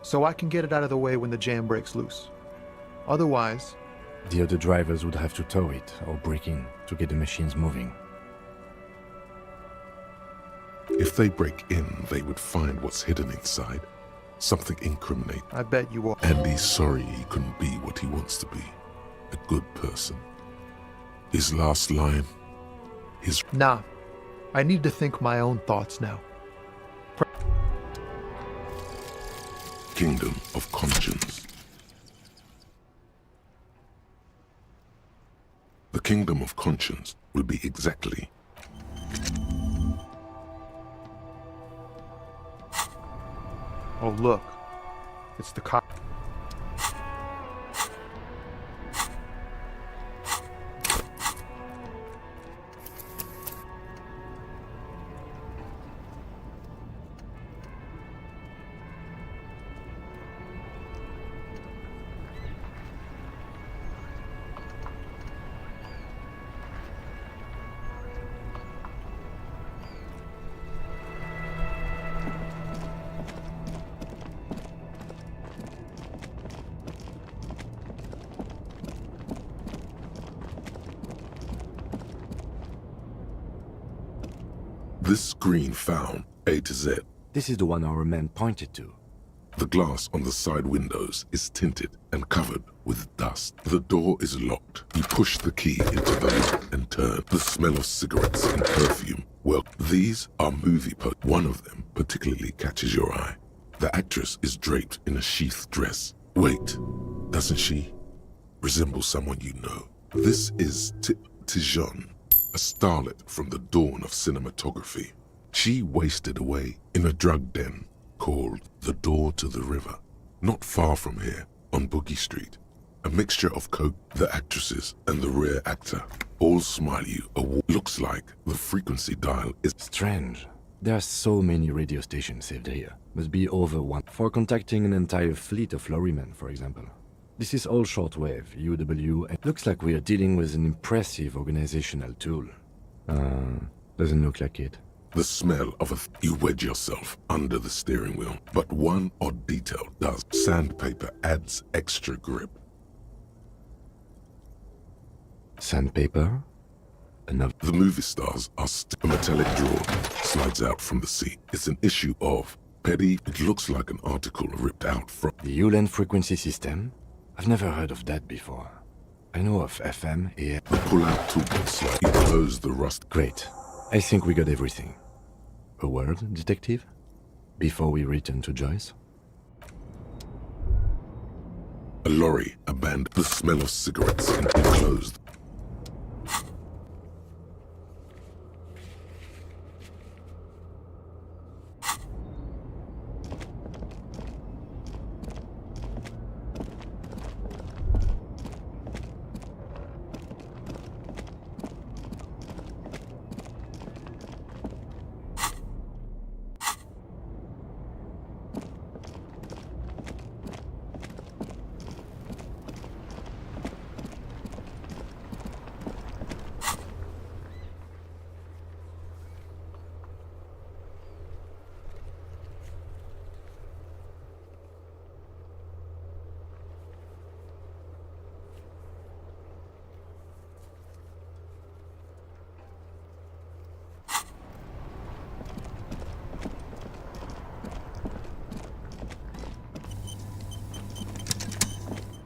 Speaker 13: So I can get it out of the way when the jam breaks loose. Otherwise...
Speaker 3: The other drivers would have to tow it or break in to get the machines moving.
Speaker 1: If they break in, they would find what's hidden inside. Something incriminating.
Speaker 13: I bet you will.
Speaker 1: And he's sorry he couldn't be what he wants to be. A good person. His last line, his...
Speaker 13: Nah. I need to think my own thoughts now.
Speaker 1: Kingdom of Conscience. The Kingdom of Conscience will be exactly...
Speaker 13: Oh, look. It's the cop.
Speaker 1: This screen found A to Z.
Speaker 3: This is the one our man pointed to.
Speaker 1: The glass on the side windows is tinted and covered with dust. The door is locked. You push the key into the lock and turn. The smell of cigarettes and perfume. Well, These are movie One of them particularly catches your eye. The actress is draped in a sheath dress. Wait, doesn't she resemble someone you know? This is Tijon, a starlet from the dawn of cinematography. She wasted away in a drug den called The Door to the River, not far from here on Boogie Street. A mixture of coke, the actresses, and the rear actor all smile you. Looks like the frequency dial is
Speaker 3: strange. There are so many radio stations saved here. Must be over one for contacting an entire fleet of lorrymen, for example. This is all shortwave, UW, and looks like we are dealing with an impressive organizational tool. Doesn't look like it.
Speaker 1: The smell of you wedge yourself under the steering wheel, but one odd detail does. Sandpaper adds extra grip.
Speaker 3: Sandpaper? Another.
Speaker 1: The movie stars are a metallic drawer slides out from the seat. It's an issue of Petty. It looks like an article ripped out from
Speaker 3: the Ulan frequency system? I've never heard of that before. I know of FM, AM.
Speaker 1: The pull-out toolbox slide. You close the rust.
Speaker 3: Great. I think we got everything. A word, detective? Before we return to Joyce?
Speaker 1: A lorry abandoned. The smell of cigarettes enclosed.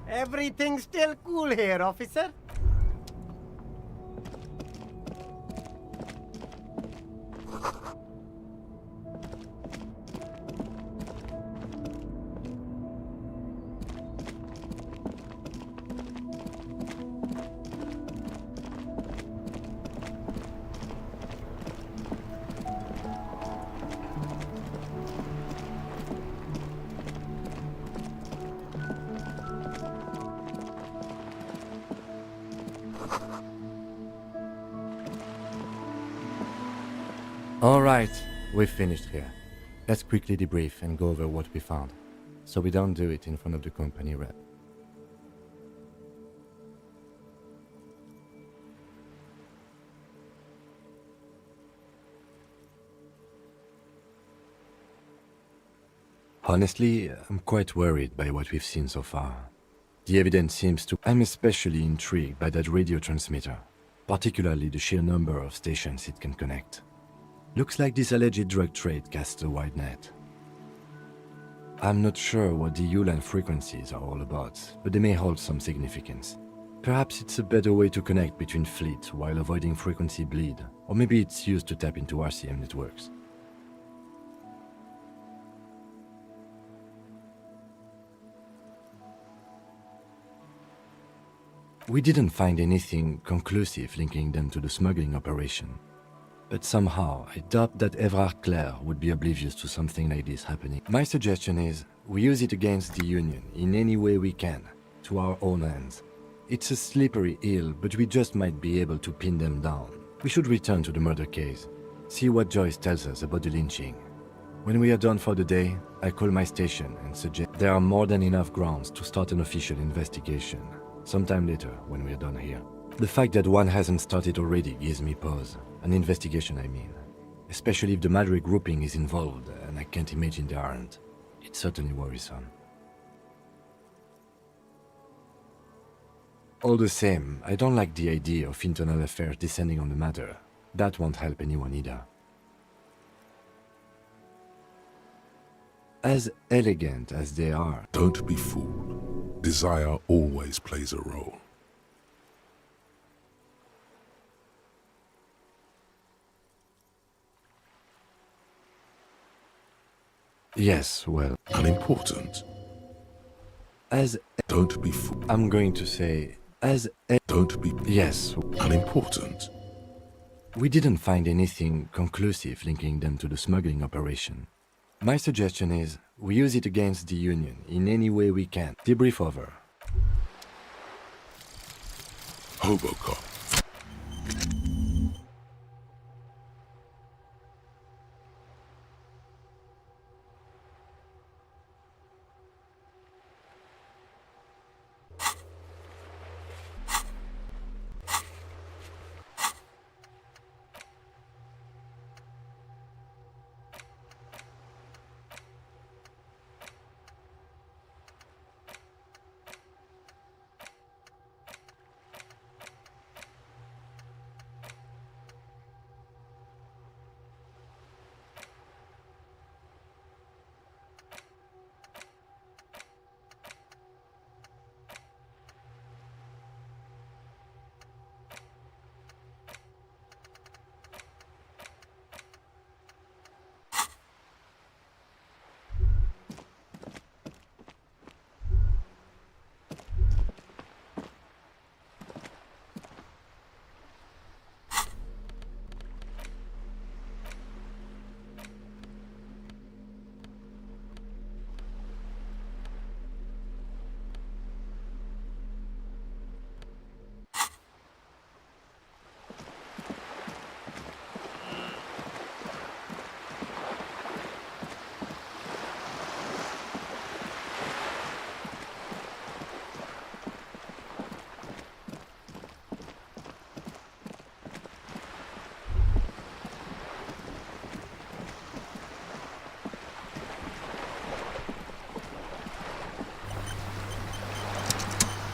Speaker 16: Everything's still cool here, officer.
Speaker 3: Alright, we've finished here. Let's quickly debrief and go over what we found, so we don't do it in front of the company rep. Honestly, I'm quite worried by what we've seen so far. The evidence seems to... I'm especially intrigued by that radio transmitter, particularly the sheer number of stations it can connect. Looks like this alleged drug trade casts a wide net. I'm not sure what the Ulan frequencies are all about, but they may hold some significance. Perhaps it's a better way to connect between fleets while avoiding frequency bleed, or maybe it's used to tap into RCM networks. We didn't find anything conclusive linking them to the smuggling operation. But somehow, I doubt that Everard Clare would be oblivious to something like this happening. My suggestion is, we use it against the Union in any way we can, to our own ends. It's a slippery hill, but we just might be able to pin them down. We should return to the murder case, see what Joyce tells us about the lynching. When we are done for the day, I call my station and suggest there are more than enough grounds to start an official investigation, sometime later when we are done here. The fact that one hasn't started already gives me pause. An investigation, I mean. Especially if the Madrid grouping is involved, and I can't imagine they aren't. It's certainly worrisome. All the same, I don't like the idea of internal affairs descending on the matter. That won't help anyone either. As elegant as they are...
Speaker 1: Don't be fooled. Desire always plays a role.
Speaker 3: Yes, well...
Speaker 1: Unimportant.
Speaker 3: As...
Speaker 1: Don't be fooled.
Speaker 3: I'm going to say... As...
Speaker 1: Don't be...
Speaker 3: Yes.
Speaker 1: Unimportant.
Speaker 3: We didn't find anything conclusive linking them to the smuggling operation. My suggestion is, we use it against the Union in any way we can. Debrief over.
Speaker 1: Hobocop.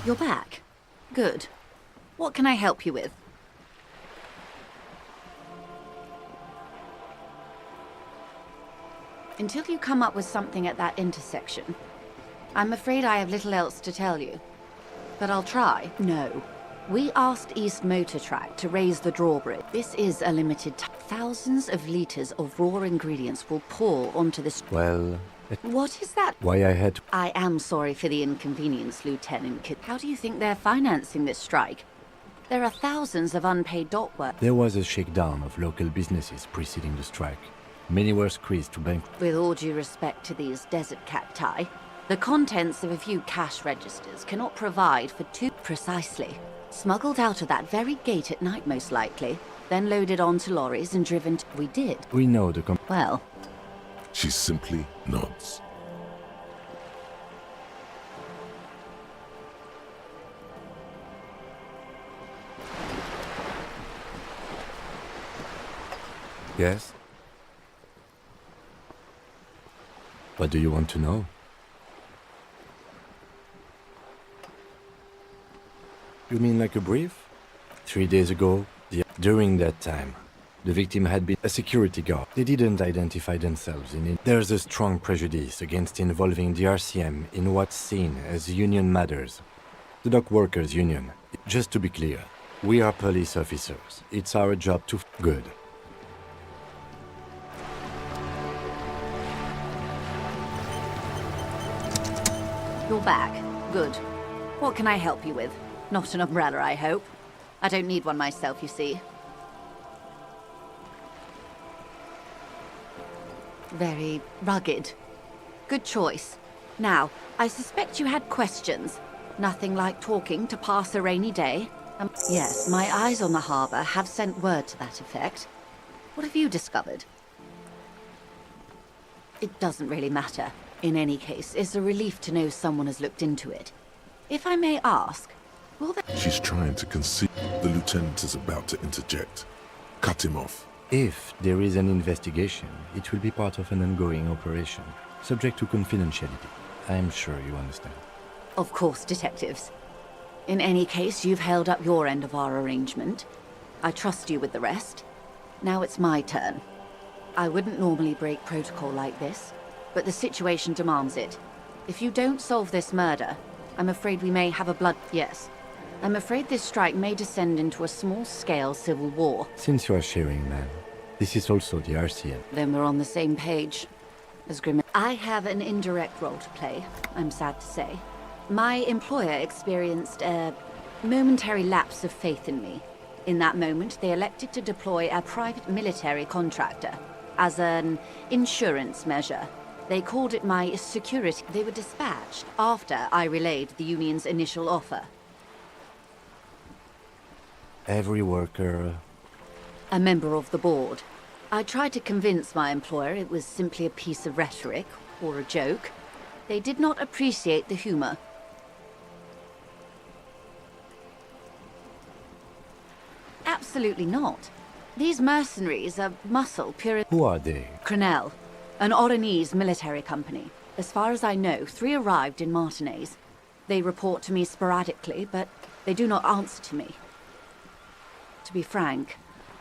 Speaker 6: You're back. Good. What can I help you with? Until you come up with something at that intersection, I'm afraid I have little else to tell you. But I'll try. No. We asked East Motor Track to raise the drawbridge. This is a limited time. Thousands of liters of raw ingredients will pour onto this...
Speaker 3: Well...
Speaker 6: What is that?
Speaker 3: Why I had to...
Speaker 6: I am sorry for the inconvenience, Lieutenant Kidd. How do you think they're financing this strike? There are thousands of unpaid dock work.
Speaker 3: There was a shakedown of local businesses preceding the strike. Many were squeezed to bank...
Speaker 6: With all due respect to these desert cacti, the contents of a few cash registers cannot provide for two... Precisely. Smuggled out of that very gate at night, most likely. Then loaded onto lorries and driven to... We did.
Speaker 3: We know the...
Speaker 6: Well...
Speaker 1: She simply nods.
Speaker 3: Yes? What do you want to know? You mean like a brief? 3 days ago, during that time, the victim had been a security guard. They didn't identify themselves in it. There's a strong prejudice against involving the RCM in what's seen as union matters. The Dock Workers Union. Just to be clear, we are police officers. It's our job to... Good.
Speaker 6: You're back. Good. What can I help you with? Not an umbrella, I hope. I don't need one myself, you see. Very rugged. Good choice. Now, I suspect you had questions. Nothing like talking to pass a rainy day. Yes, my eyes on the harbour have sent word to that effect. What have you discovered? It doesn't really matter. In any case, it's a relief to know someone has looked into it. If I may ask, will there...
Speaker 1: She's trying to conceal. The lieutenant is about to interject. Cut him off.
Speaker 3: If there is an investigation, it will be part of an ongoing operation, subject to confidentiality. I'm sure you understand.
Speaker 6: Of course, detectives. In any case, you've held up your end of our arrangement. I trust you with the rest. Now it's my turn. I wouldn't normally break protocol like this, but the situation demands it. If you don't solve this murder, I'm afraid we may have a blood... Yes. I'm afraid this strike may descend into a small-scale civil war.
Speaker 3: Since you are sharing, ma'am, this is also the RCM.
Speaker 6: Then we're on the same page. as grim. I have an indirect role to play, I'm sad to say. My employer experienced a momentary lapse of faith in me. In that moment, they elected to deploy a private military contractor as an insurance measure. They called it my security. They were dispatched after I relayed the union's initial offer.
Speaker 3: Every worker...
Speaker 6: A member of the board. I tried to convince my employer it was simply a piece of rhetoric or a joke. They did not appreciate the humor. Absolutely not. These mercenaries are muscle pure.
Speaker 3: Who are they?
Speaker 6: Crenel, an Oranese military company. As far as I know, 3 arrived in Martinez. They report to me sporadically, but they do not answer to me. To be frank,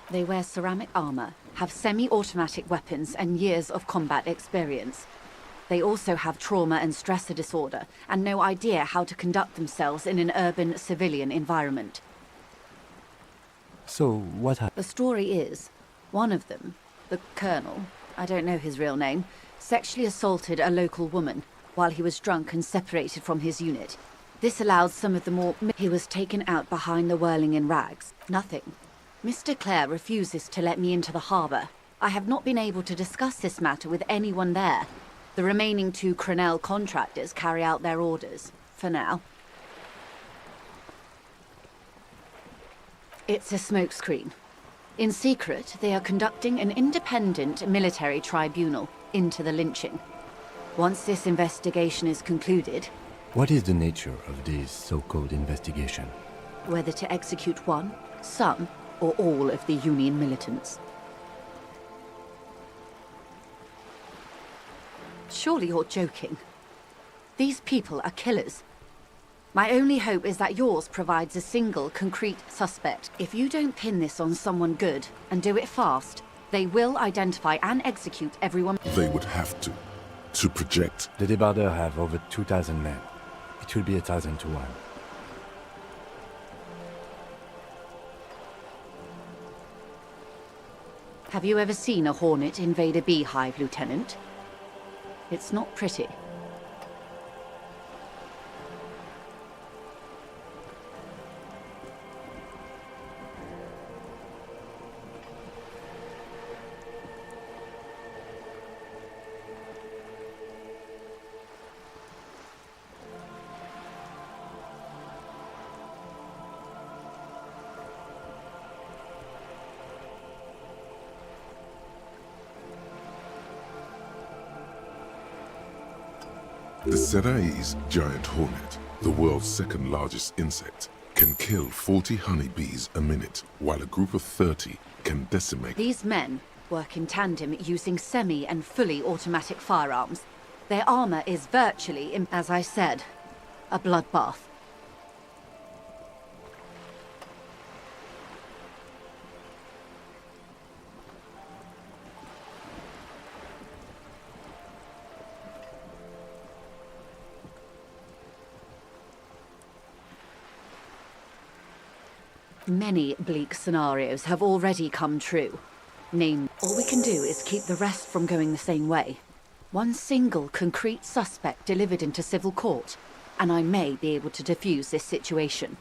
Speaker 6: they wear ceramic armor, have semi-automatic weapons, and years of combat experience. They also have trauma and stressor disorder, and no idea how to conduct themselves in an urban civilian environment.
Speaker 3: So, what happened?
Speaker 6: The story is, one of them, the colonel, I don't know his real name, sexually assaulted a local woman while he was drunk and separated from his unit. This allowed some of the more... He was taken out behind the whirling in rags. Nothing. Mr. Clare refuses to let me into the harbour. I have not been able to discuss this matter with anyone there. The remaining 2 Crenel contractors carry out their orders, for now. It's a smokescreen. In secret, they are conducting an independent military tribunal into the lynching. Once this investigation is concluded...
Speaker 3: What is the nature of this so-called investigation?
Speaker 6: Whether to execute one, some, or all of the Union militants. Surely you're joking. These people are killers. My only hope is that yours provides a single, concrete suspect. If you don't pin this on someone good, and do it fast, they will identify and execute everyone.
Speaker 1: They would have to project.
Speaker 3: The débardeurs have over 2,000 men. It will be 1,000 to 1.
Speaker 6: Have you ever seen a hornet invade a beehive, Lieutenant? It's not pretty.
Speaker 1: The Serai's giant hornet, the world's 2nd largest insect, can kill 40 honeybees a minute, while a group of 30 can decimate.
Speaker 6: These men work in tandem using semi- and fully automatic firearms. Their armor is virtually, as I said, a bloodbath. Many bleak scenarios have already come true. All we can do is keep the rest from going the same way. One single concrete suspect delivered into civil court, and I may be able to defuse this situation.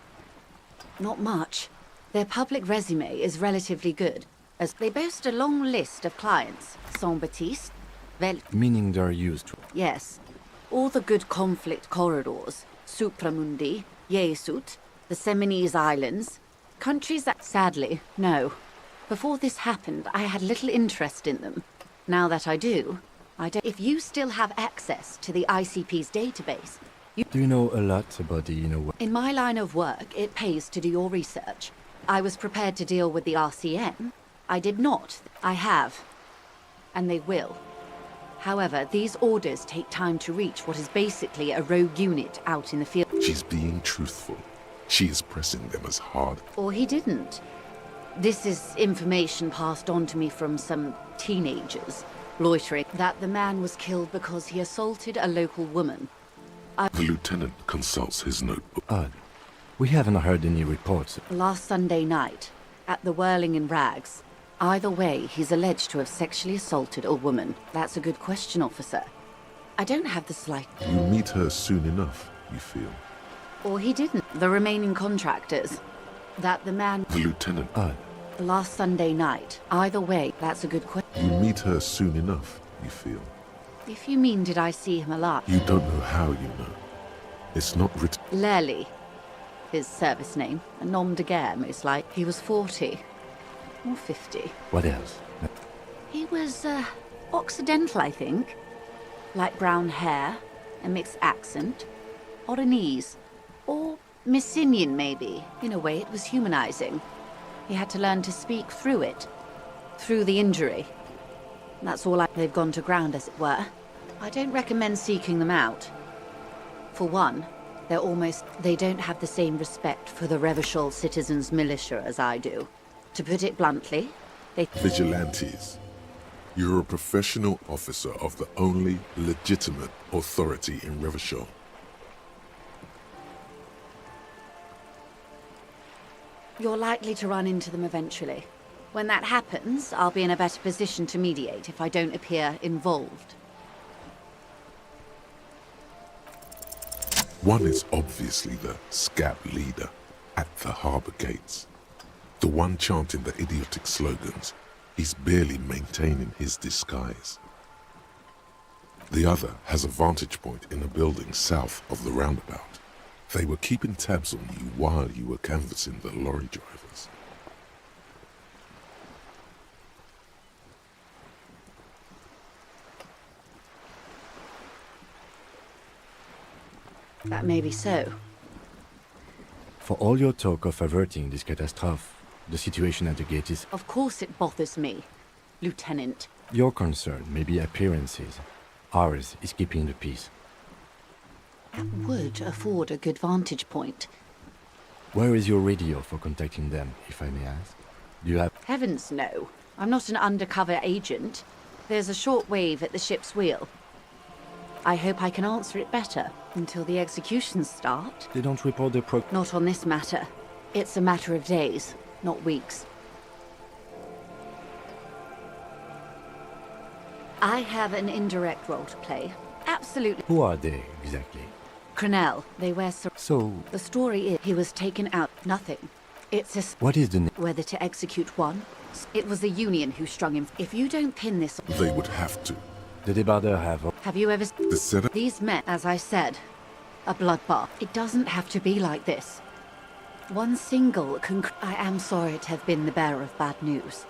Speaker 6: Not much. Their public resume is relatively good, as they boast a long list of clients. Saint-Baptiste,
Speaker 3: Meaning they're used to...
Speaker 6: Yes. All the good conflict corridors. Supramundi, Yesut, the Seminese Islands. Countries that... Sadly, no. Before this happened, I had little interest in them. Now that I do, I don't... If you still have access to the ICP's database,
Speaker 3: Do you know a lot about the inner world?
Speaker 6: in my line of work, it pays to do your research. I was prepared to deal with the RCN. I did not. I have. And they will. However, these orders take time to reach what is basically a rogue unit out in the field.
Speaker 1: She's being truthful. She is pressing them as hard.
Speaker 6: Or he didn't. This is information passed on to me from some teenagers, loitering, that the man was killed because he assaulted a local woman.
Speaker 1: The lieutenant consults his notebook.
Speaker 3: Odd. We haven't heard any reports.
Speaker 6: Last Sunday night, at the Whirling in Rags, Either way, he's alleged to have sexually assaulted a woman. That's a good question, officer. I don't have the slight...
Speaker 1: You meet her soon enough, you feel?
Speaker 6: Or he didn't. The remaining contractors. That the man...
Speaker 1: The lieutenant.
Speaker 6: Last Sunday night. Either way, that's a good question.
Speaker 1: You meet her soon enough, you feel?
Speaker 6: If you mean did I see him alive?
Speaker 1: You don't know how you know. It's not written.
Speaker 6: Lely. His service name. A nom de guerre, most like. He was 40. Or 50.
Speaker 3: What else?
Speaker 6: He was, Occidental, I think. Light brown hair, a mixed accent. Oranese. Or Messinian, maybe. In a way, it was humanizing. He had to learn to speak through it. Through the injury. That's all they've gone to ground, as it were. I don't recommend seeking them out. For one, they don't have the same respect for the Revachol citizens' militia as I do. To put it bluntly, they...
Speaker 1: Vigilantes. You're a professional officer of the only legitimate authority in Revachol.
Speaker 6: You're likely to run into them eventually. When that happens, I'll be in a better position to mediate if I don't appear involved.
Speaker 1: One is obviously the scab leader at the harbour gates. The one chanting the idiotic slogans. He's barely maintaining his disguise. The other has a vantage point in a building south of the roundabout. They were keeping tabs on you while you were canvassing the lorry drivers.
Speaker 6: That may be so.
Speaker 3: For all your talk of averting this catastrophe, the situation at the gate is...
Speaker 6: Of course it bothers me, Lieutenant.
Speaker 3: Your concern may be appearances. Ours is keeping the peace.
Speaker 6: That would afford a good vantage point.
Speaker 3: Where is your radio for contacting them, if I may ask? Do you have...
Speaker 6: Heavens no. I'm not an undercover agent. There's a short wave at the ship's wheel. I hope I can answer it better until the executions start.
Speaker 3: They don't report the
Speaker 6: Not on this matter. It's a matter of days, not weeks. I have an indirect role to play. Absolutely.
Speaker 3: Who are they, exactly?
Speaker 6: Crenell. They wear...
Speaker 3: So...
Speaker 6: The story is he was taken out. Nothing. It's a...
Speaker 3: What is the name?
Speaker 6: Whether to execute one. It was the Union who strung him. If you don't pin this...
Speaker 1: They would have to.
Speaker 3: The débardeur have...
Speaker 6: Have you ever...
Speaker 1: The setup?
Speaker 6: These men, as I said, a bloodbath. It doesn't have to be like this. One single I am sorry to have been the bearer of bad news.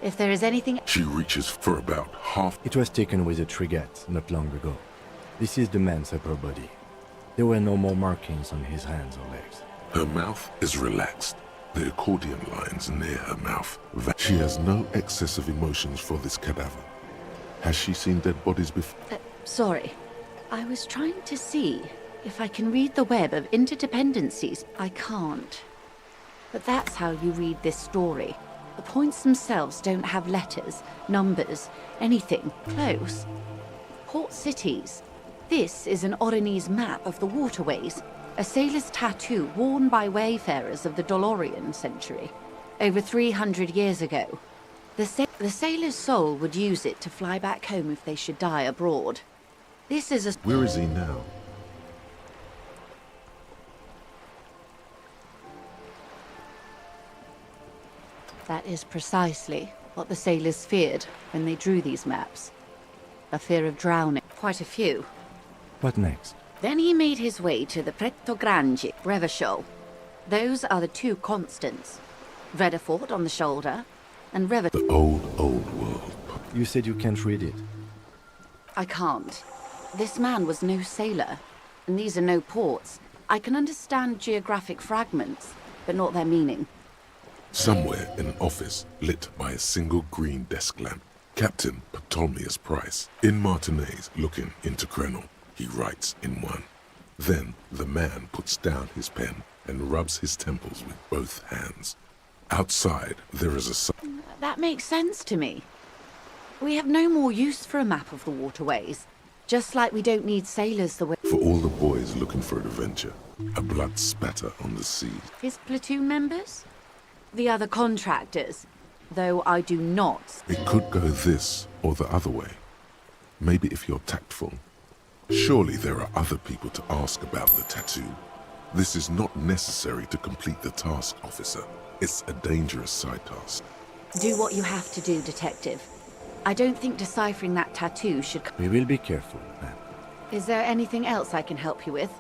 Speaker 6: If there is anything...
Speaker 1: She reaches for about half...
Speaker 3: It was taken with a trigger not long ago. This is the man's upper body. There were no more markings on his hands or legs.
Speaker 1: Her mouth is relaxed. The accordion lines near her mouth. She has no excess of emotions for this cadaver. Has she seen dead bodies before?
Speaker 6: Sorry. I was trying to see if I can read the web of interdependencies. I can't. But that's how you read this story. The points themselves don't have letters, numbers, anything close. Port cities. This is an Oranese map of the waterways, a sailor's tattoo worn by wayfarers of the Dolorian century, over 300 years ago. The sailor's soul would use it to fly back home if they should die abroad. This is a...
Speaker 1: Where is he now?
Speaker 6: That is precisely what the sailors feared when they drew these maps. A fear of drowning. Quite a few.
Speaker 3: What next?
Speaker 6: Then he made his way to the Preto Grande, Revachol. Those are the two constants. Vredefort on the shoulder, and
Speaker 1: The old world.
Speaker 3: You said you can't read it.
Speaker 6: I can't. This man was no sailor, and these are no ports. I can understand geographic fragments, but not their meaning.
Speaker 1: Somewhere in an office lit by a single green desk lamp, Captain Ptolemaeus Price, in Martinez looking into Crenell, he writes in one. Then the man puts down his pen and rubs his temples with both hands. Outside, there is a...
Speaker 6: That makes sense to me. We have no more use for a map of the waterways, just like we don't need sailors the way...
Speaker 1: For all the boys looking for adventure, a blood spatter on the sea.
Speaker 6: His platoon members? The other contractors? though I do not.
Speaker 1: It could go this or the other way. Maybe if you're tactful. Surely there are other people to ask about the tattoo. This is not necessary to complete the task, officer. It's a dangerous side task.
Speaker 6: Do what you have to do, Detective. I don't think deciphering that tattoo should...
Speaker 3: We will be careful, ma'am.
Speaker 6: Is there anything else I can help you with?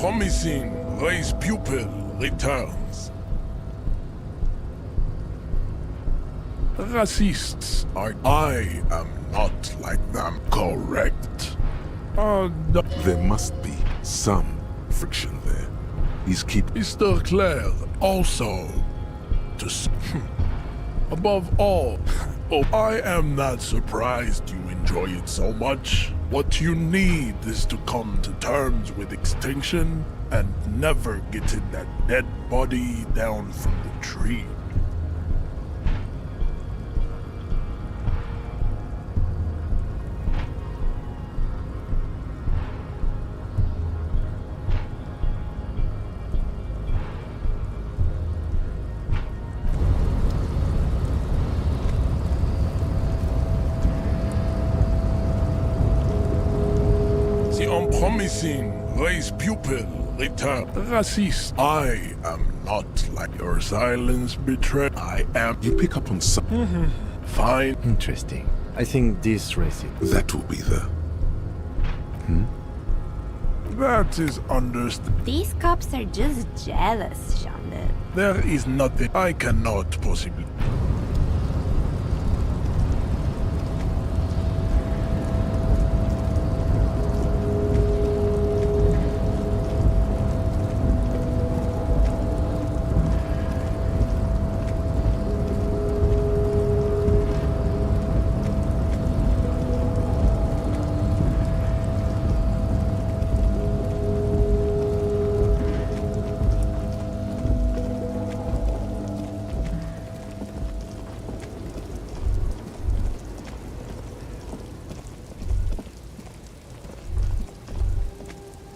Speaker 1: Promising raised pupil returns. Racists are... I am not like them. Correct. No. There must be some friction there. He's Mr. Claire also to... Above all, I am not surprised you enjoy it so much. What you need is to come to terms with extinction and never getting that dead body down from the tree. Promising raised pupil return. Racist. I am not like your silence betrayed. I am. You pick up on some. Fine.
Speaker 3: Interesting. I think this racist.
Speaker 1: That will be the... That is understood.
Speaker 11: These cops are just jealous, Jean-Luc.
Speaker 1: There is nothing I cannot possibly...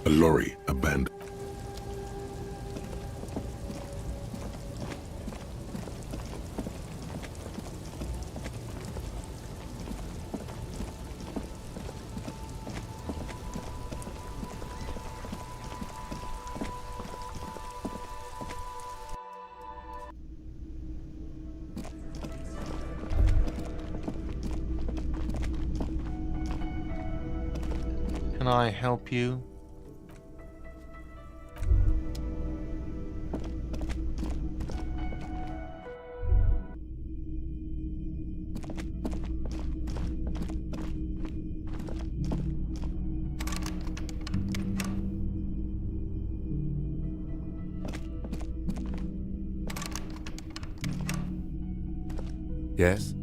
Speaker 1: A lorry abandoned.
Speaker 7: Can I help you?
Speaker 3: Yes?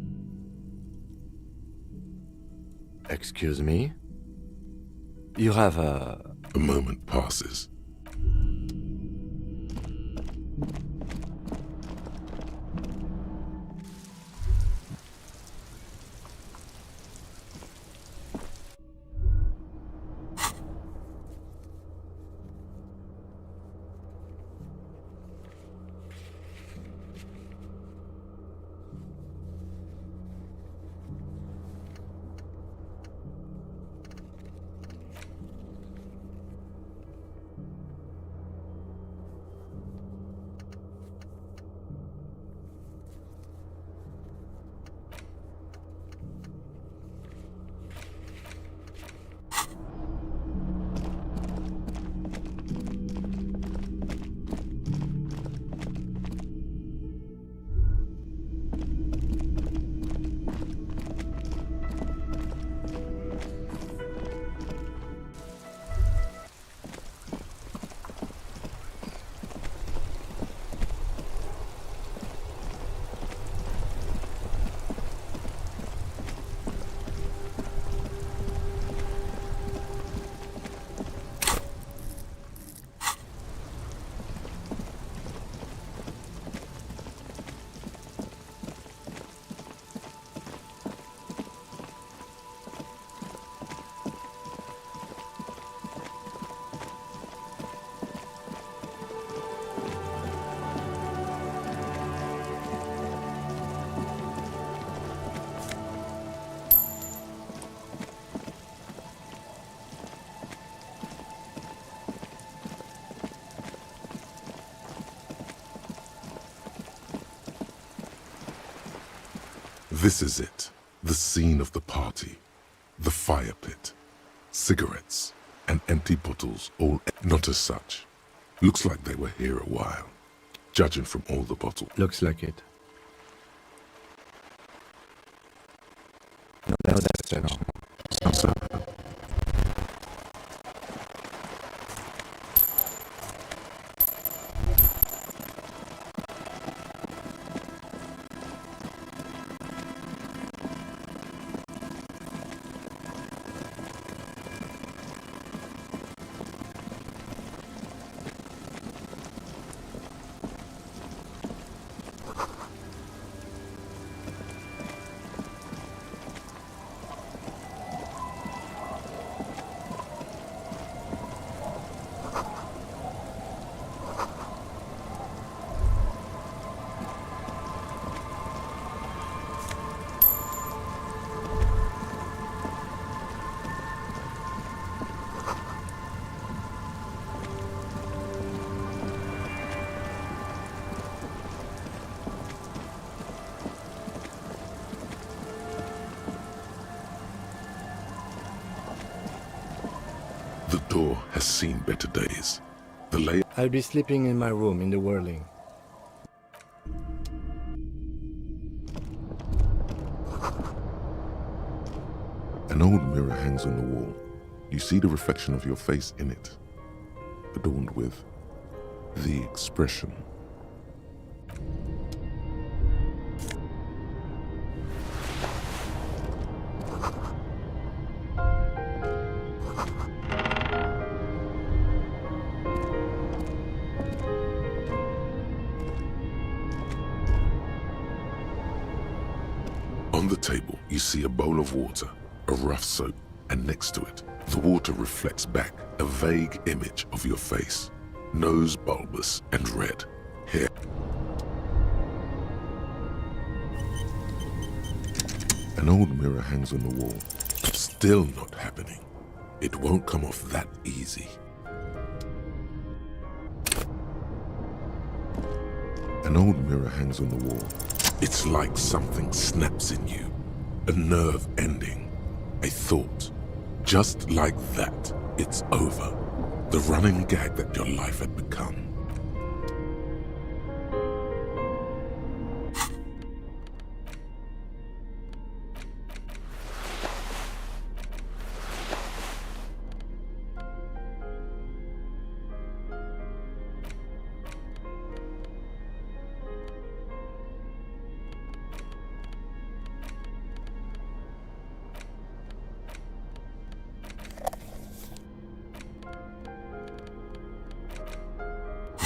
Speaker 3: Excuse me? You have a...
Speaker 1: A moment passes. This is it. The scene of the party. The fire pit. Cigarettes and empty bottles, all not as such. Looks like they were here a while, judging from all the bottles.
Speaker 3: Looks like it. No, that's it.
Speaker 1: I'm sorry. The door has seen better days. The
Speaker 3: I'll be sleeping in my room in the whirling.
Speaker 1: An old mirror hangs on the wall. You see the reflection of your face in it, adorned with the expression. On the table, you see a bowl of water, a rough soap, and next to it, the water reflects back a vague image of your face. Nose bulbous and red, hair. An old mirror hangs on the wall. Still not happening. It won't come off that easy. An old mirror hangs on the wall. It's like something snaps in you. A nerve ending. A thought. Just like that, it's over. The running gag that your life had become.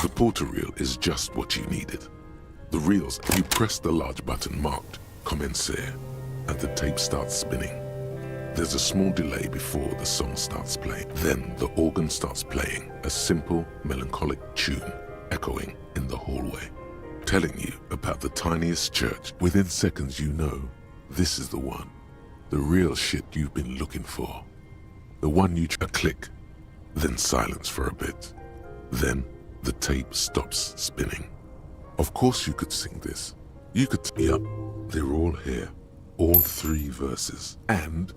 Speaker 1: The porter reel is just what you needed. The reels, you press the large button marked Commencer, and the tape starts spinning. There's a small delay before the song starts playing. Then the organ starts playing, a simple, melancholic tune echoing in the hallway, telling you about the tiniest church. Within seconds you know, this is the one. The real shit you've been looking for. The one you a click, then silence for a bit. Then the tape stops spinning. Of course you could sing this. You could, yep, they're all here. All 3 verses. And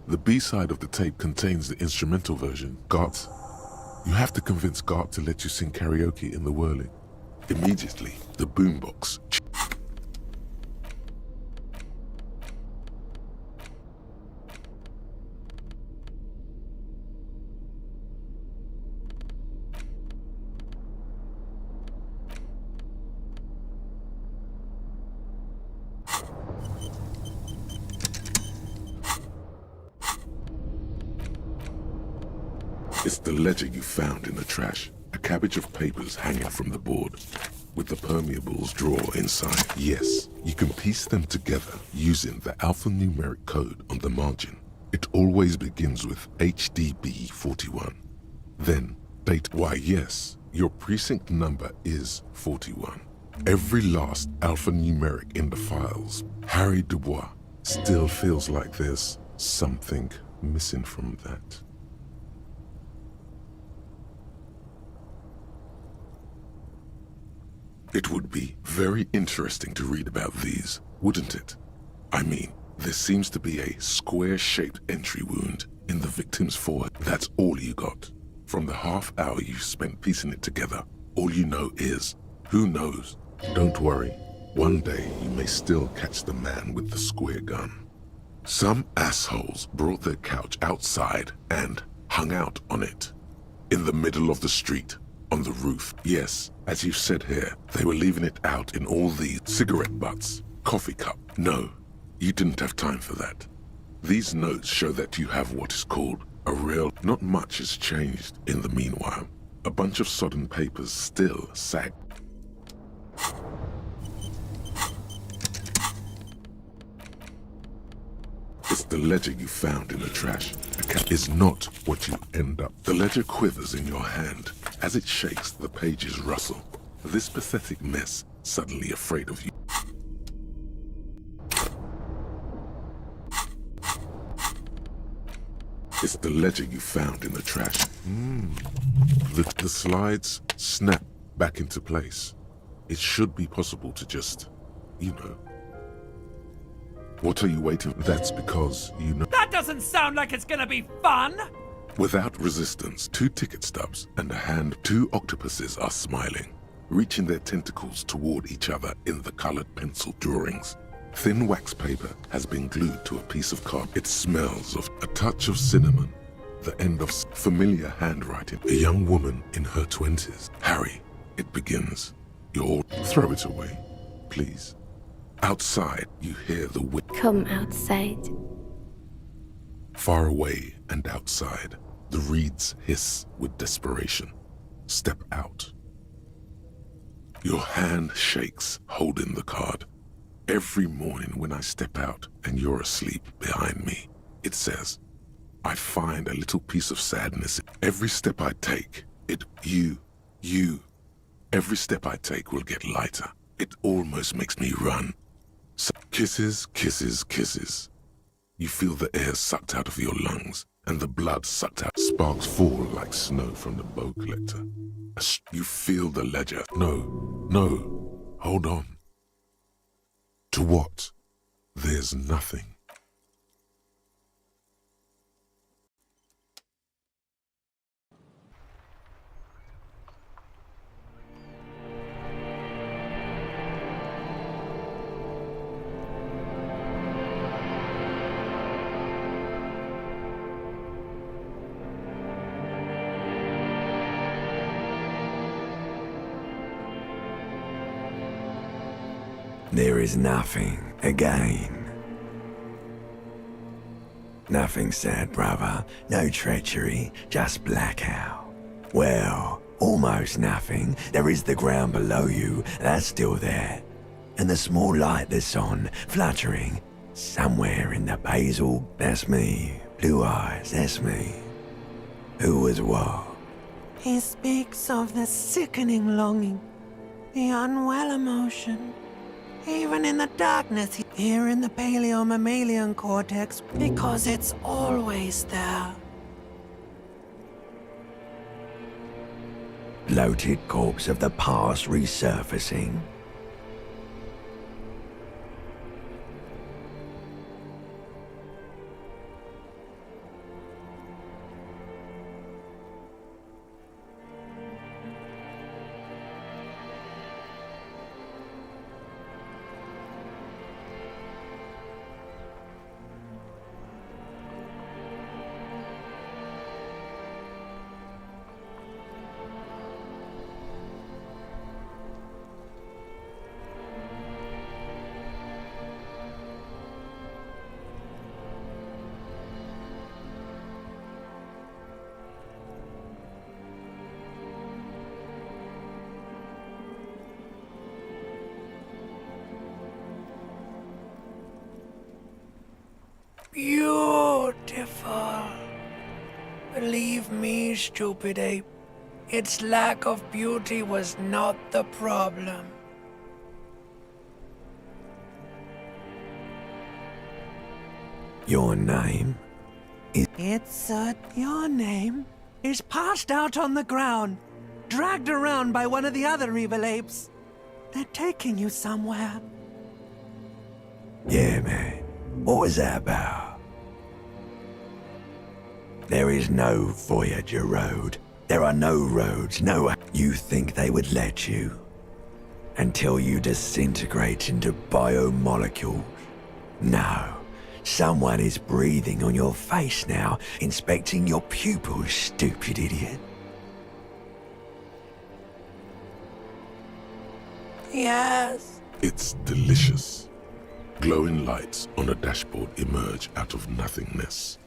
Speaker 1: the B-side of the tape contains the instrumental version. Gart, you have to convince Gart to let you sing karaoke in the whirling. Immediately, the boombox. It's the ledger you found in the trash. A cabbage of papers hanging from the board, with the permeables drawer inside. Yes, you can piece them together using the alphanumeric code on the margin. It always begins with HDB 41. Then, date. Why, yes, your precinct number is 41. Every last alphanumeric in the files. Harry Dubois still feels like there's something missing from that. It would be very interesting to read about these, wouldn't it? I mean, there seems to be a square-shaped entry wound in the victim's forehead. That's all you got. From the half hour you spent piecing it together, all you know is, who knows? Don't worry. One day you may still catch the man with the square gun. Some assholes brought their couch outside and hung out on it. In the middle of the street, on the roof. Yes, as you've said here, they were leaving it out in all these cigarette butts, coffee cup. No, you didn't have time for that. These notes show that you have what is called a real... Not much has changed in the meanwhile. A bunch of sodden papers still sag. It's the ledger you found in the trash. The cat is not what you end up. The ledger quivers in your hand. As it shakes, the pages rustle. This pathetic mess, suddenly afraid of you. It's the ledger you found in the trash. The slides snap back into place. It should be possible to just, you know. What are you waiting for? That's because you know.
Speaker 12: That doesn't sound like it's gonna be fun!
Speaker 1: Without resistance, 2 ticket stubs and a hand, 2 octopuses are smiling, reaching their tentacles toward each other in the colored pencil drawings. Thin wax paper has been glued to a piece of card. It smells of a touch of cinnamon, the end of familiar handwriting. A young woman in her 20s. Harry, it begins. You'll throw it away, please. Outside, you hear the wind.
Speaker 18: Come outside.
Speaker 1: Far away and outside, the reeds hiss with desperation. Step out. Your hand shakes, holding the card. Every morning when I step out and you're asleep behind me, it says, I find a little piece of sadness. Every step I take, every step I take will get lighter. It almost makes me run. So kisses, kisses, kisses. You feel the air sucked out of your lungs and the blood sucked out. Sparks fall like snow from the bow collector. You feel the ledger. No, hold on. To what? There's nothing.
Speaker 19: There is nothing again. Nothing sad, brother. No treachery, just blackout. Well, almost nothing. There is the ground below you, that's still there. And the small light that's on, fluttering, somewhere in the basil, that's me. Blue eyes, that's me. Who was what?
Speaker 20: He speaks of the sickening longing, the unwell emotion. Even in the darkness, here in the paleo-mammalian cortex, because it's always there.
Speaker 19: Bloated corpse of the past resurfacing.
Speaker 20: Beautiful. Believe me, stupid ape, its lack of beauty was not the problem.
Speaker 19: Your name is...
Speaker 20: Your name is passed out on the ground, dragged around by one of the other evil apes. They're taking you somewhere.
Speaker 19: Yeah, man. What was that about? There is no Voyager road. There are no roads, no... You think they would let you? Until you disintegrate into biomolecules? No. Someone is breathing on your face now, inspecting your pupils, stupid idiot.
Speaker 20: Yes.
Speaker 1: It's delicious. Glowing lights on a dashboard emerge out of nothingness.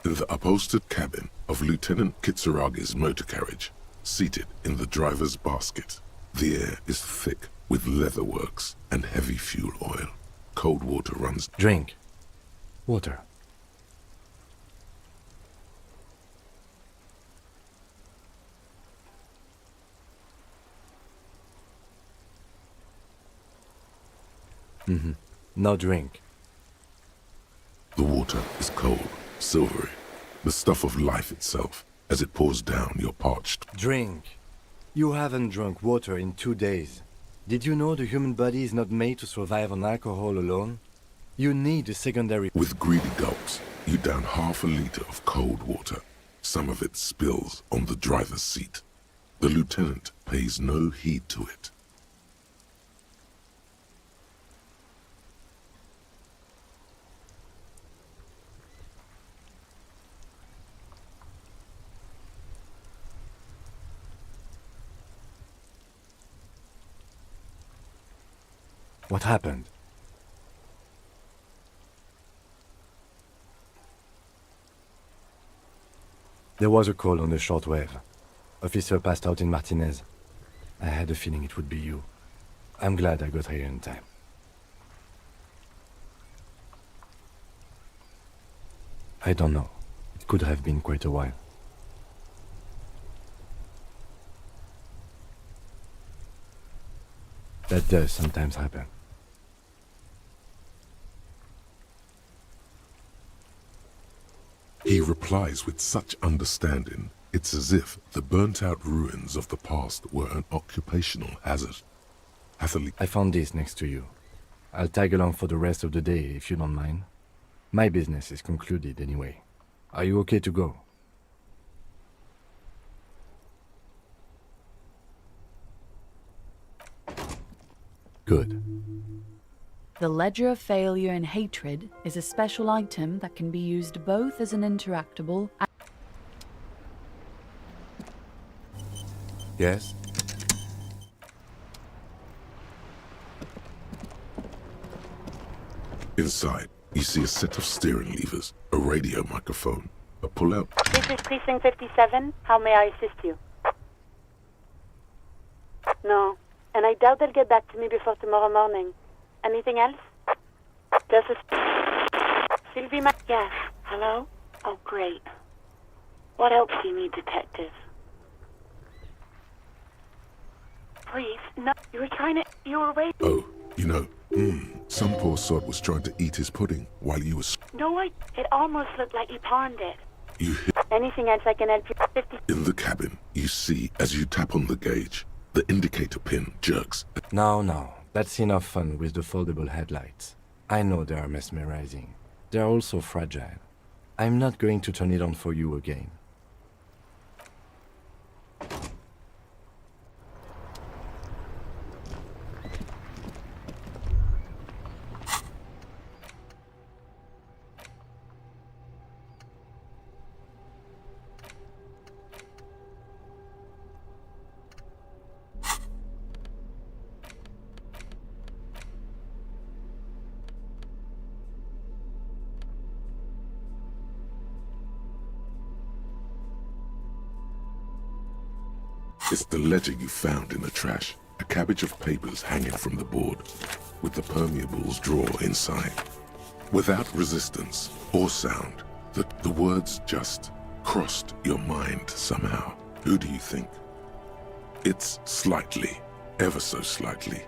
Speaker 1: In the upholstered cabin of Lieutenant Kitsuragi's motor carriage, seated in the driver's basket, the air is thick with leatherworks and heavy fuel oil. Cold water runs.
Speaker 3: Drink. Water. No drink.
Speaker 1: The water is cold, silvery, the stuff of life itself, as it pours down your parched.
Speaker 3: Drink. You haven't drunk water in 2 days. Did you know the human body is not made to survive on alcohol alone? You need a secondary...
Speaker 1: With greedy gulps, you down half a liter of cold water. Some of it spills on the driver's seat. The lieutenant pays no heed to it.
Speaker 3: What happened? There was a call on the shortwave. Officer passed out in Martinez. I had a feeling it would be you. I'm glad I got here in time. I don't know. It could have been quite a while. That does sometimes happen.
Speaker 1: He replies with such understanding, it's as if the burnt-out ruins of the past were an occupational hazard. Hatherley...
Speaker 3: I found this next to you. I'll tag along for the rest of the day, if you don't mind. My business is concluded anyway. Are you okay to go? Good.
Speaker 18: The Ledger of Failure and Hatred is a special item that can be used both as an interactable and...
Speaker 3: Yes?
Speaker 1: Inside, you see a set of steering levers, a radio microphone, a pull-out...
Speaker 4: This is Precinct 57. How may I assist you? No, and I doubt they'll get back to me before tomorrow morning. Anything else? Just a... Sylvie Yes. Hello? Oh, great. What else do you need, detective? Please, no. You were trying to... You were waiting...
Speaker 1: Oh, you know, some poor sod was trying to eat his pudding while you was...
Speaker 4: No, It almost looked like you pawned it.
Speaker 1: You hit...
Speaker 4: Anything else I can help you... 50...
Speaker 1: In the cabin, you see, as you tap on the gauge, the indicator pin jerks.
Speaker 3: No. That's enough fun with the foldable headlights. I know they are mesmerizing. They are also fragile. I'm not going to turn it on for you again.
Speaker 1: It's the ledger you found in the trash, a cabbage of papers hanging from the board, with the permeables drawer inside. Without resistance or sound, the words just crossed your mind somehow. Who do you think? It's slightly, ever so slightly.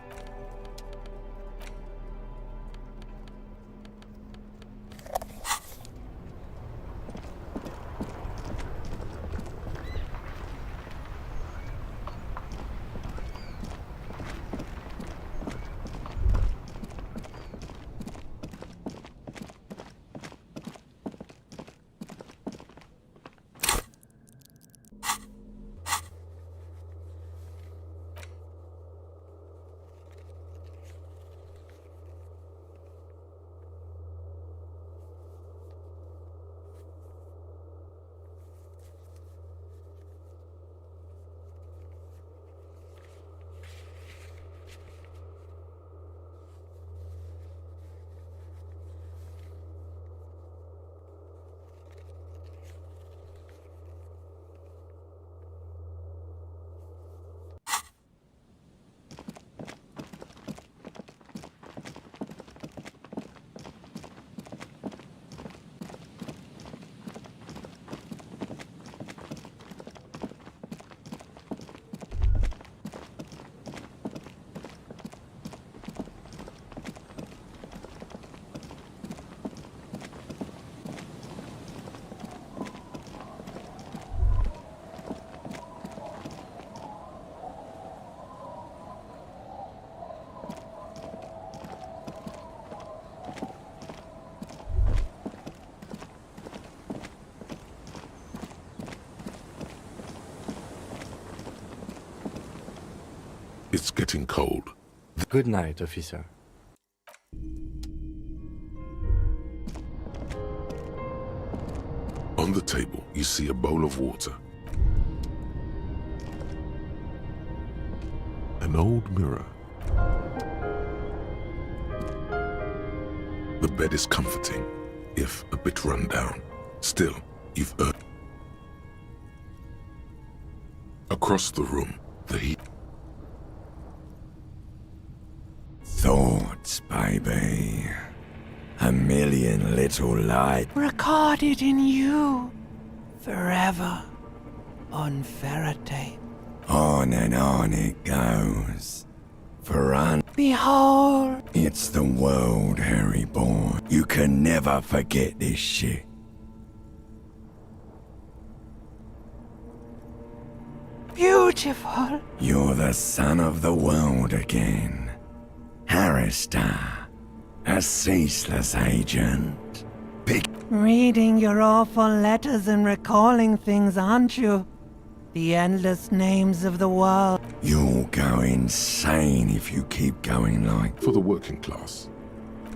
Speaker 1: It's getting cold.
Speaker 3: Good night, officer.
Speaker 1: On the table, you see a bowl of water. An old mirror. The bed is comforting, if a bit run down. Still, you've earned. Across the room, the heat.
Speaker 19: Thoughts, baby. A million little lights.
Speaker 20: Recorded in you. Forever. On ferrotape.
Speaker 19: On and on it goes. For
Speaker 20: Behold.
Speaker 19: It's the world, Harry boy. You can never forget this shit.
Speaker 20: Beautiful.
Speaker 19: You're the son of the world again. Harrister. A ceaseless agent.
Speaker 20: Reading your awful letters and recalling things, aren't you? The endless names of the world.
Speaker 19: You'll go insane if you keep going like...
Speaker 1: For the working class.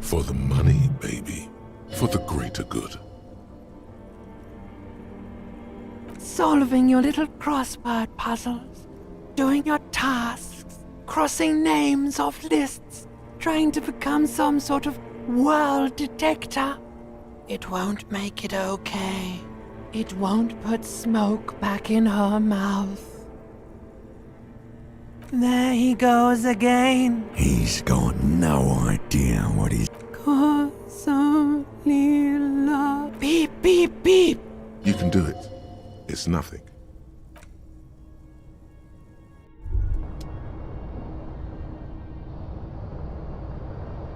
Speaker 1: For the money, baby. For the greater good.
Speaker 20: Solving your little crossword puzzles. Doing your tasks. Crossing names off lists. Trying to become some sort of world detector. It won't make it okay. It won't put smoke back in her mouth. There he goes again.
Speaker 19: He's got no idea what he's...
Speaker 20: Beep, beep, beep.
Speaker 1: You can do it. It's nothing.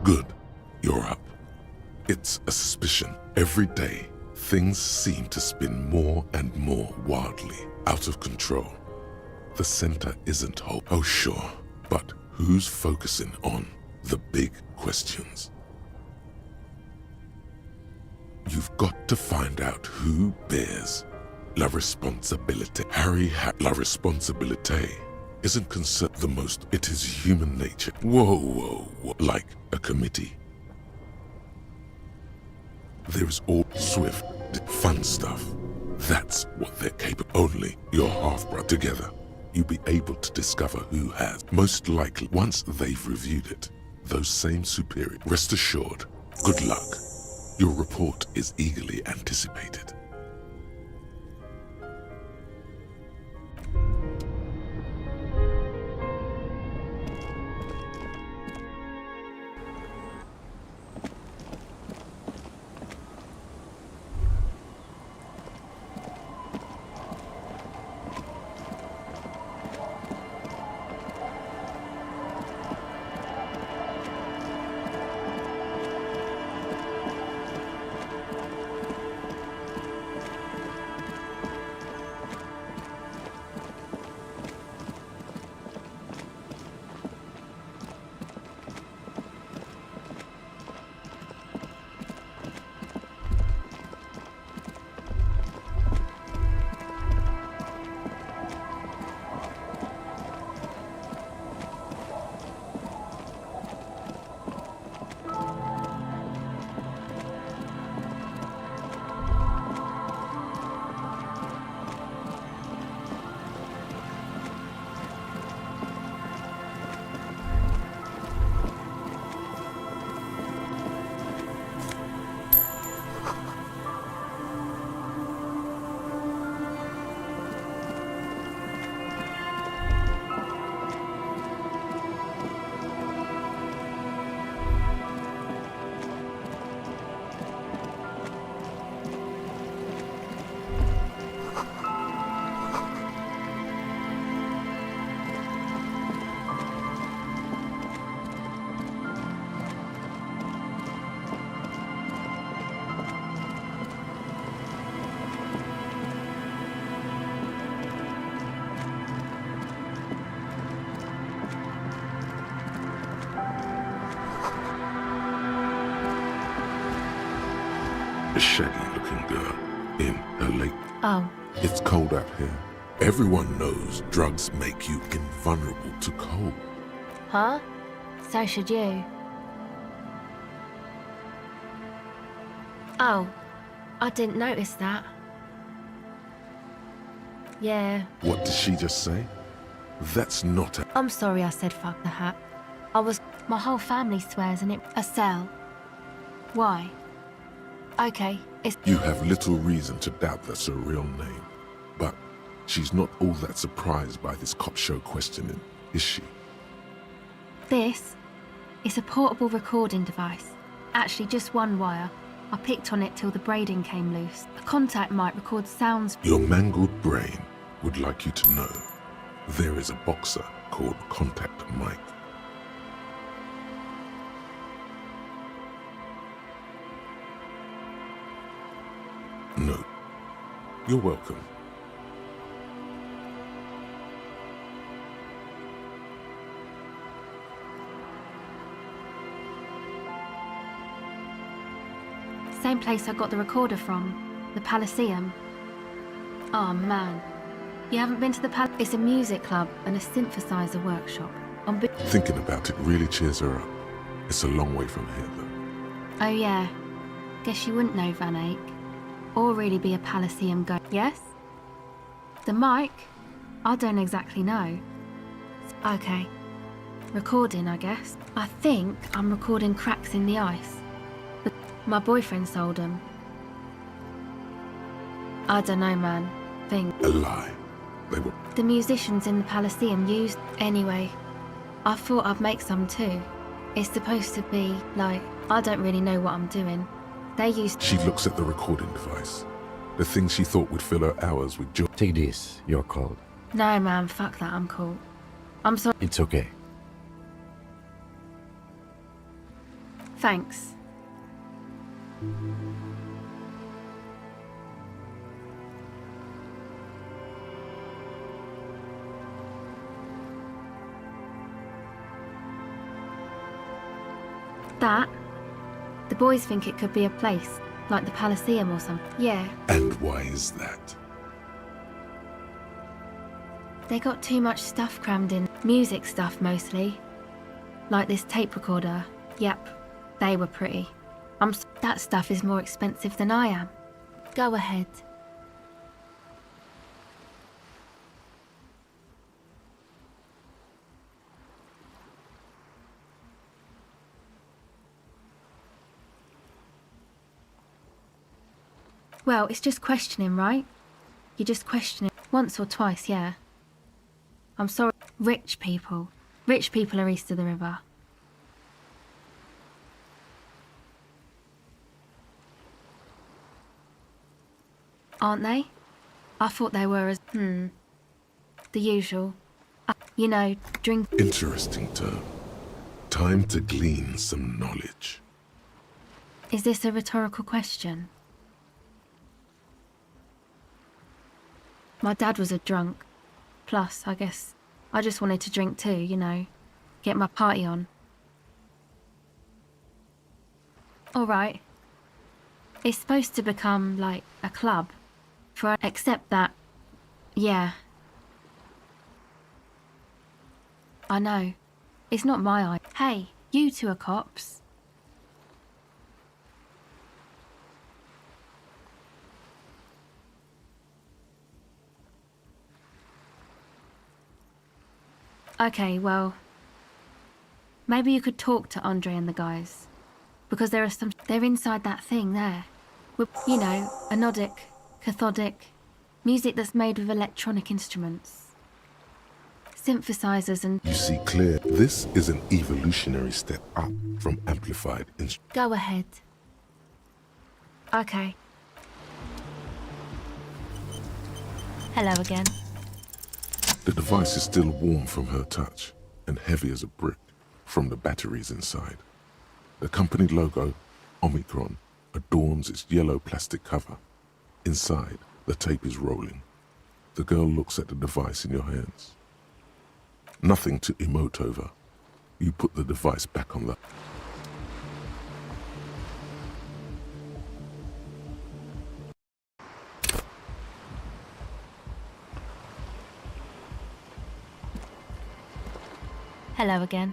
Speaker 1: Good. You're up. It's a suspicion. Every day, things seem to spin more and more wildly, out of control. The center isn't whole. Oh, sure. But who's focusing on the big questions? You've got to find out who bears la responsabilité. La responsabilité isn't concerned the most. It is human nature. Whoa, whoa, whoa. Like a committee. There's all swift, fun stuff. That's what they're capable. Only your half-brother together. You'll be able to discover who has. Most likely, once they've reviewed it, those same superior. Rest assured, good luck. Your report is eagerly anticipated. A shaggy-looking girl in her late...
Speaker 18: Oh.
Speaker 1: It's cold out here. Everyone knows drugs make you invulnerable to cold.
Speaker 9: Huh? So should you. Oh, I didn't notice that. Yeah.
Speaker 1: What did she just say? That's not a...
Speaker 9: I'm sorry I said fuck the hat. My whole family swears and it... A cell. Why? Okay, it's...
Speaker 1: You have little reason to doubt that's her real name. But she's not all that surprised by this cop show questioning, is she?
Speaker 9: This is a portable recording device. Actually, just one wire. I picked on it till the braiding came loose. A contact mic records sounds...
Speaker 1: Your mangled brain would like you to know there is a boxer called Contact Mike. No. You're welcome.
Speaker 9: Same place I got the recorder from. The Palaceum. Oh man. You haven't been to the Palace? It's a music club and a synthesizer workshop.
Speaker 1: Thinking about it really cheers her up. It's a long way from here, though.
Speaker 9: Oh yeah. Guess you wouldn't know Van Eyck. Or really be a Palaceum go. Yes? The mic? I don't exactly know. Okay. Recording, I guess. I think I'm recording cracks in the ice. But my boyfriend sold them. I don't know, man.
Speaker 1: A lie. They were...
Speaker 9: The musicians in the Palaceum used... Anyway, I thought I'd make some too. It's supposed to be, like, I don't really know what I'm doing. They used...
Speaker 1: She looks at the recording device. The thing she thought would fill her hours with joy.
Speaker 3: Take this, you're cold.
Speaker 9: No, man, fuck that, I'm cool. I'm sorry.
Speaker 3: It's okay.
Speaker 9: Thanks. That? The boys think it could be a place, like the Palaceum or something. Yeah.
Speaker 1: And why is that?
Speaker 9: They got too much stuff crammed in. Music stuff, mostly. Like this tape recorder. Yep. They were pretty. That stuff is more expensive than I am. Go ahead. Well, it's just questioning, right? You just question it once or twice, yeah. I'm sorry. Rich people. Rich people are east of the river. Aren't they? I thought they were as... The usual. You know, drink...
Speaker 1: Interesting term. Time to glean some knowledge.
Speaker 9: Is this a rhetorical question? My dad was a drunk. Plus, I guess, I just wanted to drink too, you know. Get my party on. Alright. It's supposed to become, like, a club. Except that... Yeah. I know. It's not my eye. Hey, you two are cops. Okay, well... Maybe you could talk to Andre and the guys. Because there are some... They're inside that thing there. With, you know, anodic, cathodic... Music that's made with electronic instruments. Synthesizers and...
Speaker 1: You see clear, this is an evolutionary step up from amplified instruments.
Speaker 9: Go ahead. Okay. Hello again.
Speaker 1: The device is still warm from her touch and heavy as a brick from the batteries inside. The company logo, Omicron, adorns its yellow plastic cover. Inside, the tape is rolling. The girl looks at the device in your hands. Nothing to emote over. You put the device back on the...
Speaker 9: Hello again.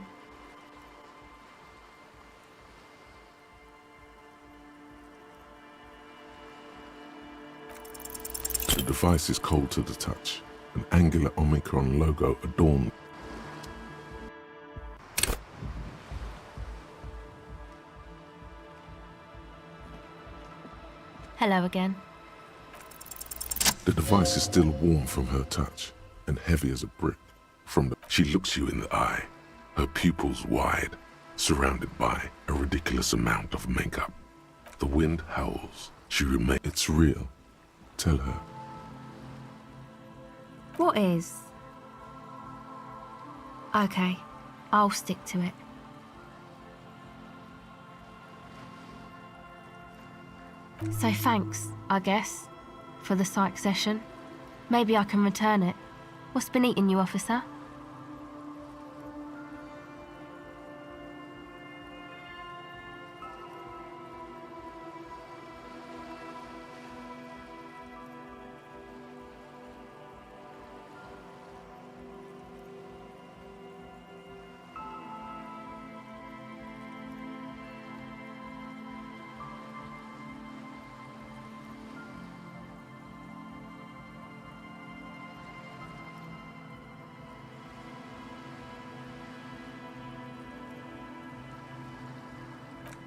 Speaker 1: The device is cold to the touch. An angular Omicron logo adorned.
Speaker 9: Hello again.
Speaker 1: The device is still warm from her touch and heavy as a brick. She looks you in the eye, her pupils wide, surrounded by a ridiculous amount of makeup. The wind howls. She remains. It's real. Tell her.
Speaker 9: What is? Okay, I'll stick to it. So thanks, I guess, for the psych session. Maybe I can return it. What's been eating you, officer?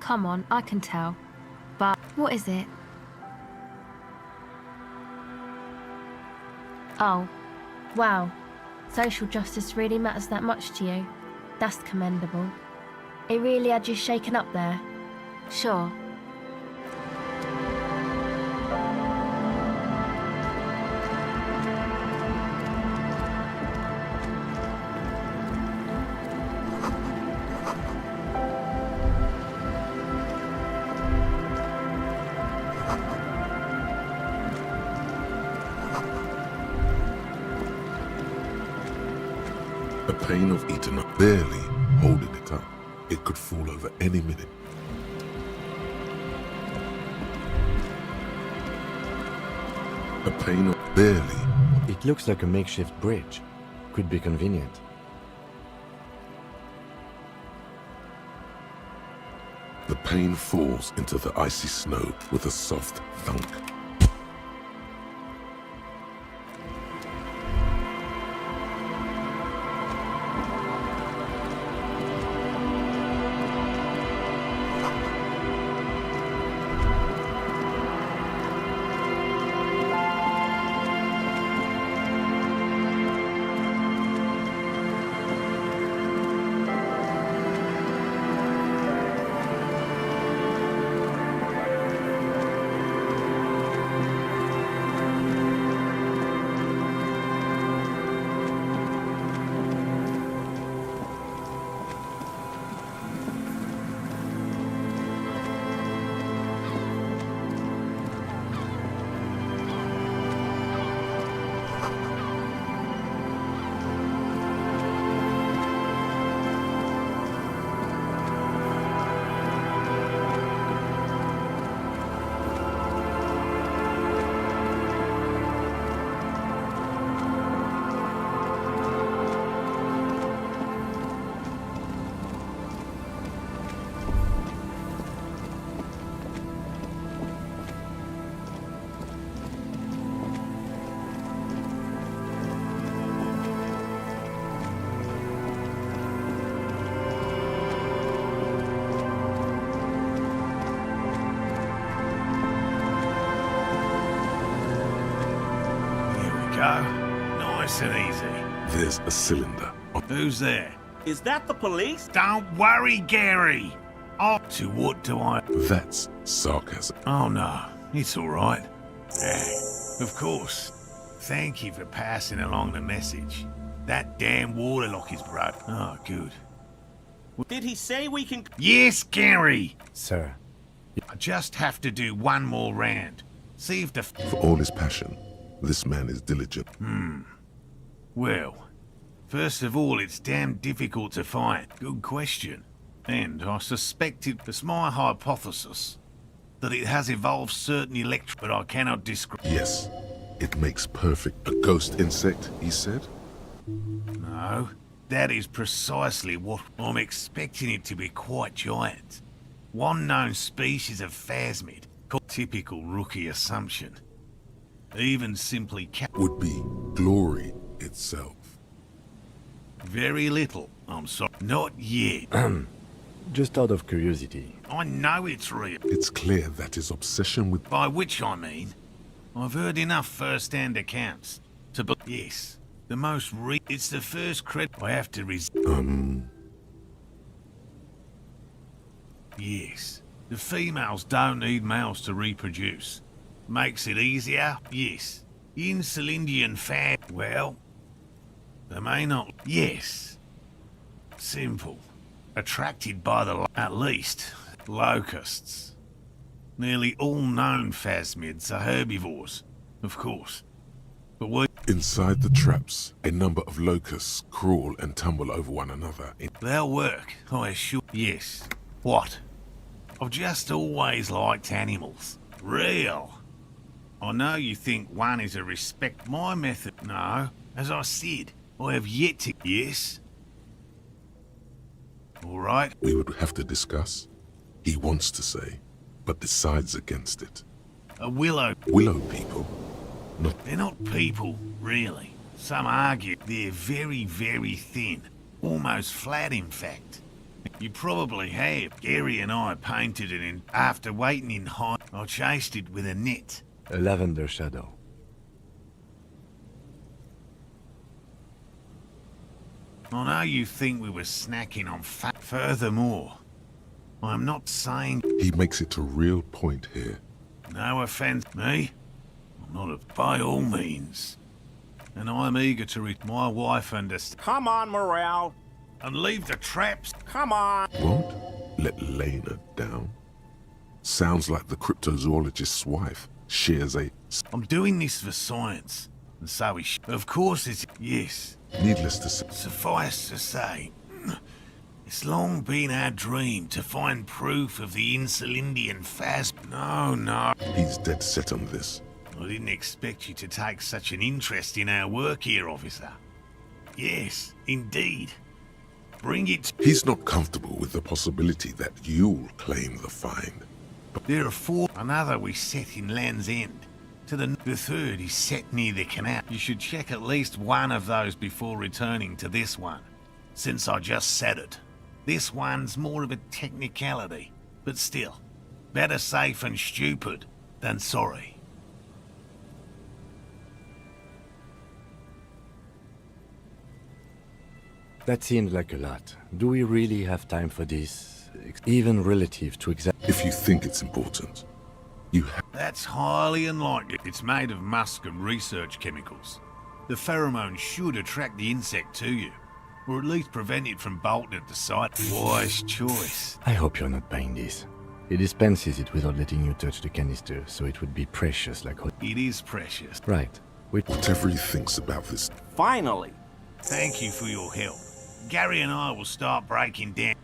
Speaker 9: Come on, I can tell. But what is it? Oh, wow. Social justice really matters that much to you? That's commendable. It really had you shaken up there? Sure.
Speaker 1: The pain of eating up, barely holding it up. It could fall over any minute. The pain of barely.
Speaker 3: It looks like a makeshift bridge. Could be convenient.
Speaker 1: The pain falls into the icy snow with a soft thunk.
Speaker 21: Go. Nice and easy.
Speaker 1: There's a cylinder.
Speaker 21: Who's there?
Speaker 22: Is that the police?
Speaker 21: Don't worry, Gary. Oh, to what do I...
Speaker 1: That's sarcasm.
Speaker 21: Oh, no. It's all right. Of course. Thank you for passing along the message. That damn water lock is broke. Oh, good.
Speaker 22: Did he say we can...
Speaker 21: Yes, Gary!
Speaker 3: Sir.
Speaker 21: I just have to do one more round. See if the...
Speaker 1: For all his passion, this man is diligent.
Speaker 21: Well, first of all, it's damn difficult to find. Good question. And I suspect it's my hypothesis that it has evolved certain but I cannot describe.
Speaker 1: Yes, it makes perfect. A ghost insect, he said?
Speaker 21: No, That is precisely what I'm expecting it to be quite giant. One known species of phasmid, called typical rookie assumption. Even simply
Speaker 1: would be glory itself.
Speaker 21: Very little, I'm sorry. Not yet.
Speaker 3: Just out of curiosity.
Speaker 21: I know it's real.
Speaker 1: It's clear that his obsession with...
Speaker 21: By which I mean, I've heard enough first-hand accounts to believe... Yes, the most it's the first credit I have to Yes, the females don't need males to reproduce. Makes it easier? Yes. Insulindian fat... Well, they may not... Yes. Simple. Attracted by the... At least, locusts. Nearly all known phasmids are herbivores, of course. But we...
Speaker 1: Inside the traps, a number of locusts crawl and tumble over one another.
Speaker 21: They'll work, I assure... Yes. What? I've just always liked animals. Real. I know you think one is a respect... My method... No. As I said, I have yet to... Yes? All right.
Speaker 1: We would have to discuss. He wants to say, but decides against it.
Speaker 21: A willow...
Speaker 1: Willow people? Not...
Speaker 21: They're not people, really. Some argue they're very, very thin. Almost flat, in fact. You probably have. Gary and I painted it in... After waiting in high... I chased it with a net.
Speaker 3: A lavender shadow.
Speaker 21: I know you think we were snacking on fat. Furthermore, I'm not saying...
Speaker 1: He makes it a real point here.
Speaker 21: No offense, me? I'm not a... By all means. And I'm eager to read my wife understand.
Speaker 22: Come on, Morale.
Speaker 21: And leave the traps.
Speaker 22: Come on.
Speaker 1: Won't let Lena down. Sounds like the cryptozoologist's wife shares a...
Speaker 21: I'm doing this for science. And so we Of course it's... Yes.
Speaker 1: Needless to say...
Speaker 21: Suffice to say, it's long been our dream to find proof of the Insulindian phasm. No.
Speaker 1: He's dead set on this.
Speaker 21: I didn't expect you to take such an interest in our work here, officer. Yes, indeed. Bring it...
Speaker 1: He's not comfortable with the possibility that you'll claim the find.
Speaker 21: But there are 4. Another we set in Land's End. The 3rd is set near the canal. You should check at least one of those before returning to this one. Since I just said it. This one's more of a technicality. But still, better safe and stupid than sorry.
Speaker 3: That seems like a lot. Do we really have time for this? Even relative to
Speaker 1: If you think it's important, you have...
Speaker 21: That's highly unlikely. It's made of musk and research chemicals. The pheromone should attract the insect to you, or at least prevent it from bolting at the site. Wise choice.
Speaker 3: I hope you're not buying this. He dispenses it without letting you touch the canister, so it would be precious like...
Speaker 21: It is precious.
Speaker 3: Right.
Speaker 1: Whatever he thinks about this...
Speaker 22: Finally.
Speaker 21: Thank you for your help. Gary and I will start breaking down.